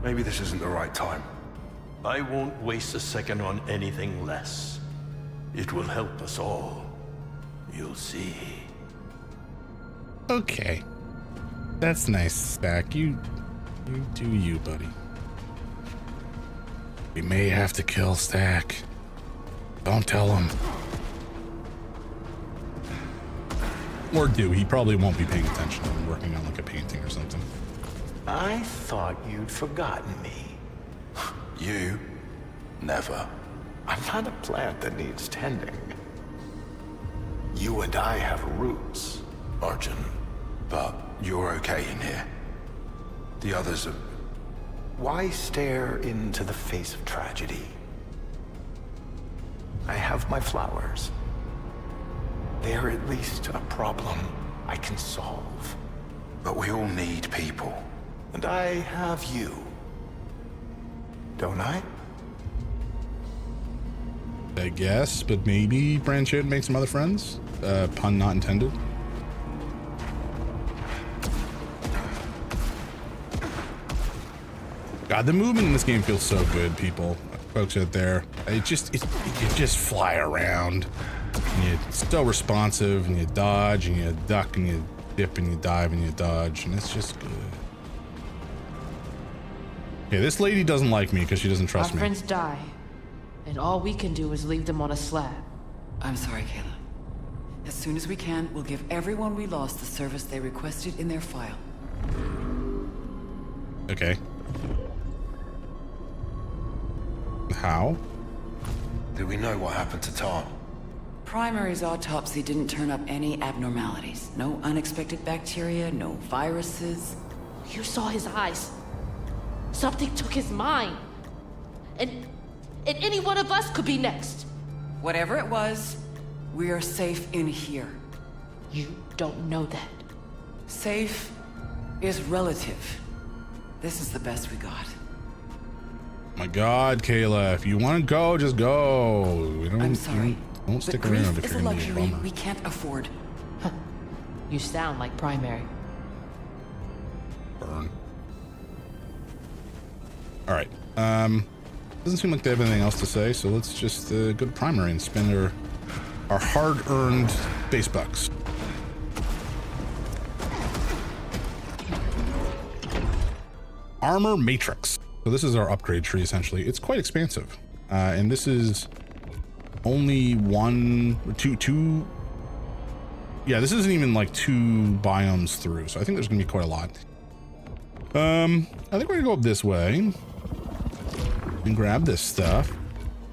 Maybe this isn't the right time. I won't waste a second on anything less. It will help us all. You'll see. Okay. That's nice, Stack. You do you, buddy. We may have to kill Stack. Don't tell him. Or do. He probably won't be paying attention. I'm working on like a painting or something. I thought you'd forgotten me. You? Never. I'm not a plant that needs tending. You and I have roots. Arjun, but you're okay in here. The others are... Why stare into the face of tragedy? I have my flowers. They're at least a problem I can solve. But we all need people. And I have you. Don't I? I guess, but maybe branch out and make some other friends? Pun not intended. God, the movement in this game feels so good, people. Folks out there. You just fly around. And you're so responsive, and you dodge, and you duck, and you dip, and you dive, and you dodge, and it's just good. Okay, this lady doesn't like me because she doesn't trust me. Our friends die, and all we can do is leave them on a slab. I'm sorry, Kayla. As soon as we can, we'll give everyone we lost the service they requested in their file. Okay. How? Do we know what happened to Tom? Primary's autopsy didn't turn up any abnormalities. No unexpected bacteria, no viruses. You saw his eyes. Something took his mind. And any one of us could be next. Whatever it was, we are safe in here. You don't know that. Safe is relative. This is the best we got. My God, Kayla, if you want to go, just go. I'm sorry. Don't stick around if is you're a gonna be a luxury bummer. we can't afford. Huh. You sound like Primary. Burn. All right. Doesn't seem like they have anything else to say, so let's just go to Primary and spend our hard-earned base bucks. Armor Matrix. So this is our upgrade tree, essentially. It's quite expansive. And this is only two. Yeah, this isn't even like 2 biomes through, so I think there's gonna be quite a lot. I think we're gonna go up this way and grab this stuff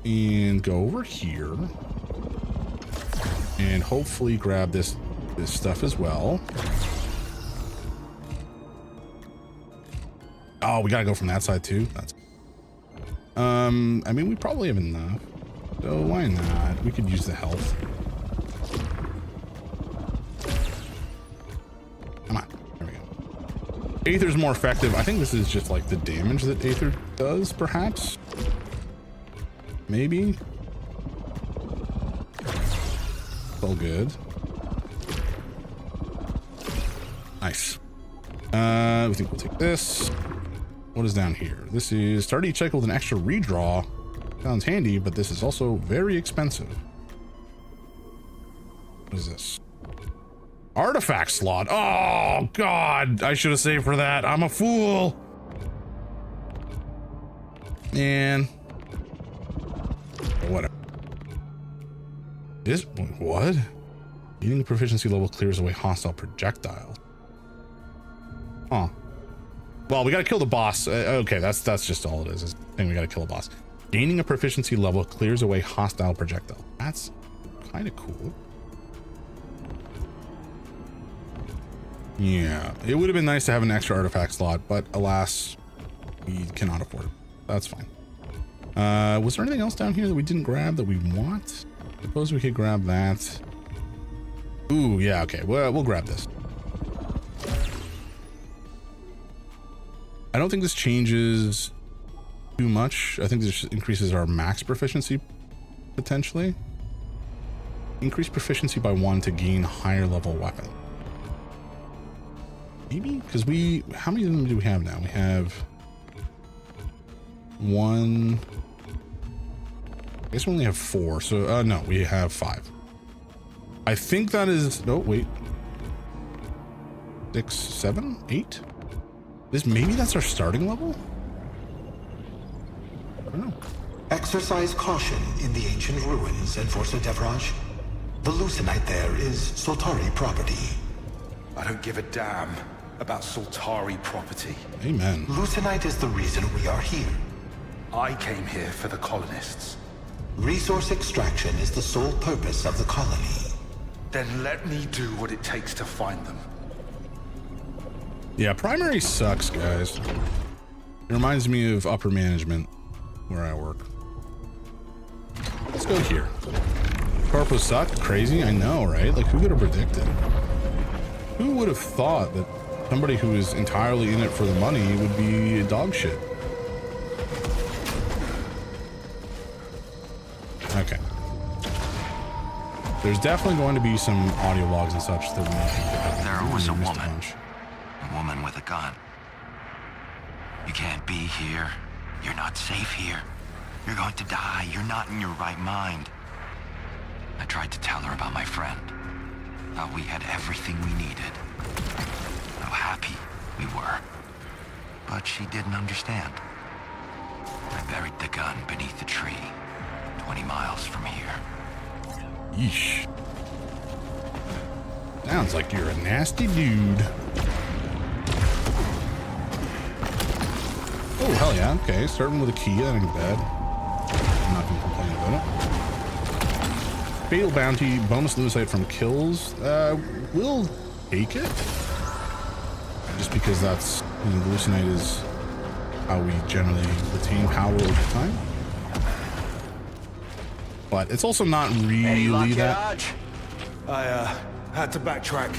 and go over here and hopefully grab this stuff as well. Oh, we gotta go from that side too. That's I mean, we probably have enough, so why not? We could use the health. Come on, there we go. Aether's more effective. I think this is just like the damage that Aether does, perhaps. Maybe. It's all good. Nice. We think we'll take this. What is down here? This is start each cycle with an extra redraw. Sounds handy, but this is also very expensive. What is this? Artifact slot. Oh God, I should have saved for that. I'm a fool. And whatever. What? Gaining a proficiency level clears away hostile projectile. Huh. Well, we gotta kill the boss. Okay, that's just all it is. We gotta kill a boss. Gaining a proficiency level clears away hostile projectile. That's kind of cool. Yeah, it would have been nice to have an extra artifact slot, but alas, we cannot afford it. That's fine. Was there anything else down here that we didn't grab that we want? Suppose we could grab that. Ooh, yeah, okay. Well, we'll grab this. I don't think this changes too much. I think this increases our max proficiency, potentially. Increase proficiency by 1 to gain higher level weapon. Maybe? Because how many of them do we have now? We have 1. I guess we only have 4. So, no, we have 5. I think that is, no, wait. 6, 7, 8? Maybe that's our starting level? I don't know. Exercise caution in the ancient ruins, Enforcer Devraj. The Lucenite there is Soltari property. I don't give a damn about Soltari property. Amen. Lucenite is the reason we are here. I came here for the colonists. Resource extraction is the sole purpose of the colony. Then let me do what it takes to find them. Yeah, primary sucks, guys. It reminds me of upper management where I work. Let's go here. Corpo sucked? Crazy? I know, right? Like, who could have predicted? Who would have thought that somebody who is entirely in it for the money would be dog shit? Okay. There's definitely going to be some audio logs and such that we need. There was a woman. A woman with a gun. You can't be here. You're not safe here. You're going to die. You're not in your right mind. I tried to tell her about my friend. How we had everything we needed. How happy we were. But she didn't understand. I buried the gun beneath the tree, 20 miles from here. Yeesh. Sounds like you're a nasty dude. Oh, hell yeah. Okay, starting with a key. That ain't bad. I'm not gonna complain about it. Fatal bounty, bonus lucite from kills. We'll take it. Just because that's, you know, the lucenite is how we generally retain power over time. But it's also not really that. I had to backtrack.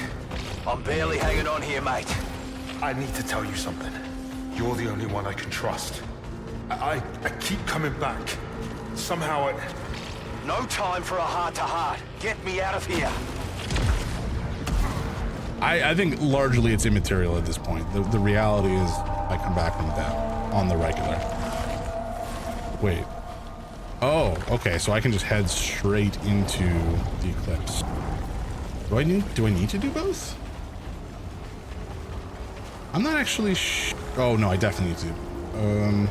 I'm barely hanging on here, mate. I need to tell you something. You're the only one I can trust. I keep coming back. Somehow it... No time for a heart-to-heart. Get me out of here. I think largely it's immaterial at this point. The reality is I come back from death on the regular. Wait. Oh, okay, so I can just head straight into the eclipse. Do I need to do both? I'm not actually oh no, I definitely need to.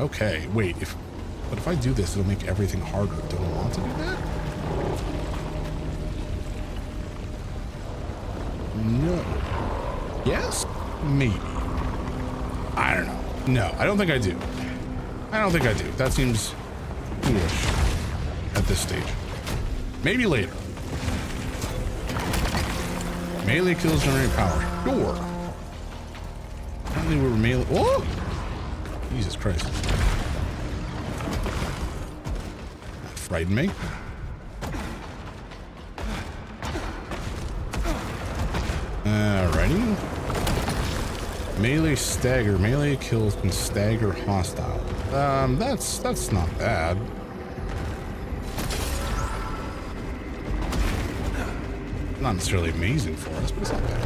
Okay, wait, but if I do this, it'll make everything harder. Do I want to do that? No. Yes? Maybe. I don't know. No, I don't think I do. I don't think I do. That seems foolish at this stage. Maybe later. Melee kills generate power. Sure. Apparently we're melee. Oh! Jesus Christ. That frightened me. Alrighty. Melee stagger. Melee kills can stagger hostile. That's not bad. Not necessarily amazing for us, but it's not bad.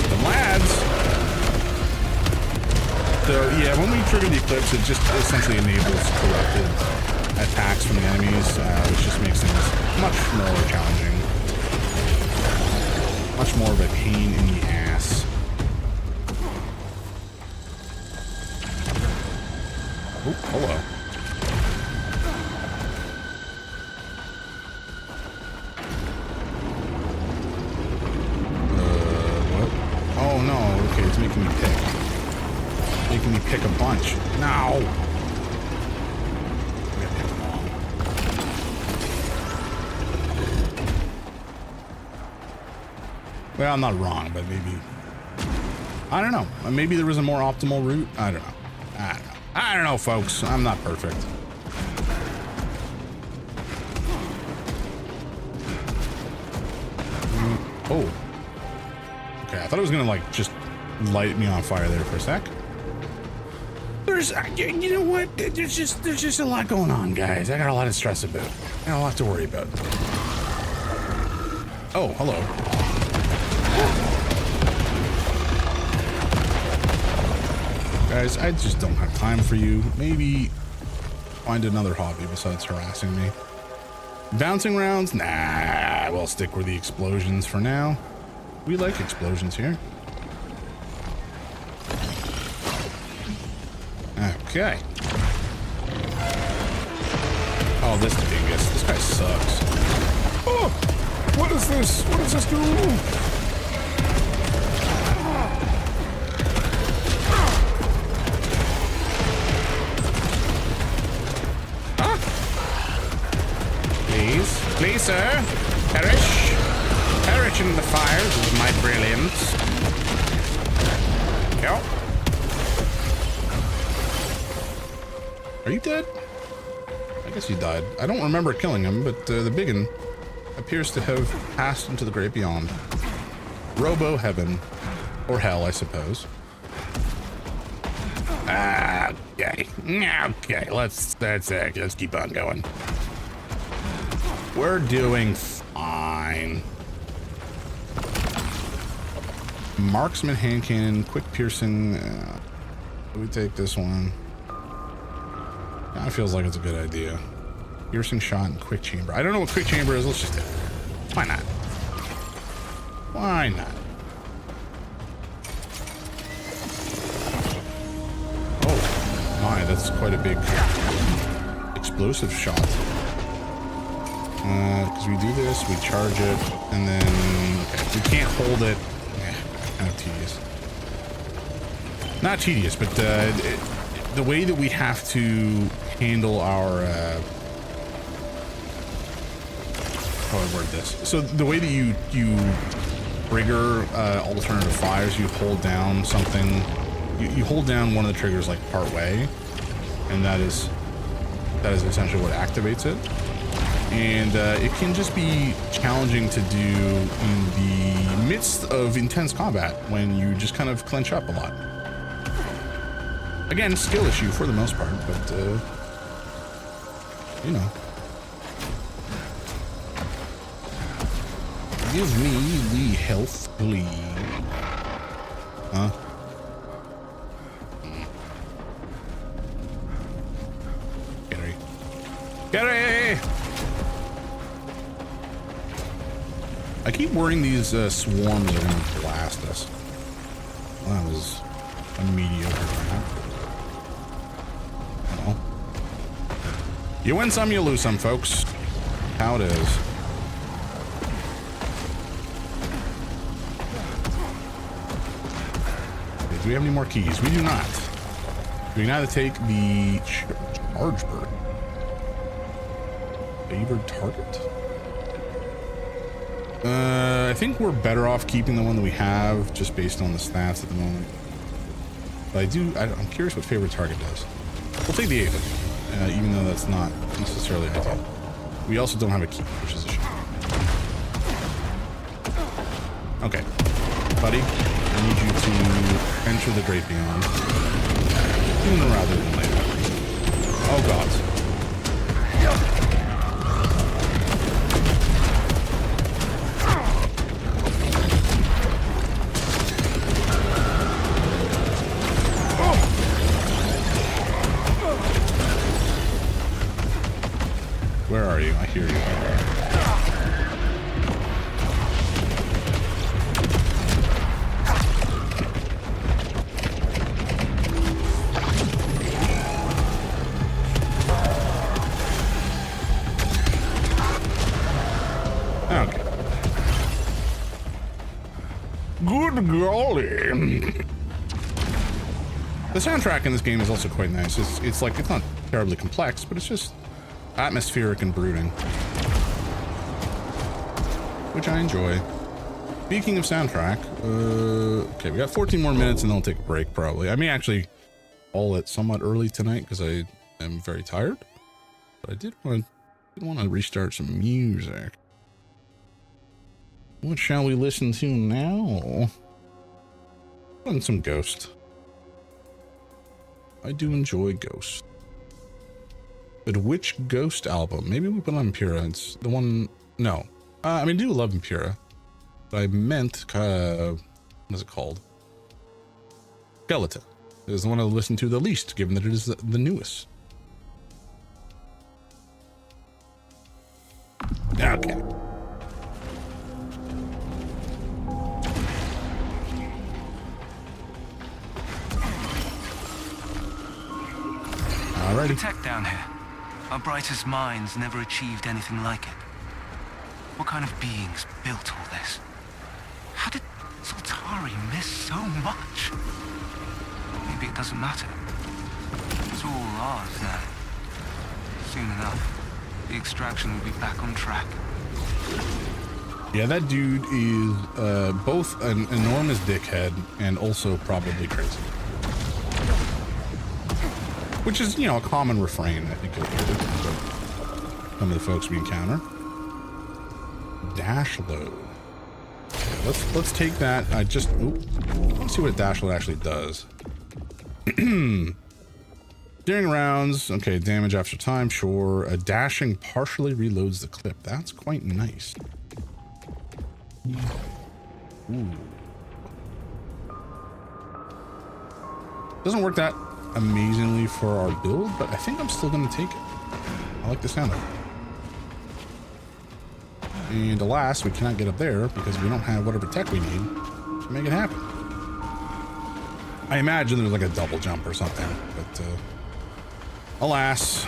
The lads. So yeah, when we trigger the eclipse, it just essentially enables corrupted attacks from the enemies, which just makes things much more challenging. Much more of a pain in the ass. Oh, hello. What? Oh no, okay, it's making me pick. Making me pick a bunch. No! I gotta pick them all. Well, I'm not wrong, but maybe... I don't know. Maybe there was a more optimal route. I don't know. I don't know, folks. I'm not perfect. Oh. Okay, I thought it was gonna, like, just light me on fire there for a sec. There's, you know what? There's just a lot going on, guys. I got a lot of stress about. I got a lot to worry about. Oh, hello. Guys, I just don't have time for you. Maybe find another hobby besides harassing me. Bouncing rounds? Nah, we'll stick with the explosions for now. We like explosions here. Okay. Oh, this dingus. This guy sucks. Oh! What is this? What does this do? Huh? Please, sir. Perish. Perish in the fires of my brilliance. Yep. Are you dead? I guess he died. I don't remember killing him, but the biggin appears to have passed into the great beyond. Robo heaven. Or hell, I suppose. Okay. Okay, let's keep on going. We're doing fine. Marksman hand cannon, quick piercing. We take this one. That feels like it's a good idea. Piercing shot and quick chamber. I don't know what quick chamber is. Let's just do it. Why not? Why not? Oh my, that's quite a big explosive shot. Because we do this, we charge it, and then okay, we can't hold it. Kind of tedious. Not tedious, but the way that we have to handle our how do I word this? So the way that you trigger alternative fires, you hold down something. You hold down one of the triggers like part way, and that is essentially what activates it. And it can just be challenging to do in the midst of intense combat when you just kind of clench up a lot. Again, skill issue for the most part, but you know. Give me the health, please. Huh? Gary. Gary! I keep worrying these swarms are going to blast us. Well, that was a mediocre round. Well, you win some, you lose some, folks. How it is. Okay, do we have any more keys? We do not. We can either take the charge bird. Favored target? I think we're better off keeping the one that we have just based on the stats at the moment. But I'm curious what favorite target does. We'll take the Aven, even though that's not necessarily ideal. We also don't have a key, which is a shame. Okay, buddy, I need you to enter the Great Beyond. Sooner rather than later. Oh God. Where are you? I hear you. Good golly. The soundtrack in this game is also quite nice. It's like, it's not terribly complex, but it's just atmospheric and brooding, which I enjoy. Speaking of soundtrack, okay, we got 14 more minutes and then I'll take a break probably. I may actually call it somewhat early tonight because I am very tired, but I did want to restart some music. What shall we listen to now? On some Ghost. I do enjoy Ghost. But which Ghost album? Maybe we put on Impura. It's the one... No. I mean, I do love Impura. But I meant... what is it called? Skeleton. It is the one I listen to the least, given that it is the newest. Okay. Alrighty. The tech down here. Our brightest minds never achieved anything like it. What kind of beings built all this? How did Soltari miss so much? Maybe it doesn't matter. It's all ours now. Soon enough, the extraction will be back on track. Yeah, that dude is both an enormous dickhead and also probably crazy. Which is, you know, a common refrain, I think, of some of the folks we encounter. Dash load. Okay, let's take that. Let's see what a dash load actually does. During rounds, okay, damage after time, sure. A dashing partially reloads the clip. That's quite nice. Ooh. Doesn't work that amazingly for our build, but I think I'm still gonna take it. I like the sound of it. And alas, we cannot get up there because we don't have whatever tech we need to make it happen. I imagine there's like a double jump or something, but alas.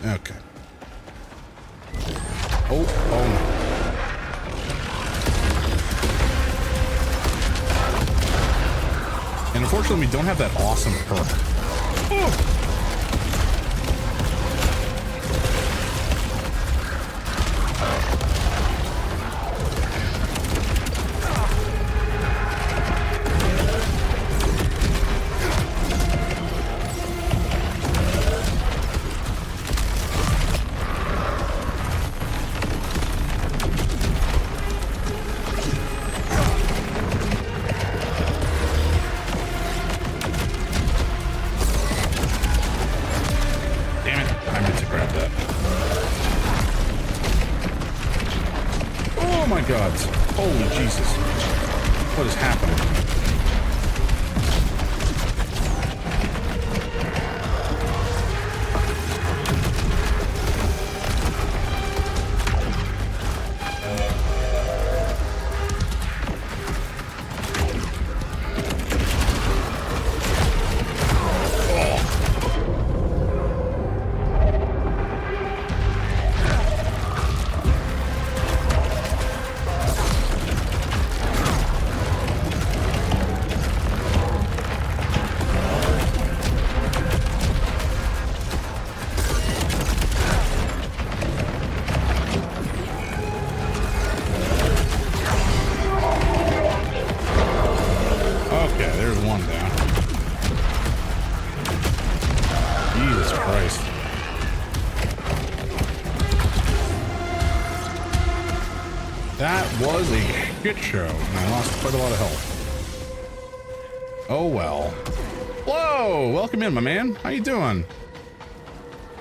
Okay. Oh no. And unfortunately, we don't have that awesome perk. Oh. Holy Jesus. What is happening? Shit show, and I lost quite a lot of health. Oh well. Whoa! Welcome in, my man. How you doing?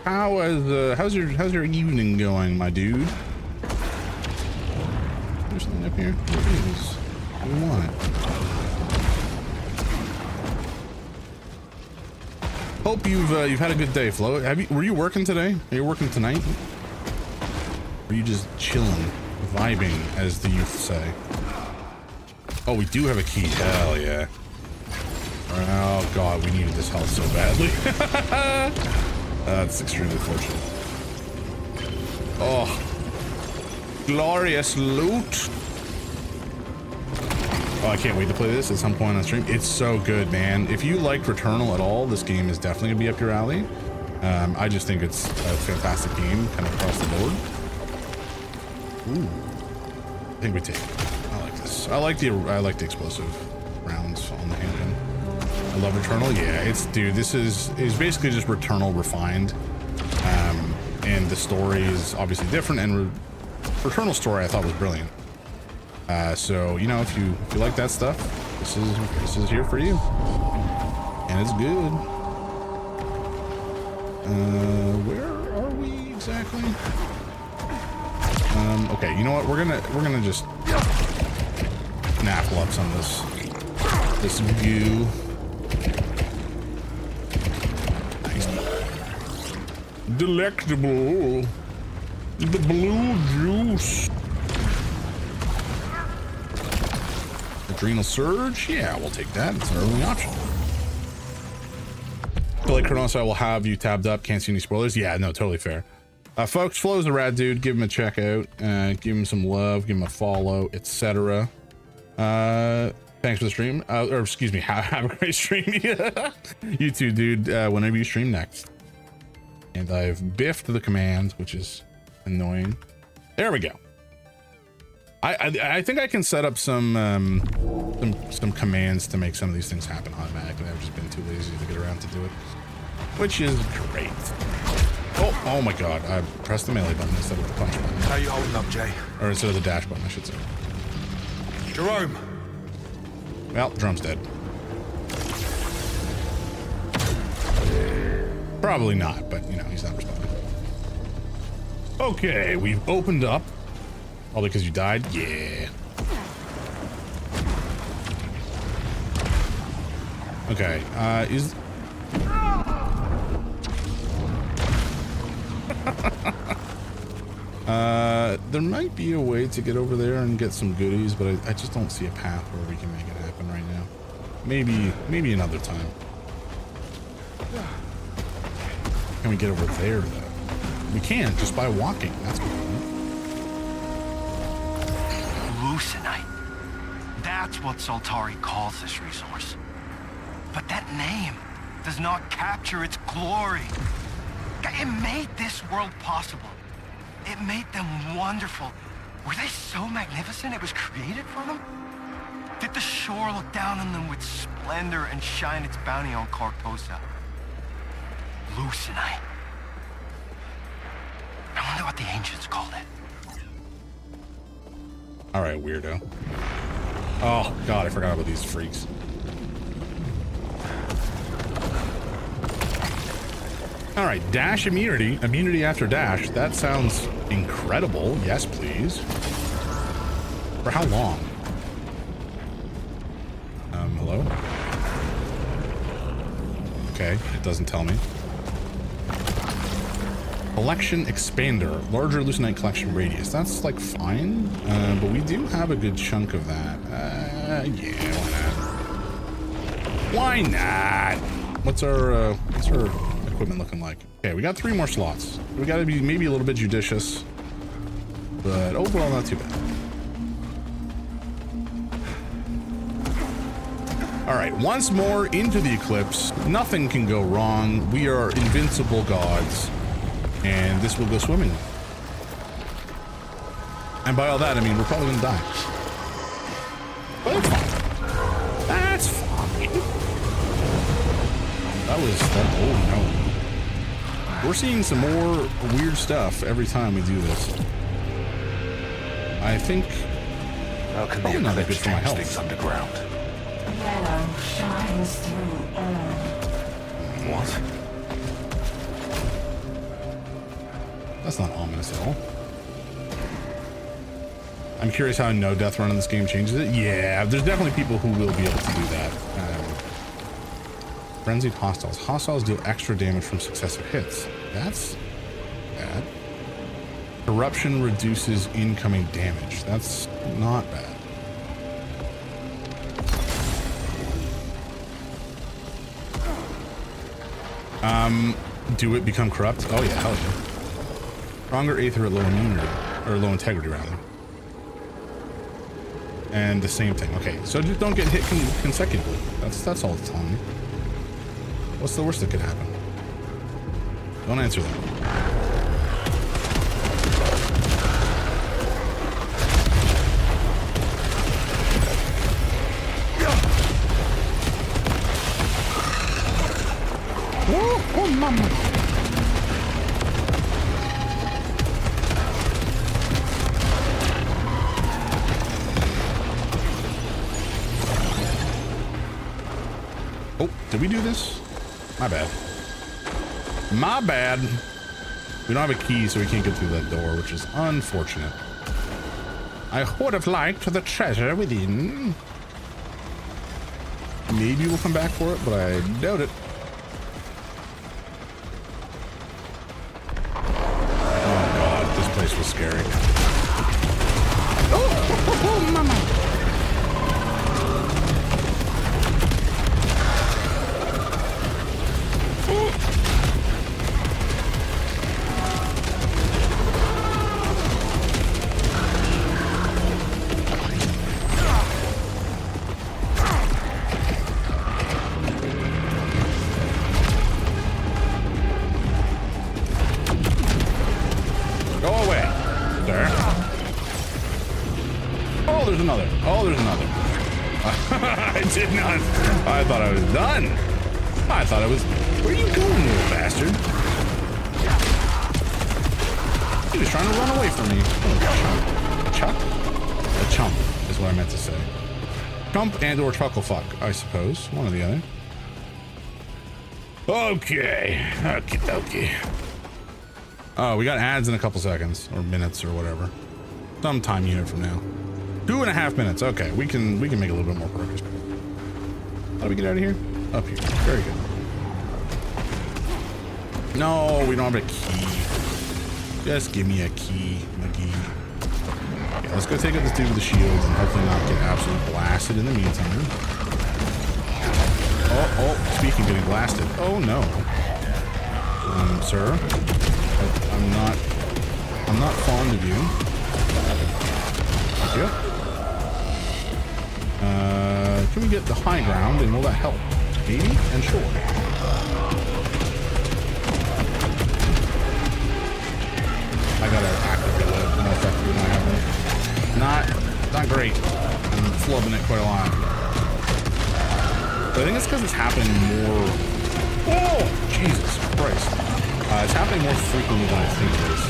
How's your evening going, my dude? There's something up here. What is? What do you want? Hope you've had a good day, Flo. Were you working today? Are you working tonight? Or are you just chilling, vibing, as the youth say? Oh, we do have a key. Hell yeah. Oh god, we needed this health so badly. That's extremely fortunate. Oh, glorious loot. Oh, I can't wait to play this at some point on stream. It's so good, man. If you liked Returnal at all, this game is definitely gonna be up your alley. I just think it's a fantastic game, kind of across the board. Ooh, I think we take it. I like this. I like the explosive rounds on the handgun. I love Returnal. Yeah, dude. This is basically just Returnal refined, and the story is obviously different. And Returnal story I thought was brilliant. So you know, if you like that stuff, this is here for you, and it's good. Where are we exactly? Okay, you know what? We're gonna just knackle up some of this goo. Nice. Delectable. The blue juice. Adrenal surge? Yeah, we'll take that. It's our only option. Like Carcosa, I will have you tabbed up. Can't see any spoilers. Yeah, no, totally fair. Folks, Flo's a rad dude. Give him a check out. Give him some love. Give him a follow, etc. Thanks for the stream. Or excuse me, have a great stream. You too, dude. Whenever you stream next. And I've biffed the command, which is annoying. There we go. I think I can set up some commands to make some of these things happen automatically. I've just been too lazy to get around to do it, which is great. Oh my god! I pressed the melee button instead of the punch button. How you holding up, Jay? Or instead of the dash button, I should say. Jerome. Well, Drum's dead. Probably not, but you know he's not responding. Okay, we've opened up. All because you died? Yeah. Okay, there might be a way to get over there and get some goodies, but I just don't see a path where we can make it happen right now. Maybe another time. Can we get over there, though? We can, just by walking. That's what we want. Hallucinite. That's what Soltari calls this resource. But that name does not capture its glory. It made this world possible. It made them wonderful. Were they so magnificent it was created for them? Did the shore look down on them with splendor and shine its bounty on Carcosa? Hallucinite. I wonder what the ancients called it. All right, weirdo. Oh god, I forgot about these freaks. All right, dash immunity. Immunity after dash. That sounds incredible. Yes, please. For how long? Hello? Okay, it doesn't tell me. Collection expander, larger hallucinite collection radius. That's like fine, but we do have a good chunk of that. Yeah, why not? What's our equipment looking like? Okay, we got 3 more slots. We got to be maybe a little bit judicious, but overall not too bad. All right, once more into the eclipse. Nothing can go wrong. We are invincible gods. And this will go swimming. And by all that, I mean, we're probably gonna die. But that's fine. That's fine. Oh no. We're seeing some more weird stuff every time we do this. I think how can the eclipse change things underground? Yellow shines through all. What? That's not ominous at all. I'm curious how a no death run in this game changes it. Yeah, there's definitely people who will be able to do that. Frenzied hostiles. Hostiles deal extra damage from successive hits. That's bad. Corruption reduces incoming damage. That's not bad. Do it become corrupt? Oh yeah, hell yeah. Stronger Aether at low immunity, or low integrity rather. And the same thing. Okay, so just don't get hit consecutively. That's all it's telling me. What's the worst that could happen? Don't answer that. Oh, mama. Oh, did we do this? My bad. My bad. We don't have a key, so we can't get through that door, which is unfortunate. I would have liked the treasure within. Maybe we'll come back for it, but I doubt it. Oh god, this place was scary. Oh, mama. I did not. I thought I was done. I thought I was. Where are you going, little bastard? He was trying to run away from me. Oh, chump. A chump is what I meant to say. Chump and or chucklefuck, I suppose. One or the other. Okay. Okay. Oh, we got ads in a couple seconds or minutes or whatever. Some time unit from now. 2.5 minutes. Okay, we can make a little bit more progress. How do we get out of here? Up here. Very good. No, we don't have a key. Just give me a key, McGee. Yeah, let's go take out this dude with the shields and hopefully not get absolutely blasted in the meantime. Oh, speaking of getting blasted. Oh no. Sir. I'm not fond of you. Thank you. Can we get the high ground and will that help? Maybe and sure. I gotta activate it more effectively than I have been. Not great. I'm flubbing it quite a lot. But I think it's because it's happening more. Oh, Jesus Christ! It's happening more frequently than I think it is.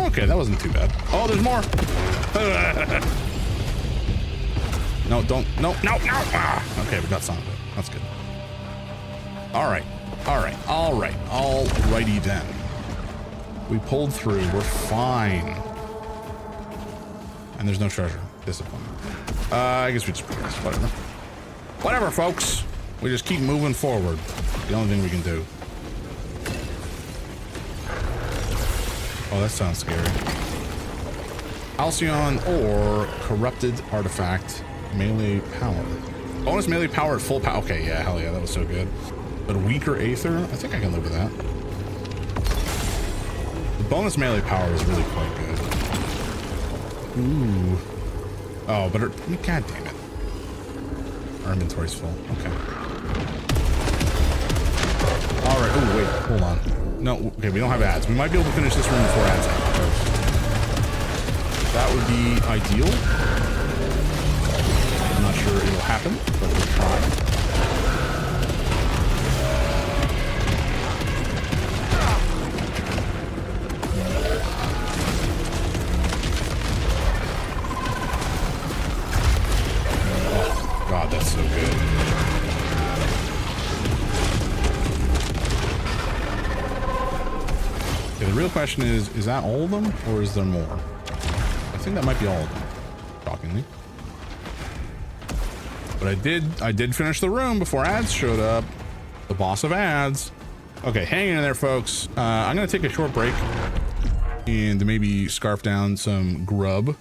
Okay, that wasn't too bad. Oh, there's more. No, don't. No. Ah, okay, we got some of it. That's good. Alrighty then. We pulled through. We're fine. And there's no treasure. Discipline. I guess we just progress. Whatever, folks. We just keep moving forward. The only thing we can do. Oh, that sounds scary. Halcyon or corrupted artifact. Melee power. Bonus melee power at full power. Okay, yeah, hell yeah, that was so good. But a weaker Aether? I think I can live with that. The bonus melee power is really quite good. Ooh. Oh, but god damn it. Our inventory's full. Okay. Alright, oh wait, hold on. No, okay, we don't have ads. We might be able to finish this room before ads happen. That would be ideal. I'm not sure it'll happen, but we'll try. Oh, God, that's so good. Okay, the real question is that all of them, or is there more? I think that might be all of them, shockingly. But I did finish the room before ads showed up. The boss of ads. Okay, hang in there, folks. I'm gonna take a short break and maybe scarf down some grub.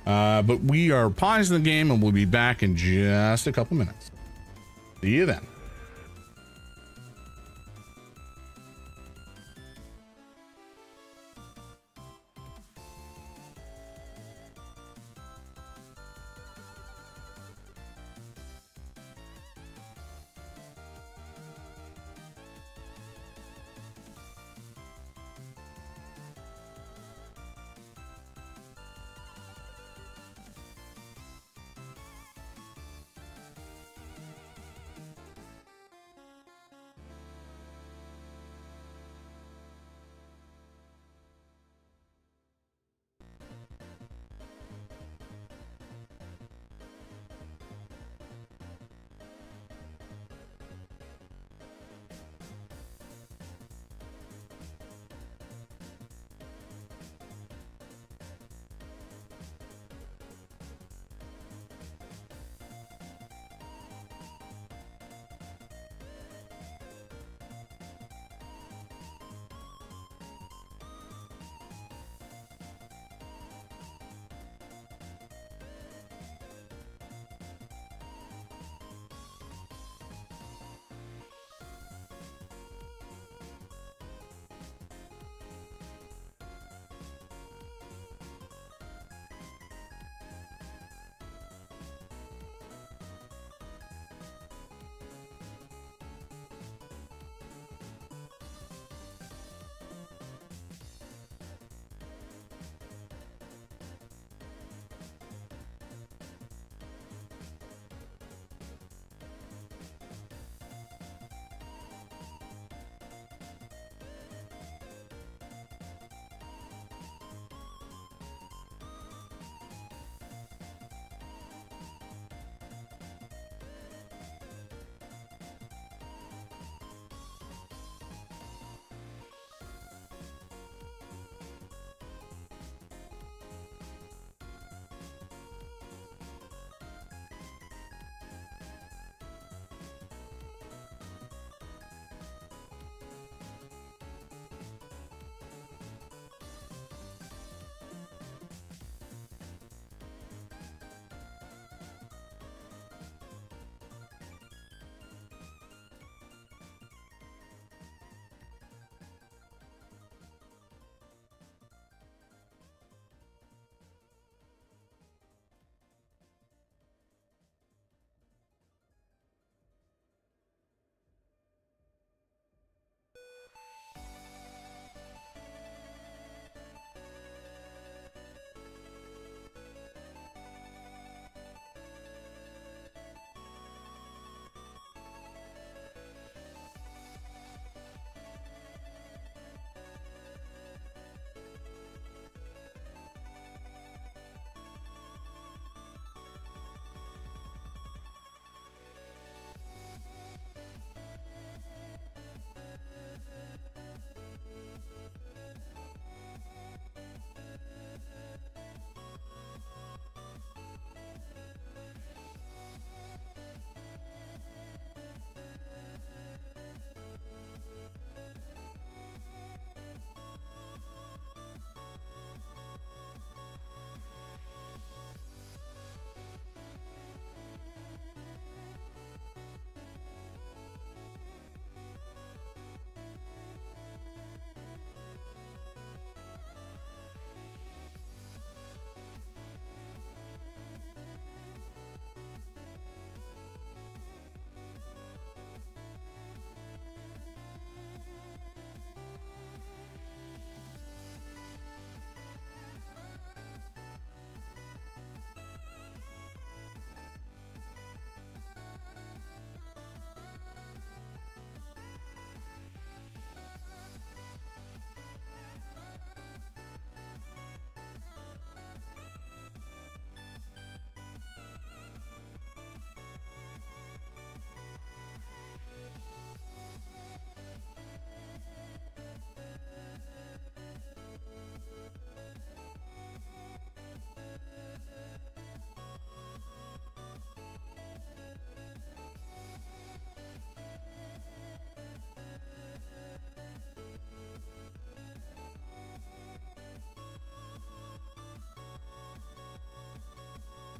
But we are pausing the game and we'll be back in just a couple minutes. See you then.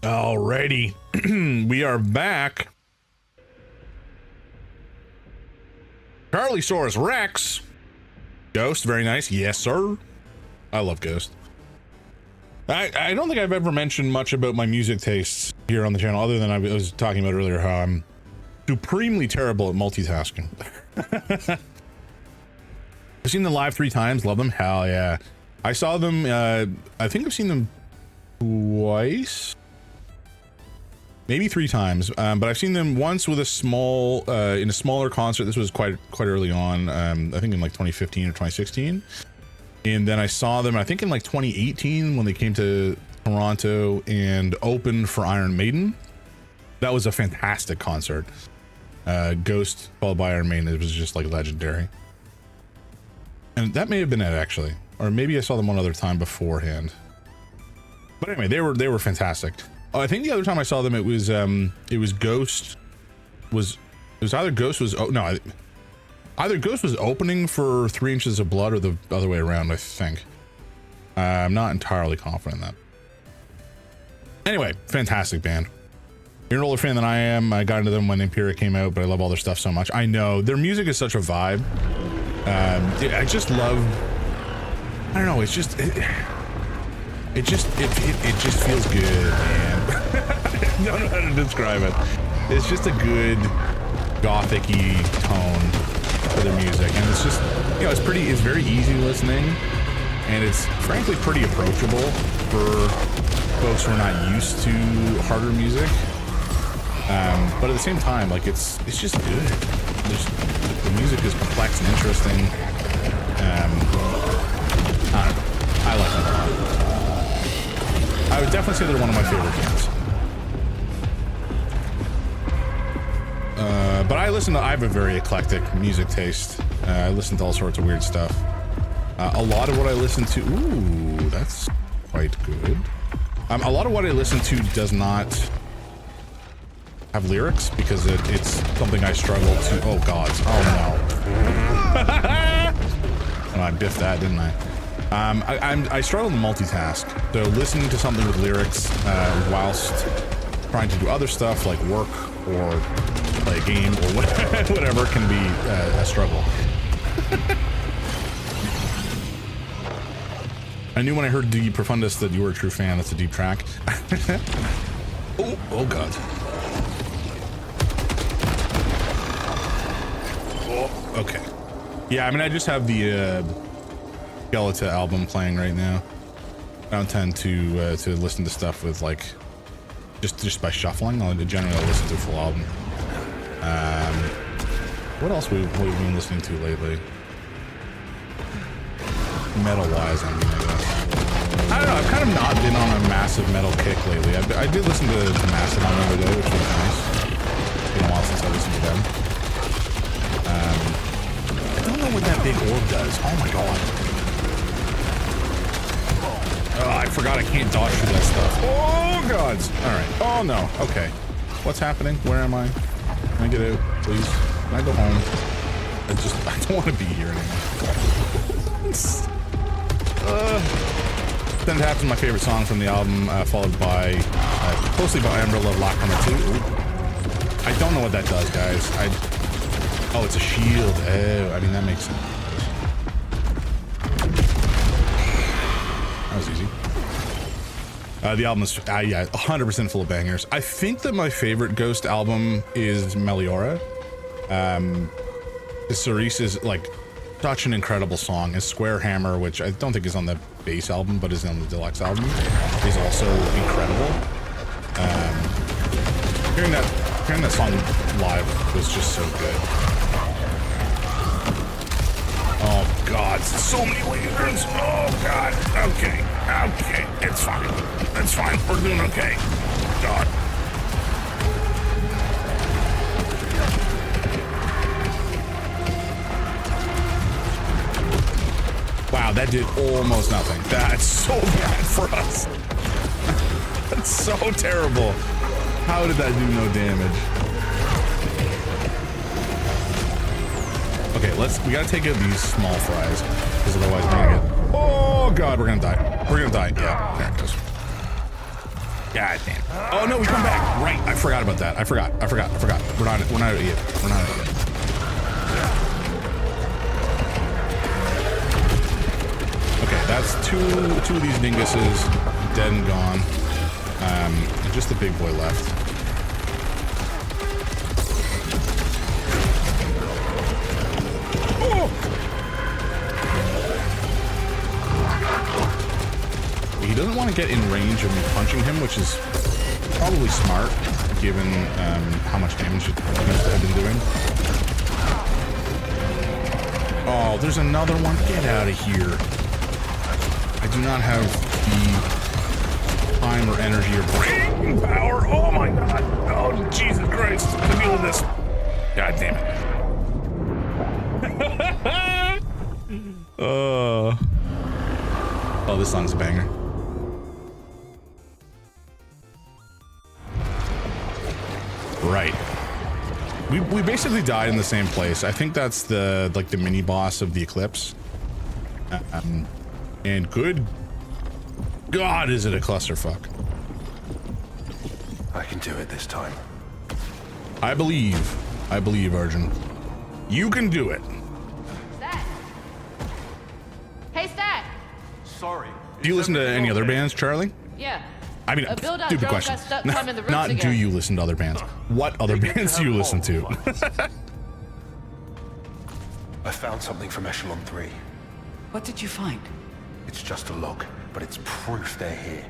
Alrighty. We are back. Charlie Saros Rex. Ghost, very nice. Yes, sir. I love Ghost. I don't think I've ever mentioned much about my music tastes here on the channel, other than I was talking about earlier how I'm supremely terrible at multitasking. I've seen them live 3 times. Love them. Hell yeah. I saw them, I think I've seen them twice. Maybe 3 times, but I've seen them once with a small, in a smaller concert. This was quite early on, I think in like 2015 or 2016. And then I saw them, I think in like 2018 when they came to Toronto and opened for Iron Maiden. That was a fantastic concert. Ghost followed by Iron Maiden, it was just like legendary. And that may have been it actually, or maybe I saw them one other time beforehand. But anyway, they were fantastic. I think the other time I saw them, it was Ghost was, it was either Ghost was, oh no, either Ghost was opening for 3 Inches of Blood or the other way around, I think. I'm not entirely confident in that. Anyway, fantastic band. You're an older fan than I am. I got into them when Imperial came out, but I love all their stuff so much. I know their music is such a vibe. I just love, I don't know, it's just, it just feels good, man. I don't know how to describe it. It's just a good gothic-y tone for the music, and it's just, you know, it's very easy listening, and it's frankly pretty approachable for folks who are not used to harder music. But at the same time, like it's just good. The music is complex and interesting. I like them a lot. I would definitely say they're one of my favorite bands. But I have a very eclectic music taste. I listen to all sorts of weird stuff. A lot of what I listen to, ooh, that's quite good. A lot of what I listen to does not have lyrics because it's something I struggle to. Oh God! Oh no! And I biffed that, didn't I? I struggle to multitask. So listening to something with lyrics whilst trying to do other stuff like work or play a game or whatever can be a struggle. I knew when I heard Deep Profundus that you were a true fan. That's a deep track. Oh God. Oh, okay. Yeah, I mean, I just have the Skeleton album playing right now. I don't tend to listen to stuff with like just by shuffling. I'll generally listen to a full album. What else we've been listening to lately? Metal-wise, I mean, I guess. I don't know. I've kind of not been on a massive metal kick lately. I did listen to Mastodon the other day, which was nice. It's been a while since I listened to them. I don't know what that big orb does. Oh my God. Oh, I forgot I can't dodge through that stuff. Oh God. All right. Oh no. Okay. What's happening? Where am I? Can I get out, please? Can I go home? I don't want to be here anymore. Then Happens, my favorite song from the album, followed by closely by Umbrella of Lock Number 2. Ooh. I don't know what that does, guys. Oh, it's a shield. Oh, I mean that makes sense. That was easy. The album is yeah, 100% full of bangers. I think that my favorite Ghost album is Meliora. Saros is like such an incredible song. His Square Hammer, which I don't think is on the base album, but is on the deluxe album, is also incredible. Hearing that song live was just so good. Oh God, so many lasers. Oh God. Okay, it's fine. We're doing okay. God. Wow, that did almost nothing. That's so bad for us. That's so terrible. How did that do no damage? Okay, we gotta take out these small fries, because otherwise we're gonna get... Oh God, we're gonna die. We're gonna die. Yeah, there it goes. God damn. Oh no, we come back. Right. I forgot about that. I forgot. We're not out yet. Okay, that's two of these dinguses dead and gone. And just the big boy left. Oh! He doesn't want to get in range of me punching him, which is probably smart, given how much damage he must have been doing. Oh, there's another one. Get out of here. I do not have the time or energy or brain power. Oh my god. Oh, Jesus Christ. I'm feeling this. God damn it. Oh, this song's a banger. Right. We basically died in the same place. I think that's the mini boss of the Eclipse. And good God, is it a clusterfuck. I can do it this time. I believe, Arjun. You can do it. Stat. Hey, Stat. Sorry. Do you listen to any other bands, Charlie? Yeah. I mean, build-out stupid drone question. got stuck climbing the roofs Not again. do you listen to other bands? What other bands do you listen to? I found something from Echelon 3. What did you find? It's just a log, but it's proof they're here.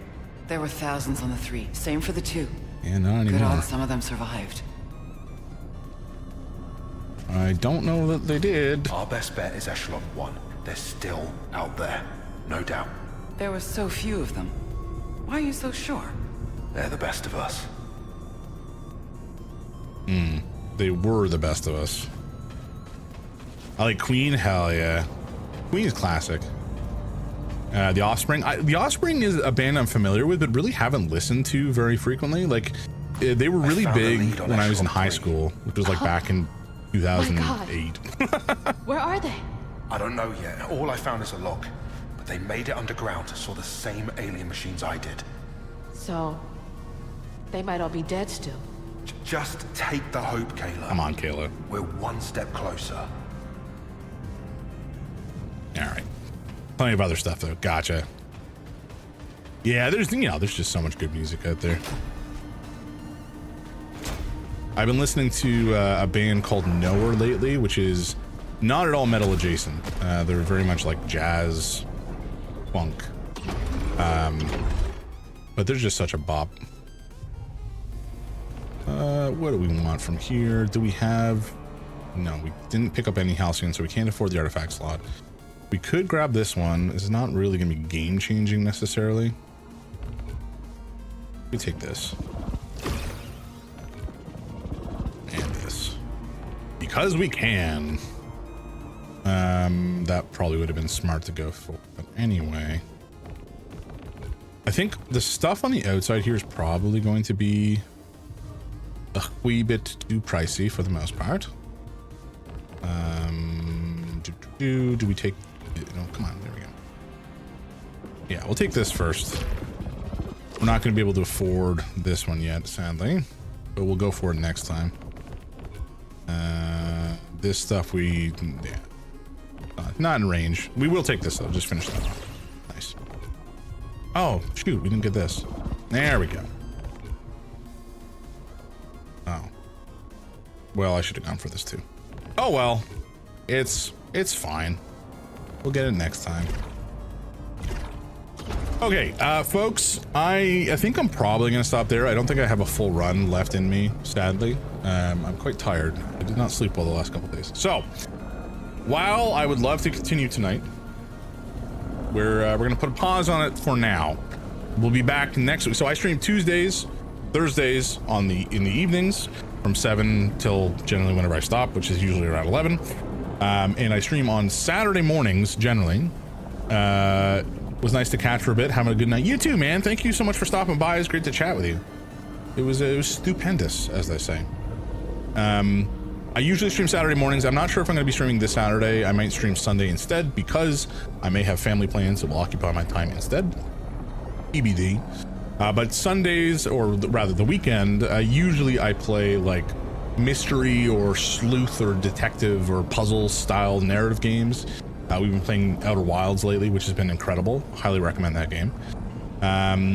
There were thousands on the 3. Same for the 2. Yeah, not Good anymore. odds some of them survived. I don't know that they did. Our best bet is Echelon 1. They're still out there, no doubt. There were so few of them. Why are you so sure? They're the best of us. They were the best of us. I like Queen, hell yeah. Queen is classic. The Offspring. The Offspring is a band I'm familiar with, but really haven't listened to very frequently. Like, they were really big when I was in high school, which was like back in 2008. Where are they? I don't know yet. All I found is a log. But they made it underground, saw the same alien machines I did. So, they might all be dead still. Just take the hope, Kayla. Come on, Kayla. We're one step closer. Alright. Plenty of other stuff, though. Gotcha. Yeah, there's just so much good music out there. I've been listening to a band called Knower lately, which is not at all metal adjacent. They're very much like jazz, funk. But they're just such a bop. What do we want from here? Do we have... No, we didn't pick up any Halcyon, so we can't afford the artifact slot. We could grab this one. This is not really going to be game-changing necessarily. We take this. And this. Because we can. That probably would have been smart to go for. But anyway. I think the stuff on the outside here is probably going to be a wee bit too pricey for the most part. Do we take... No, come on, there we go. Yeah, we'll take this first. We're not going to be able to afford this one yet, sadly. But we'll go for it next time. This stuff we... Yeah. Not in range. We will take this, though. Just finish that off. Nice. Oh, shoot. We didn't get this. There we go. Oh. Well, I should have gone for this, too. Oh, well. It's fine. We'll get it next time. Okay, folks, I think I'm probably going to stop there. I don't think I have a full run left in me, sadly. I'm quite tired. I did not sleep well the last couple days. So, while I would love to continue tonight, we're going to put a pause on it for now. We'll be back next week. So I stream Tuesdays, Thursdays in the evenings from 7 till generally whenever I stop, which is usually around 11. And I stream on Saturday mornings generally. Was nice to catch for a bit. Having a good night. You too, man. Thank you so much for stopping by. It was great to chat with you. It was stupendous, as they say. I usually stream Saturday mornings. I'm not sure if I'm going to be streaming this Saturday. I might stream Sunday instead because I may have family plans that will occupy my time instead. TBD. But Sundays, or rather the weekend, usually I play like mystery or sleuth or detective or puzzle style narrative games. We've been playing Outer Wilds lately, which has been incredible. Highly recommend that game.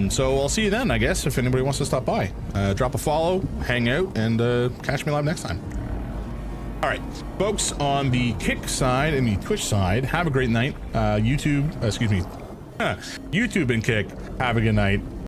So I'll see you then, I guess, if anybody wants to stop by. Drop a follow, hang out, and catch me live next time. All right, folks, on the Kick side and the Twitch side, have a great night. YouTube and Kick, have a good night.